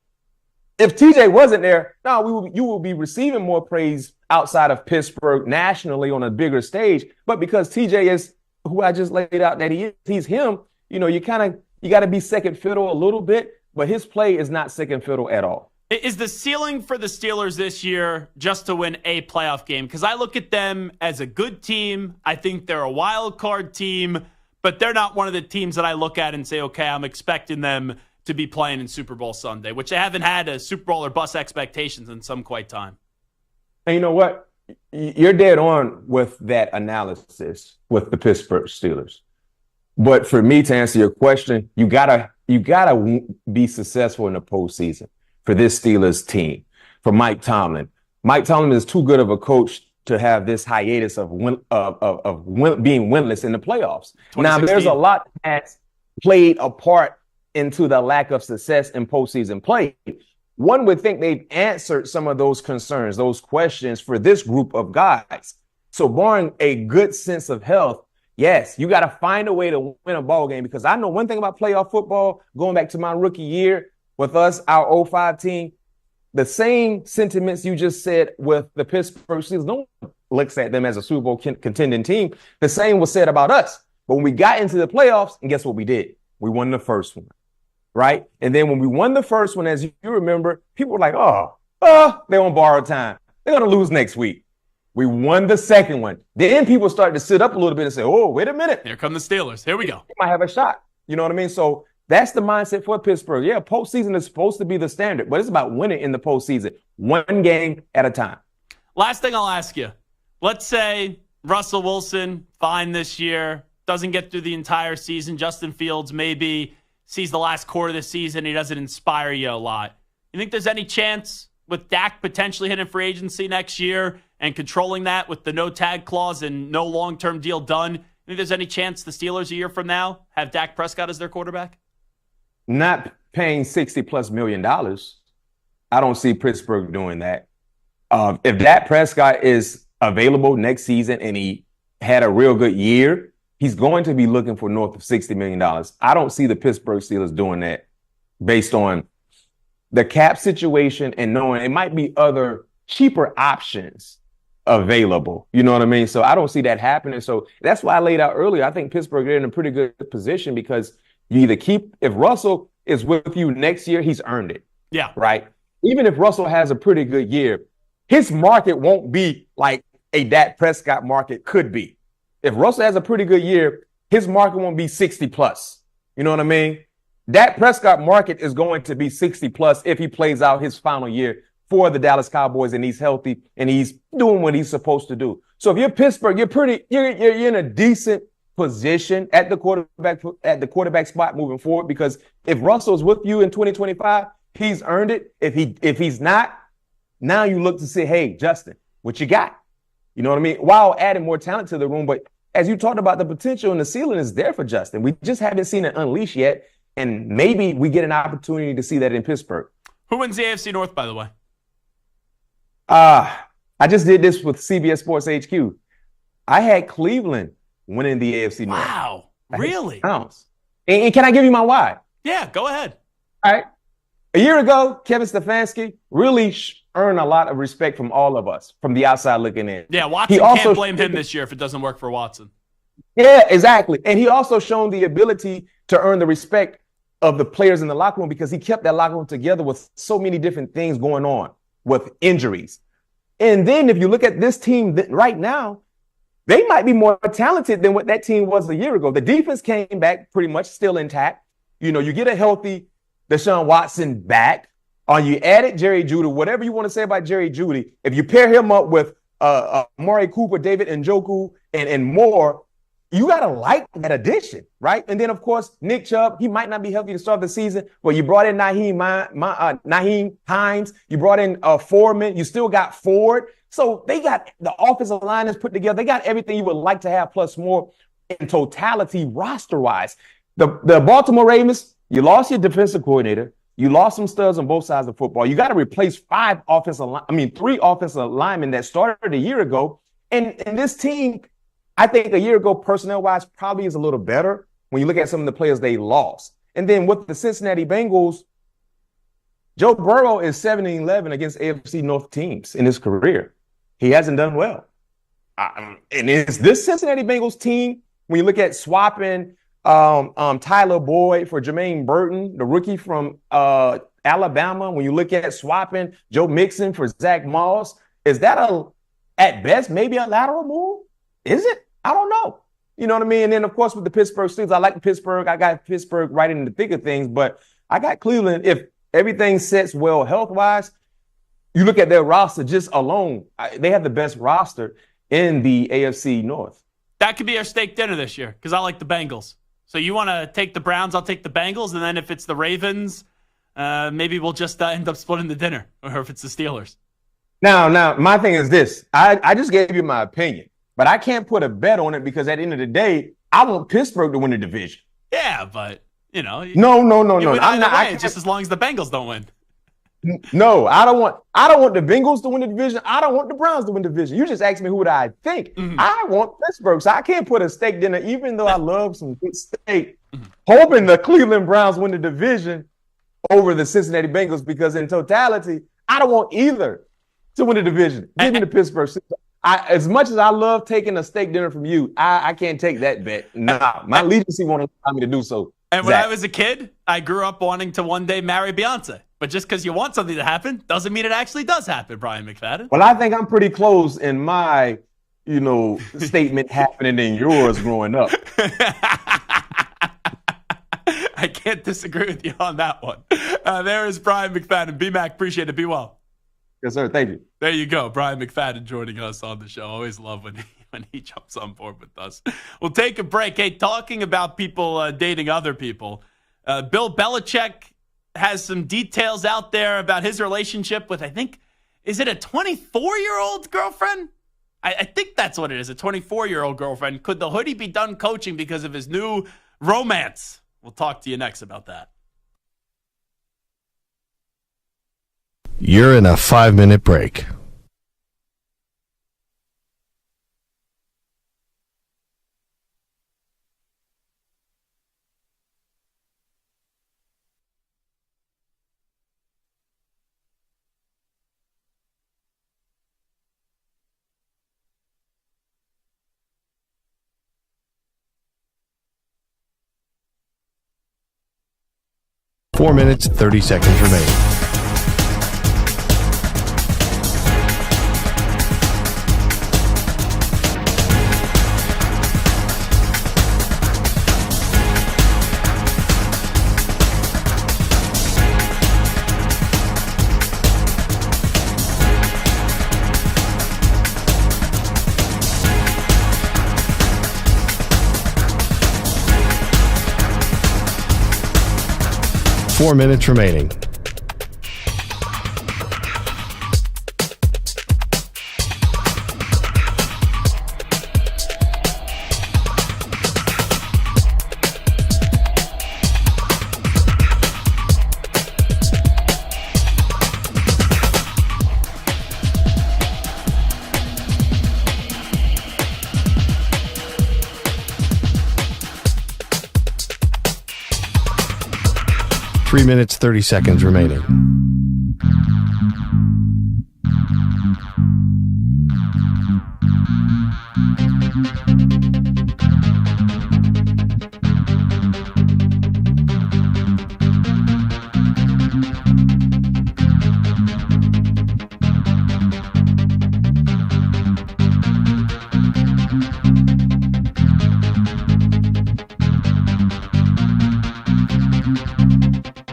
if TJ wasn't there, you will be receiving more praise outside of Pittsburgh nationally on a bigger stage. But because TJ is who I just laid out that he is, he's him, you know, you got to be second fiddle a little bit, but his play is not second fiddle at all. Is the ceiling for the Steelers this year just to win a playoff game? Because I look at them as a good team. I think they're a wild card team, but they're not one of the teams that I look at and say, okay, I'm expecting them to be playing in Super Bowl Sunday, which they haven't had a Super Bowl or bust expectations in some quite time. And you know what? You're dead on with that analysis with the Pittsburgh Steelers. But for me to answer your question, you gotta be successful in the postseason for this Steelers team, for Mike Tomlin. Mike Tomlin is too good of a coach to have this hiatus of being winless in the playoffs. Now, there's a lot that's played a part into the lack of success in postseason play. One would think they've answered some of those concerns, those questions for this group of guys. So barring a good sense of health, yes, you got to find a way to win a ball game, because I know one thing about playoff football, going back to my rookie year with us, our 05 team, the same sentiments you just said with the Pittsburgh Steelers. No one looks at them as a Super Bowl contending team. The same was said about us. But when we got into the playoffs, and guess what we did? We won the first one, right? And then when we won the first one, as you remember, people were like, they're on borrowed time. They're going to lose next week. We won the second one. Then people started to sit up a little bit and say, oh, wait a minute. Here come the Steelers. Here we go. They might have a shot. You know what I mean? So that's the mindset for Pittsburgh. Yeah, postseason is supposed to be the standard, but it's about winning in the postseason, one game at a time. Last thing I'll ask you. Let's say Russell Wilson, fine this year, doesn't get through the entire season. Justin Fields maybe sees the last quarter of the season. He doesn't inspire you a lot. You think there's any chance with Dak potentially hitting free agency next year and controlling that with the no tag clause and no long-term deal done? You think there's any chance the Steelers a year from now have Dak Prescott as their quarterback? Not paying $60+ million. I don't see Pittsburgh doing that. If Dak Prescott is available next season and he had a real good year, he's going to be looking for north of $60 million. I don't see the Pittsburgh Steelers doing that based on the cap situation and knowing it might be other cheaper options available. You know what I mean? So I don't see that happening. So that's why I laid out earlier. I think Pittsburgh is in a pretty good position, because you either keep, if Russell is with you next year, he's earned it. Yeah. Right? Even if Russell has a pretty good year, his market won't be like a Dak Prescott market could be. If Russell has a pretty good year, his market won't be 60+. You know what I mean? Dak Prescott market is going to be 60+ if he plays out his final year for the Dallas Cowboys and he's healthy and he's doing what he's supposed to do. So if you're Pittsburgh, you're in a decent position at the quarterback spot moving forward, because if Russell's with you in 2025, he's earned it. If he's not, now you look to say, hey, Justin, what you got? You know what I mean? While adding more talent to the room, but as you talked about, the potential and the ceiling is there for Justin. We just haven't seen it unleash yet, and maybe we get an opportunity to see that in Pittsburgh. Who wins the AFC North, by the way? I just did this with CBS Sports HQ. I had Cleveland winning the AFC North. Wow, really? And can I give you my why? Yeah, go ahead. All right. A year ago, Kevin Stefanski really earned a lot of respect from all of us, from the outside looking in. Yeah, Watson can't blame him this year if it doesn't work for Watson. Yeah, exactly. And he also shown the ability to earn the respect of the players in the locker room, because he kept that locker room together with so many different things going on with injuries. And then if you look at this team right now, they might be more talented than what that team was a year ago. The defense came back pretty much still intact. You know, you get a healthy Deshaun Watson back, or you added Jerry Jeudy, whatever you want to say about Jerry Jeudy. If you pair him up with Amari Cooper, David Njoku, and more, you got to like that addition, right? And then, of course, Nick Chubb, he might not be healthy to start the season, but you brought in Nyheim Hines. You brought in Foreman. You still got Ford. So they got the offensive line is put together. They got everything you would like to have plus more in totality roster-wise. The Baltimore Ravens, you lost your defensive coordinator. You lost some studs on both sides of football. You got to replace 3 offensive linemen that started a year ago. And this team, I think a year ago, personnel-wise, probably is a little better when you look at some of the players they lost. And then with the Cincinnati Bengals, Joe Burrow is 7-11 against AFC North teams in his career. He hasn't done well. And it's this Cincinnati Bengals team, when you look at swapping Tyler Boyd for Jermaine Burton, the rookie from Alabama, when you look at swapping Joe Mixon for Zach Moss, is that at best, maybe a lateral move? Is it? I don't know. You know what I mean? And then, of course, with the Pittsburgh Steelers, I like Pittsburgh. I got Pittsburgh right in the thick of things, but I got Cleveland. If everything sets well health-wise, you look at their roster just alone, they have the best roster in the AFC North. That could be our steak dinner this year because I like the Bengals. So you want to take the Browns, I'll take the Bengals. And then if it's the Ravens, maybe we'll just end up splitting the dinner. Or if it's the Steelers. Now, my thing is this. I just gave you my opinion. But I can't put a bet on it because at the end of the day, I want Pittsburgh to win the division. Yeah, but, you know. No. I'm not. Just as long as the Bengals don't win. No, I don't want the Bengals to win the division. I don't want the Browns to win the division. You just asked me who would I think. Mm-hmm. I want Pittsburgh. So I can't put a steak dinner, even though I love some good steak, hoping the Cleveland Browns win the division over the Cincinnati Bengals because in totality, I don't want either to win the division. Give me the Pittsburgh. As much as I love taking a steak dinner from you, I can't take that bet. Nah, my legacy won't allow me to do so. And when I was a kid, I grew up wanting to one day marry Beyonce. But just because you want something to happen doesn't mean it actually does happen, Brian McFadden. Well, I think I'm pretty close in my, statement happening in yours growing up. I can't disagree with you on that one. There is Brian McFadden. B-Mac, appreciate it. Be well. Yes, sir. Thank you. There you go. Brian McFadden joining us on the show. Always love when he jumps on board with us. We'll take a break. Hey, talking about people dating other people, Bill Belichick has some details out there about his relationship with, I think, is it a 24-year-old girlfriend? I think that's what it is, a 24-year-old girlfriend. Could the hoodie be done coaching because of his new romance? We'll talk to you next about that. You're in a 5-minute break. Four minutes, 30 seconds remaining. Four minutes remaining. Three minutes, 30 seconds remaining.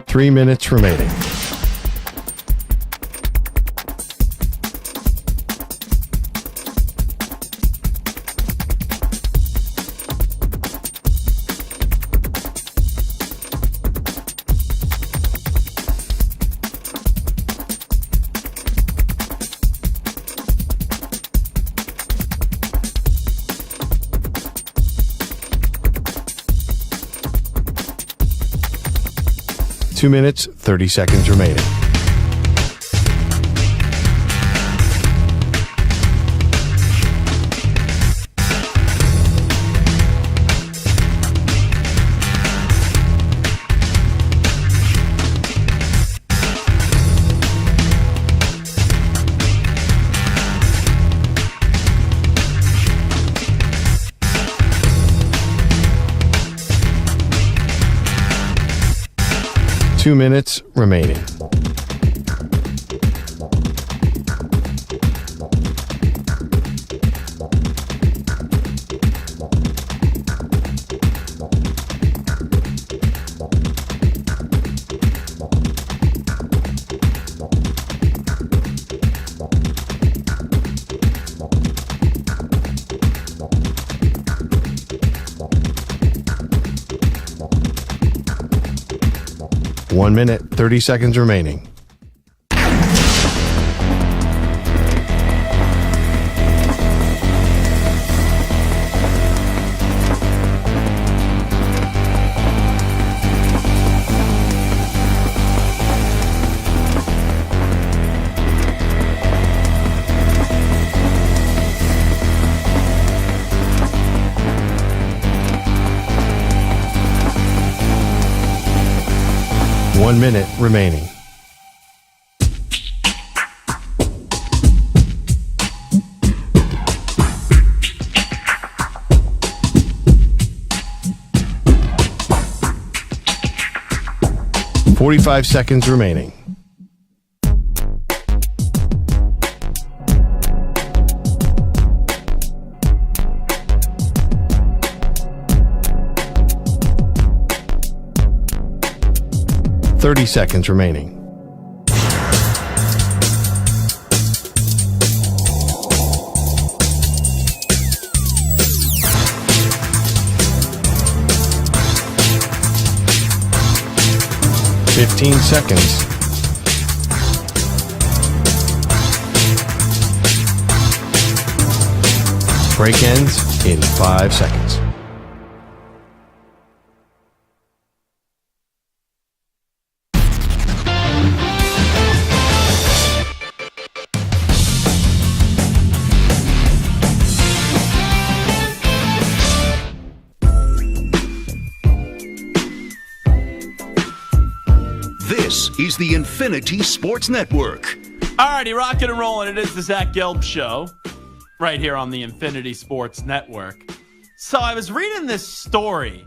Three minutes remaining. Two minutes, 30 seconds remaining. Two minutes remaining. 1 minute, 30 seconds remaining. One minute remaining. "45 seconds remaining. "30 seconds remaining. "15 seconds. Break ends in 5 seconds. This is the Infinity Sports Network. Alrighty, rocking and rolling. It is the Zach Gelb Show right here on the Infinity Sports Network. So I was reading this story,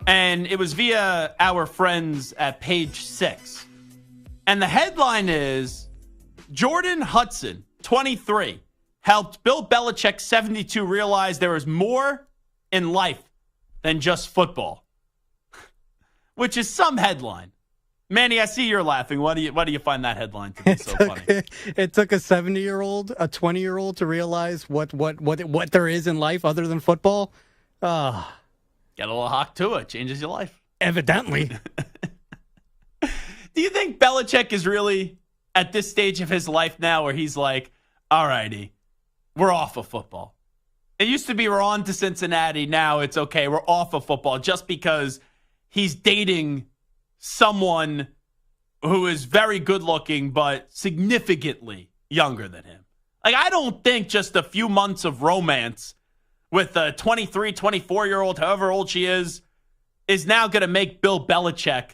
and it was via our friends at Page 6. And the headline is, Jordan Hudson, 23, helped Bill Belichick, 72, realize there is more in life than just football. Which is some headline. Manny, I see you're laughing. Why do you find that headline to be so funny? It took a 70-year-old, a 20-year-old to realize what there is in life other than football. Get a little hawk to it. Changes your life. Evidently. Do you think Belichick is really at this stage of his life now where he's like, all righty, we're off of football? It used to be we're on to Cincinnati. Now it's okay. We're off of football just because he's dating someone who is very good looking, but significantly younger than him. Like, I don't think just a few months of romance with a 23, 24-year-old, however old she is now going to make Bill Belichick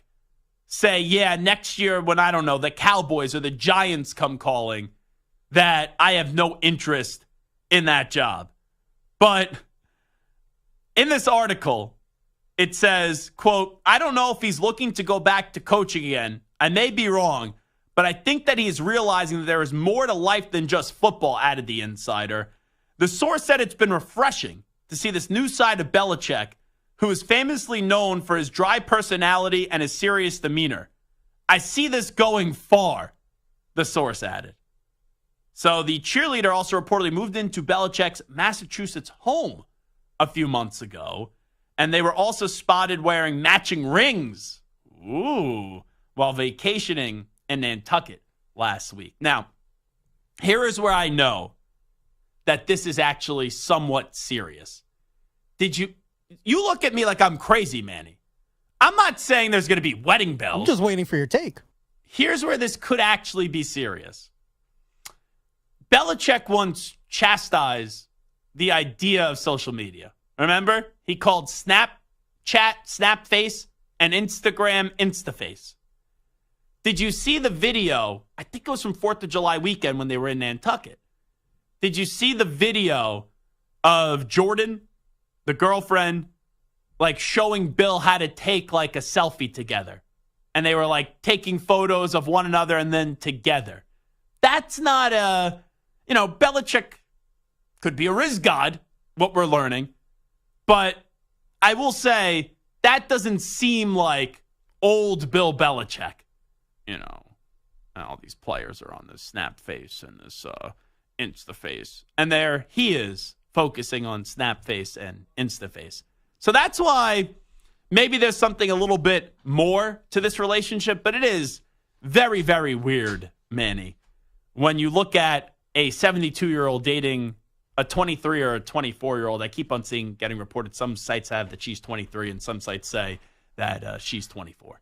say, yeah, next year when, I don't know, the Cowboys or the Giants come calling, that I have no interest in that job. But in this article, it says, quote, I don't know if he's looking to go back to coaching again. I may be wrong, but I think that he is realizing that there is more to life than just football, added the insider. The source said it's been refreshing to see this new side of Belichick, who is famously known for his dry personality and his serious demeanor. I see this going far, the source added. So the cheerleader also reportedly moved into Belichick's Massachusetts home a few months ago. And they were also spotted wearing matching rings, while vacationing in Nantucket last week. Now, here is where I know that this is actually somewhat serious. You look at me like I'm crazy, Manny. I'm not saying there's going to be wedding bells. I'm just waiting for your take. Here's where this could actually be serious. Belichick once chastised the idea of social media. Remember? He called Snapchat Snapface and Instagram Instaface. Did you see the video? I think it was from 4th of July weekend when they were in Nantucket. Did you see the video of Jordan, the girlfriend, like showing Bill how to take like a selfie together? And they were like taking photos of one another and then together. That's not Belichick could be a Riz God, what we're learning. But I will say that doesn't seem like old Bill Belichick. All these players are on this snap face and this Instaface. And there he is focusing on snap face and Instaface. So that's why maybe there's something a little bit more to this relationship, but it is very, very weird, Manny, when you look at a 72-year-old dating a 23 or a 24-year-old. I keep on seeing getting reported. Some sites have that she's 23 and some sites say that she's 24.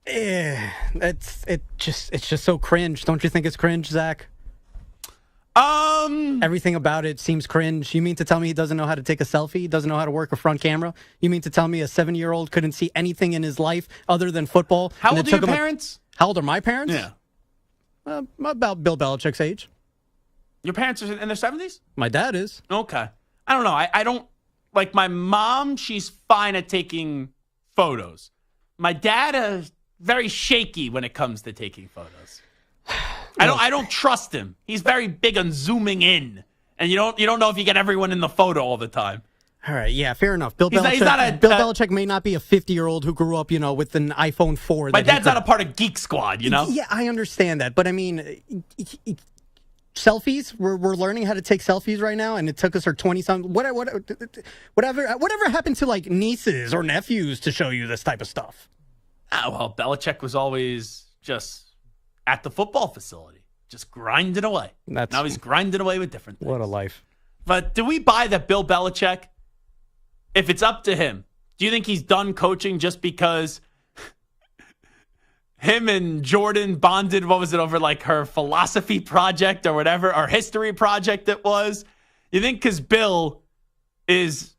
It's just so cringe. Don't you think it's cringe, Zach? Everything about it seems cringe. You mean to tell me he doesn't know how to take a selfie? He doesn't know how to work a front camera? You mean to tell me a 7-year-old couldn't see anything in his life other than football? How old are your parents? How old are my parents? Yeah. About Bill Belichick's age. Your parents are in their 70s? My dad is. Okay. I don't know. I don't, like my mom, she's fine at taking photos. My dad is very shaky when it comes to taking photos. I don't trust him. He's very big on zooming in, and you don't know if you get everyone in the photo all the time. All right, yeah, fair enough. Bill Belichick may not be a 50-year-old who grew up, with an iPhone 4. My dad's not a part of Geek Squad, Yeah, I understand that, but I mean, selfies. We're learning how to take selfies right now, and it took us our 20-something. Whatever happened to like nieces or nephews to show you this type of stuff? Well, Belichick was always just at the football facility, just grinding away. Now he's grinding away with different things. What a life. But do we buy that Bill Belichick, if it's up to him, do you think he's done coaching just because him and Jordan bonded, what was it, over like her philosophy project or whatever, or history project it was? You think because Bill is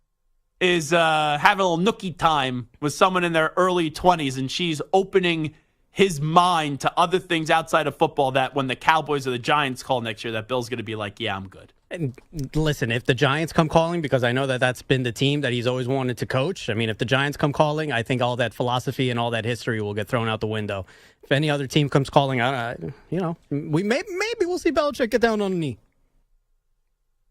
having a little nookie time with someone in their early 20s and she's opening his mind to other things outside of football, that when the Cowboys or the Giants call next year, that Bill's going to be like, yeah, I'm good. And listen, if the Giants come calling, because I know that's been the team that he's always wanted to coach. I mean, if the Giants come calling, I think all that philosophy and all that history will get thrown out the window. If any other team comes calling, maybe we'll see Belichick get down on a knee.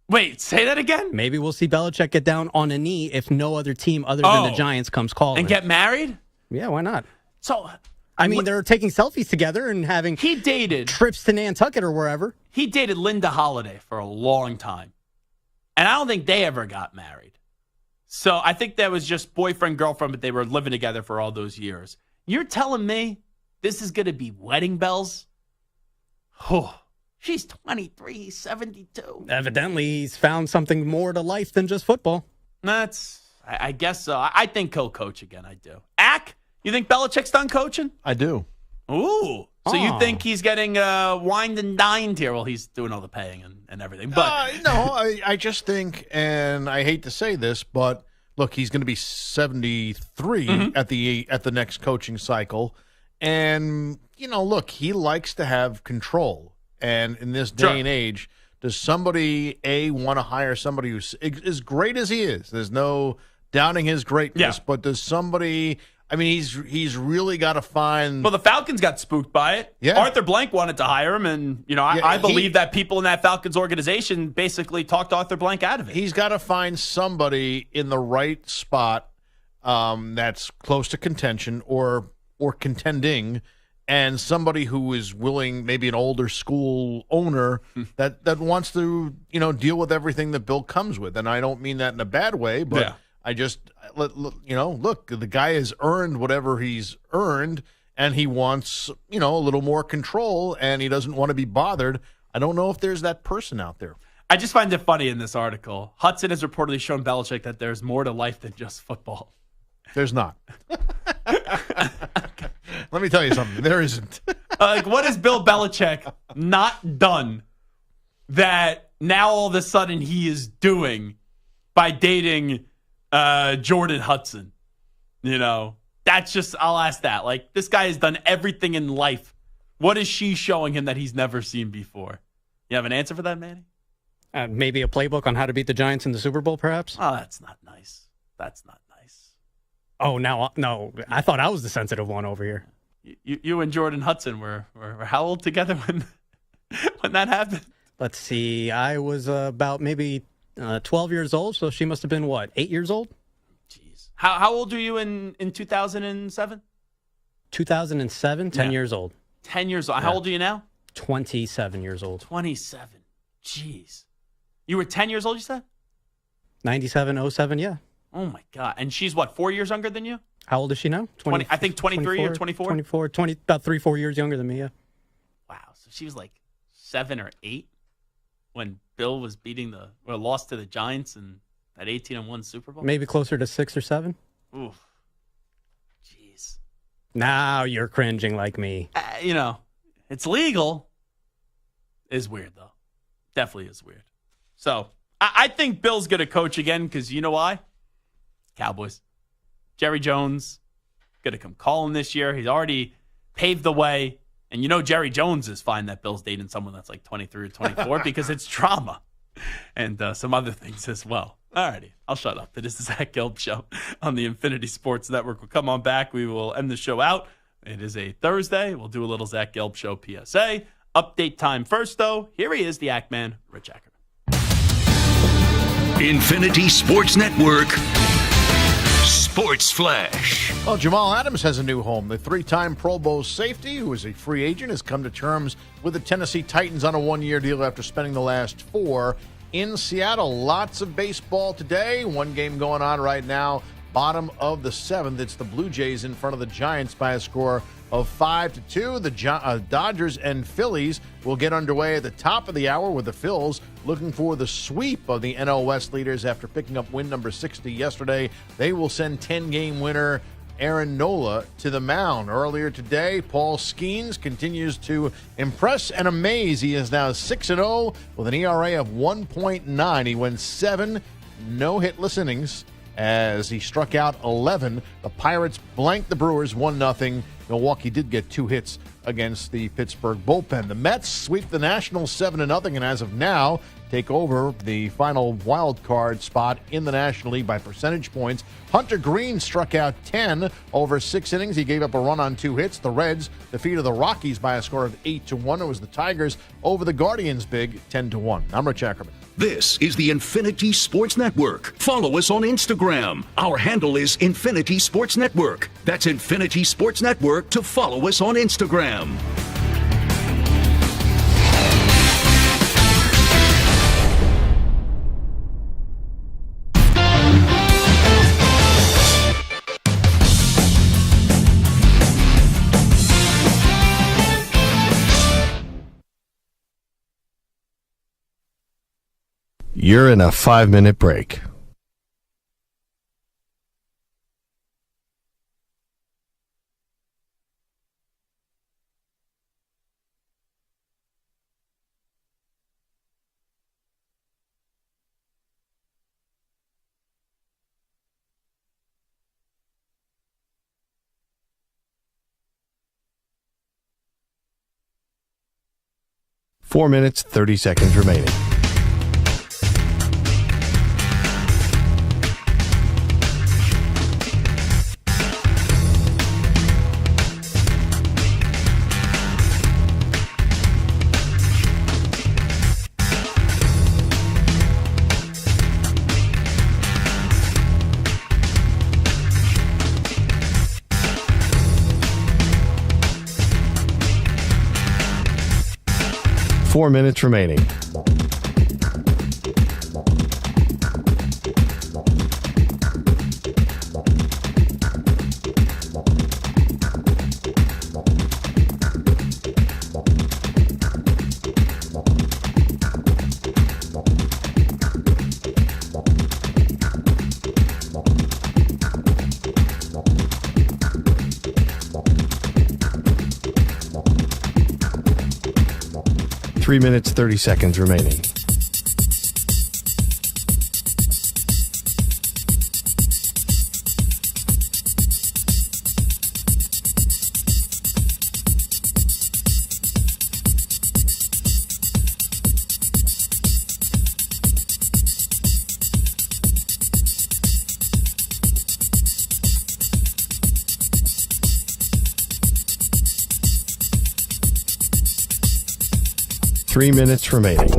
Wait, say that again? Maybe we'll see Belichick get down on a knee if no other team other than the Giants comes calling. And get married? Yeah, why not? So, I mean, they're taking selfies together and having trips to Nantucket or wherever. He dated Linda Holliday for a long time. And I don't think they ever got married. So I think that was just boyfriend, girlfriend, but they were living together for all those years. You're telling me this is going to be wedding bells? Oh, she's 23, he's 72. Evidently, he's found something more to life than just football. I guess so. I think he'll coach again. I do. Ack? You think Belichick's done coaching? I do. Ooh. So you think he's getting wined and dined here? Well, he's doing all the paying and everything. But no, I just think, and I hate to say this, but look, he's going to be 73 at the next coaching cycle. And, look, he likes to have control. And in this day and age, does somebody, want to hire somebody who's as great as he is? There's no doubting his greatness, but does somebody... I mean, he's really got to find... Well, the Falcons got spooked by it. Yeah. Arthur Blank wanted to hire him, and, I believe that people in that Falcons organization basically talked Arthur Blank out of it. He's got to find somebody in the right spot that's close to contention or contending, and somebody who is willing, maybe an older school owner that wants to, deal with everything that Bill comes with. And I don't mean that in a bad way, but... Yeah. Look, the guy has earned whatever he's earned, and he wants, a little more control, and he doesn't want to be bothered. I don't know if there's that person out there. I just find it funny in this article. Hudson has reportedly shown Belichick that there's more to life than just football. There's not. Let me tell you something. There isn't. What has Bill Belichick not done that now all of a sudden he is doing by dating Jordan Hudson? That's just, I'll ask that. Like, this guy has done everything in life. What is she showing him that he's never seen before? You have an answer for that, Manny? Maybe a playbook on how to beat the Giants in the Super Bowl, perhaps? Oh, that's not nice. That's not nice. Oh, no. I thought I was the sensitive one over here. You and Jordan Hudson were how old together when that happened? Let's see. I was about maybe 12 years old, so she must have been, 8 years old? Jeez. How old were you in 2007? 2007, 10 years old. 10 years old. Yeah. How old are you now? 27 years old. 27. Jeez. You were 10 years old, you said? 97, 07, yeah. Oh, my God. And she's, what, 4 years younger than you? How old is she now? 20, I think 23 or 24? 24, about 3-4 years younger than me, yeah. Wow. So she was like 7 or 8 when Bill was lost to the Giants in that 18-1 Super Bowl? Maybe closer to 6 or 7. Oof. Jeez. Now you're cringing like me. It's legal. Is weird, though. Definitely is weird. So, I think Bill's going to coach again because you know why? Cowboys. Jerry Jones going to come calling this year. He's already paved the way. And Jerry Jones is fine that Bill's dating someone that's like 23 or 24 because it's drama and some other things as well. All righty. I'll shut up. It is the Zach Gelb Show on the Infinity Sports Network. We'll come on back. We will end the show out. It is a Thursday. We'll do a little Zach Gelb Show PSA. Update time first, though. Here he is, the Act Man, Rich Ackerman. Infinity Sports Network. Sports Flash. Well, Jamal Adams has a new home. The 3-time Pro Bowl safety, who is a free agent, has come to terms with the Tennessee Titans on a 1-year deal after spending the last 4 in Seattle. Lots of baseball today. One game going on right now. Bottom of the 7th. It's the Blue Jays in front of the Giants by a score of 5-2. The Dodgers and Phillies will get underway at the top of the hour with the Phils looking for the sweep of the NL West leaders after picking up win number 60 yesterday. They will send 10-game winner Aaron Nola to the mound. Earlier today, Paul Skeens continues to impress and amaze. He is now 6-0 with an ERA of 1.9. He went 7 no-hitless innings as he struck out 11. The Pirates blanked the Brewers 1-0. Milwaukee did get 2 hits against the Pittsburgh bullpen. The Mets sweep the Nationals 7-0, and as of now, take over the final wild card spot in the National League by percentage points. Hunter Green struck out 10 over 6 innings. He gave up a run on 2 hits. The Reds defeated the Rockies by a score of 8-1. It was the Tigers over the Guardians big 10-1. I'm Rich Ackerman. This is the Infinity Sports Network. Follow us on Instagram. Our handle is Infinity Sports Network. That's Infinity Sports Network to follow us on Instagram. You're in a 5-minute break. Four minutes, 30 seconds remaining. Four minutes remaining. Three minutes, 30 seconds remaining. Three minutes remaining.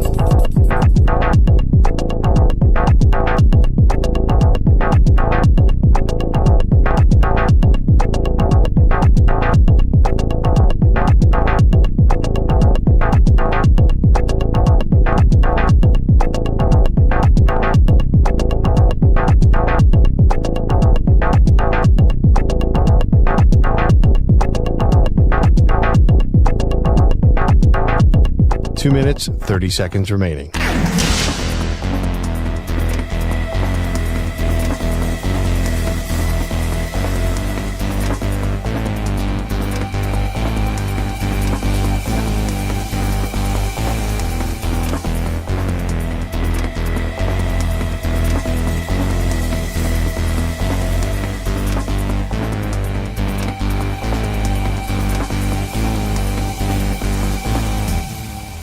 minutes, 30 seconds remaining.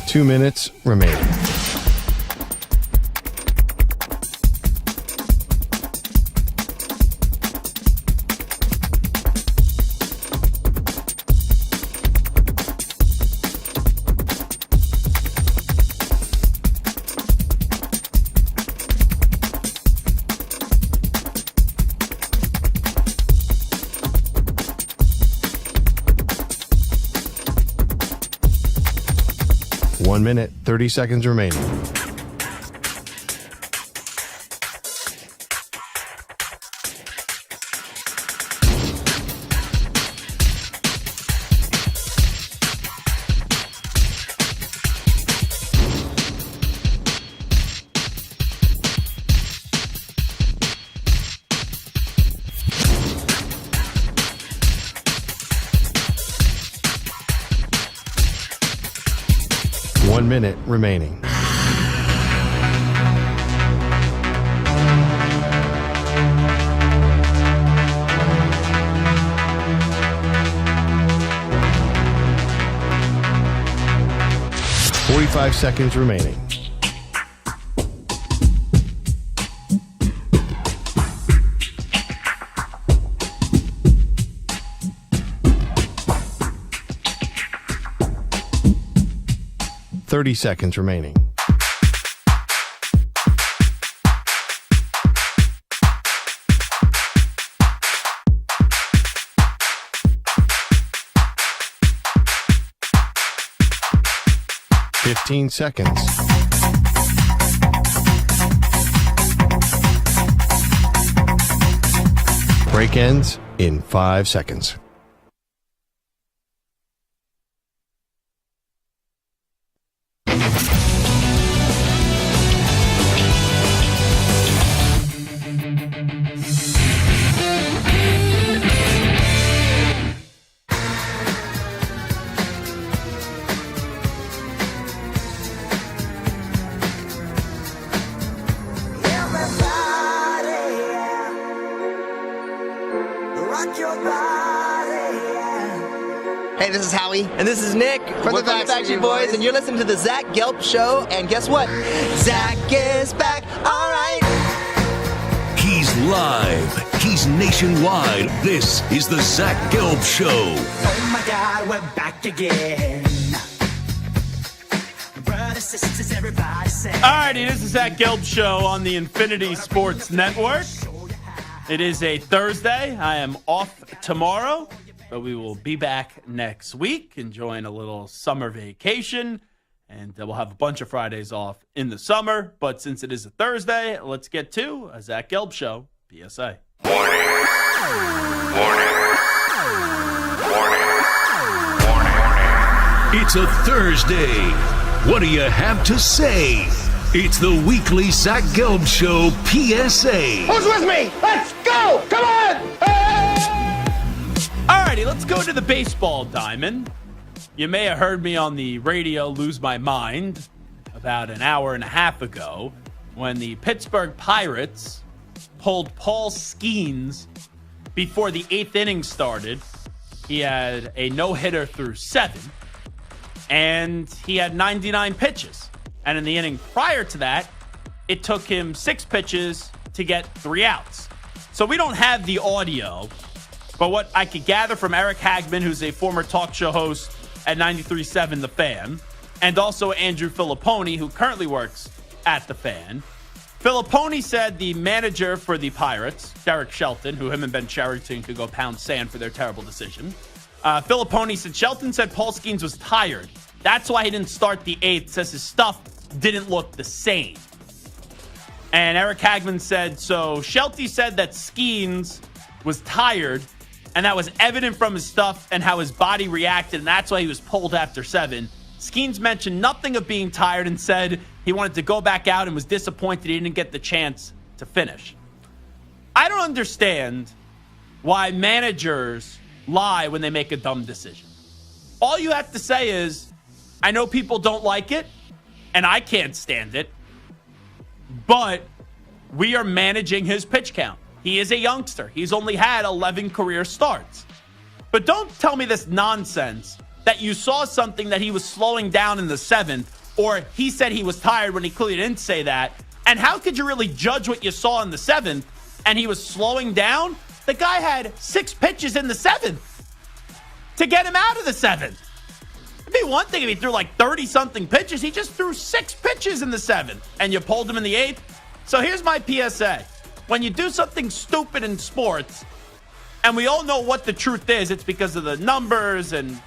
Two minutes remaining. One minute, 30 seconds remaining. One minute remaining. Five seconds remaining. Seconds remaining. Fifteen seconds. Break ends in 5 seconds. Hey, this is Howie. And this is Nick. From the Backstreet Boys. And you're listening to the Zach Gelb Show. And guess what? Zach is back. All right. He's live. He's nationwide. This is the Zach Gelb Show. Oh, my God, we're back again. Brothers, sisters, everybody say. Alrighty, this is Zach Gelb Show on the Infinity Sports Network. It is a Thursday. I am off tomorrow, but we will be back next week, enjoying a little summer vacation, and we'll have a bunch of Fridays off in the summer. But since it is a Thursday, let's get to a Zach Gelb Show PSA. Warning. It's a Thursday. What do you have to say? It's the weekly Zach Gelb Show PSA. Who's with me? Let's go! Come on! Alrighty, let's go to the baseball diamond. You may have heard me on the radio lose my mind about an hour and a half ago when the Pittsburgh Pirates pulled Paul Skeens before the 8th inning started. He had a no-hitter through 7, and he had 99 pitches. And in the inning prior to that, it took him 6 pitches to get 3 outs. So we don't have the audio, but what I could gather from Eric Hagman, who's a former talk show host at 93.7 The Fan, and also Andrew Filipponi, who currently works at The Fan. Filipponi said the manager for the Pirates, Derek Shelton, who him and Ben Cherington could go pound sand for their terrible decision. Filipponi said Shelton said Paul Skeens was tired. That's why he didn't start the 8th, says his stuff didn't look the same. And Eric Hagman said, so Shelty said that Skeens was tired, and that was evident from his stuff and how his body reacted, and that's why he was pulled after 7. Skeens mentioned nothing of being tired and said he wanted to go back out and was disappointed he didn't get the chance to finish. I don't understand why managers lie when they make a dumb decision. All you have to say is, I know people don't like it, and I can't stand it, but we are managing his pitch count. He is a youngster. He's only had 11 career starts. But don't tell me this nonsense that you saw something that he was slowing down in the 7th, or he said he was tired when he clearly didn't say that. And how could you really judge what you saw in the 7th and he was slowing down? The guy had 6 pitches in the 7th to get him out of the 7th. It'd be one thing if he threw like 30-something pitches. He just threw 6 pitches in the 7th, and you pulled him in the 8th. So here's my PSA. When you do something stupid in sports, and we all know what the truth is, it's because of the numbers and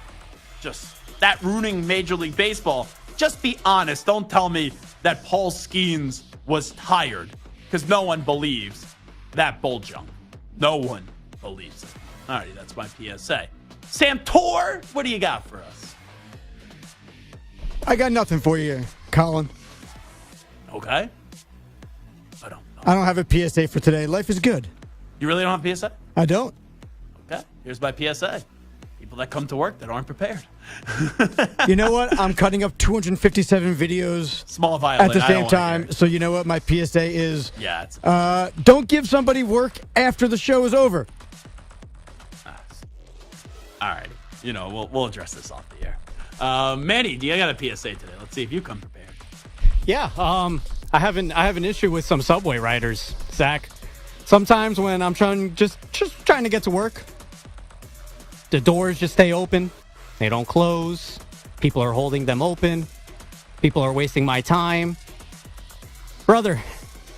just that ruining Major League Baseball. Just be honest. Don't tell me that Paul Skeens was tired, because no one believes that bull junk. No one believes it. All right, that's my PSA. Sam Tor, what do you got for us? I got nothing for you, Colin. Okay. I don't have a PSA for today. Life is good. You really don't have a PSA? I don't. Okay, here's my PSA. People that come to work that aren't prepared. You know what? I'm cutting up 257 videos Small violin. at the same time. So you know what my PSA is? Yeah. It's don't give somebody work after the show is over. All right. You know, we'll address this off the air. Manny, I got a PSA today. Let's see if you come prepared. Yeah. I have an issue with some subway riders, Zach. Sometimes when I'm trying to get to work, the doors just stay open. They don't close. People are holding them open. People are wasting my time. Brother,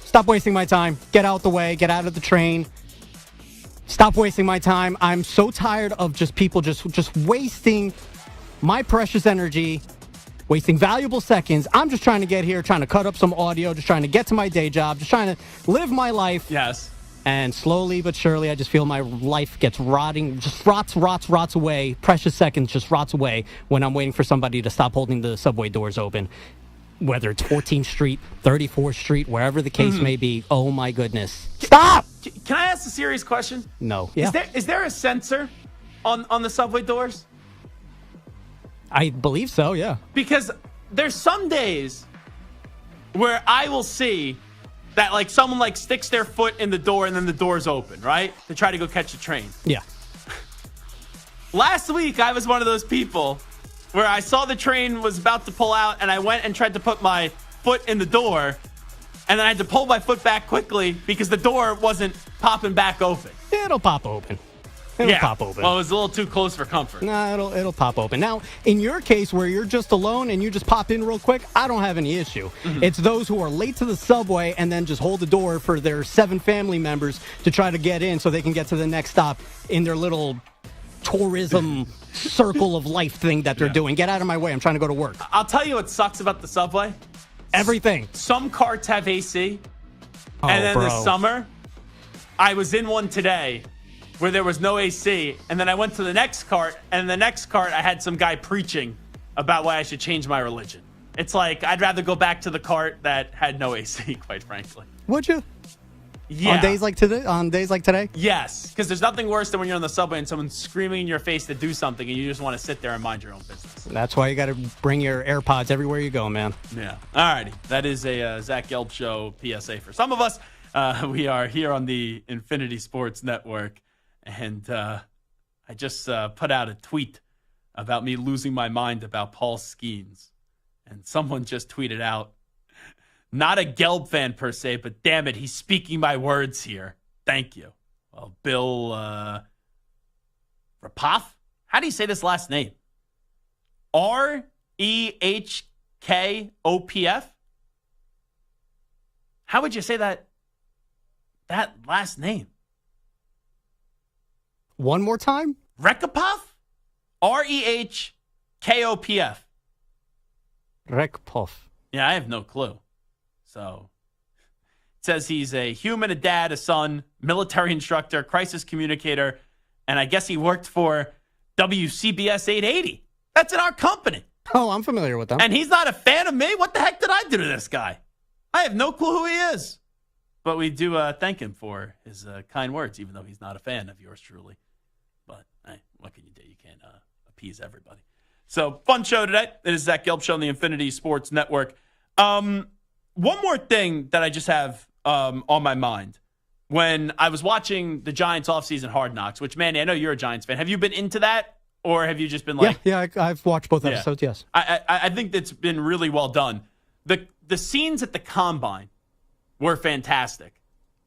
stop wasting my time. Get out the way. Get out of the train. Stop wasting my time. I'm so tired of just people just wasting my precious energy, wasting valuable seconds. I'm just trying to get here, trying to cut up some audio, just trying to get to my day job, just trying to live my life. Yes. And slowly but surely, I just feel my life gets rotting, just rots away. Precious seconds just rots away when I'm waiting for somebody to stop holding the subway doors open. Whether it's 14th Street, 34th Street, wherever the case may be. Oh, my goodness. Stop! Can I ask a serious question? No. Yeah. Is there a sensor on the subway doors? I believe so, yeah. Because there's some days where I will see that like someone like sticks their foot in the door and then the door's open, right? To try to go catch a train. Yeah. Last week, I was one of those people where I saw the train was about to pull out and I went and tried to put my foot in the door and then I had to pull my foot back quickly because the door wasn't popping back open. It'll pop open. It'll pop open. Well, it was a little too close for comfort. Nah, it'll pop open. Now, in your case where you're just alone and you just pop in real quick, I don't have any issue. Mm-hmm. It's those who are late to the subway and then just hold the door for their 7 family members to try to get in so they can get to the next stop in their little tourism circle of life thing that they're doing. Get out of my way. I'm trying to go to work. I'll tell you what sucks about the subway. Everything. Some carts have AC. And then this summer, I was in one today where there was no AC, and then I went to the next cart, and in the next cart, I had some guy preaching about why I should change my religion. It's like, I'd rather go back to the cart that had no AC, quite frankly. Would you? Yeah. On days like today? Yes, because there's nothing worse than when you're on the subway and someone's screaming in your face to do something, and you just want to sit there and mind your own business. That's why you got to bring your AirPods everywhere you go, man. Yeah. All righty. That is a Zach Gelb Show PSA for some of us. We are here on the Infinity Sports Network. And I just put out a tweet about me losing my mind about Paul Skeens. And someone just tweeted out, not a Gelb fan per se, but damn it, he's speaking my words here. Thank you. Well, Bill Rapoff? How do you say this last name? Rehkopf? How would you say that last name? One more time? Rekopov? Rehkopf. Rekopov. Yeah, I have no clue. So it says he's a human, a dad, a son, military instructor, crisis communicator, and I guess he worked for WCBS 880. That's in our company. Oh, I'm familiar with them. And he's not a fan of me? What the heck did I do to this guy? I have no clue who he is. But we do thank him for his kind words, even though he's not a fan of yours truly. But hey, what can you do? You can't appease everybody. So, fun show today. It is Zach Gelb Show on the Infinity Sports Network. One more thing that I just have on my mind. When I was watching the Giants offseason Hard Knocks, which, Manny, I know you're a Giants fan. Have you been into that? Or have you just been like... Yeah, I've watched both episodes, yes. I think that's been really well done. The scenes at the Combine were fantastic.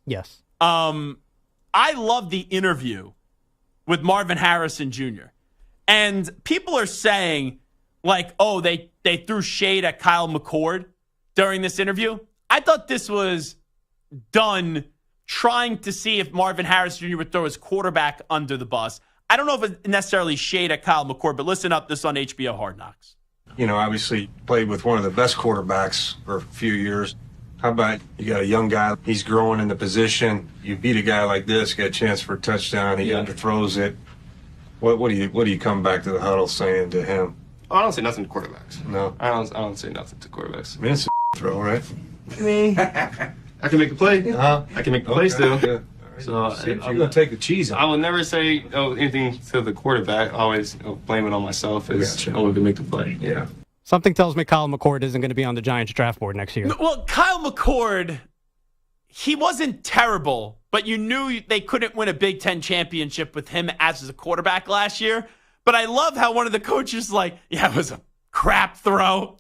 Yes. I love the interview with Marvin Harrison Jr. And people are saying, like, oh, they threw shade at Kyle McCord during this interview. I thought this was done trying to see if Marvin Harrison Jr. would throw his quarterback under the bus. I don't know if it's necessarily shade at Kyle McCord, but listen up. This is on HBO Hard Knocks. You know, obviously played with one of the best quarterbacks for a few years. How about you got a young guy, he's growing in the position. You beat a guy like this, get a chance for a touchdown, he underthrows it. What do you come back to the huddle saying to him? Oh, I don't say nothing to quarterbacks. No? I don't say nothing to quarterbacks. I mean, it's a throw, right? I mean, I can make a play. I can make the play still. Yeah. So you're going to take the cheese out. I would never say anything to the quarterback. I always blame it on myself as only to make the play. Yeah. Something tells me Kyle McCord isn't going to be on the Giants draft board next year. Well, Kyle McCord, he wasn't terrible, but you knew they couldn't win a Big Ten championship with him as a quarterback last year. But I love how one of the coaches is like, yeah, it was a crap throw.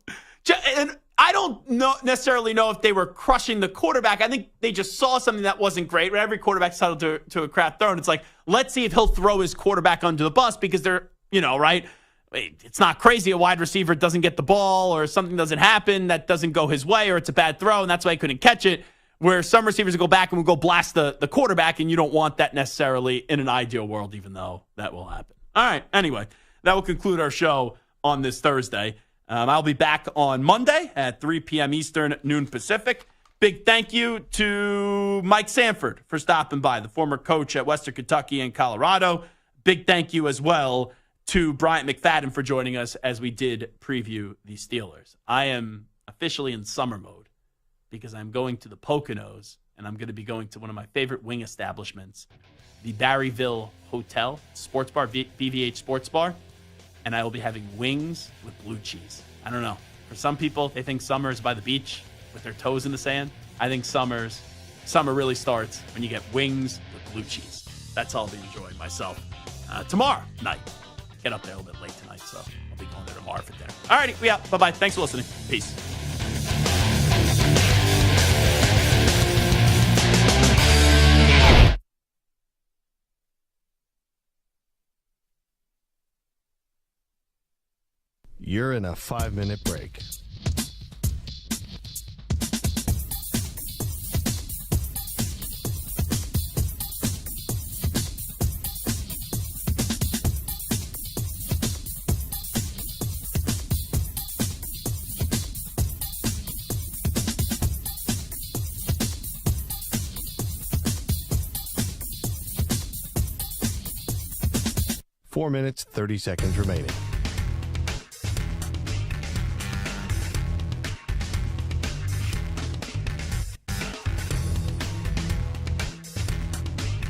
And I don't necessarily know if they were crushing the quarterback. I think they just saw something that wasn't great. Every quarterback's entitled to a crap throw. And it's like, let's see if he'll throw his quarterback under the bus because they're, right? It's not crazy. A wide receiver doesn't get the ball or something doesn't happen that doesn't go his way or it's a bad throw and that's why he couldn't catch it. Where some receivers will go back and will go blast the quarterback, and you don't want that necessarily in an ideal world, even though that will happen. All right. Anyway, that will conclude our show on this Thursday. I'll be back on Monday at 3 p.m. Eastern, noon Pacific. Big thank you to Mike Sanford for stopping by, the former coach at Western Kentucky and Colorado. Big thank you as well to Bryant McFadden for joining us as we did preview the Steelers. I am officially in summer mode because I'm going to the Poconos, and I'm going to be going to one of my favorite wing establishments, the Barryville Hotel, sports bar, BVH Sports Bar, and I will be having wings with blue cheese. I don't know. For some people, they think summer is by the beach with their toes in the sand. I think summer really starts when you get wings with blue cheese. That's all I'll be enjoying myself tomorrow night. Get up there a little bit late tonight, so I'll be going there tomorrow for dinner. All righty, we out. Bye-bye. Thanks for listening. Peace. You're in a 5-minute break. Four minutes, 30 seconds remaining.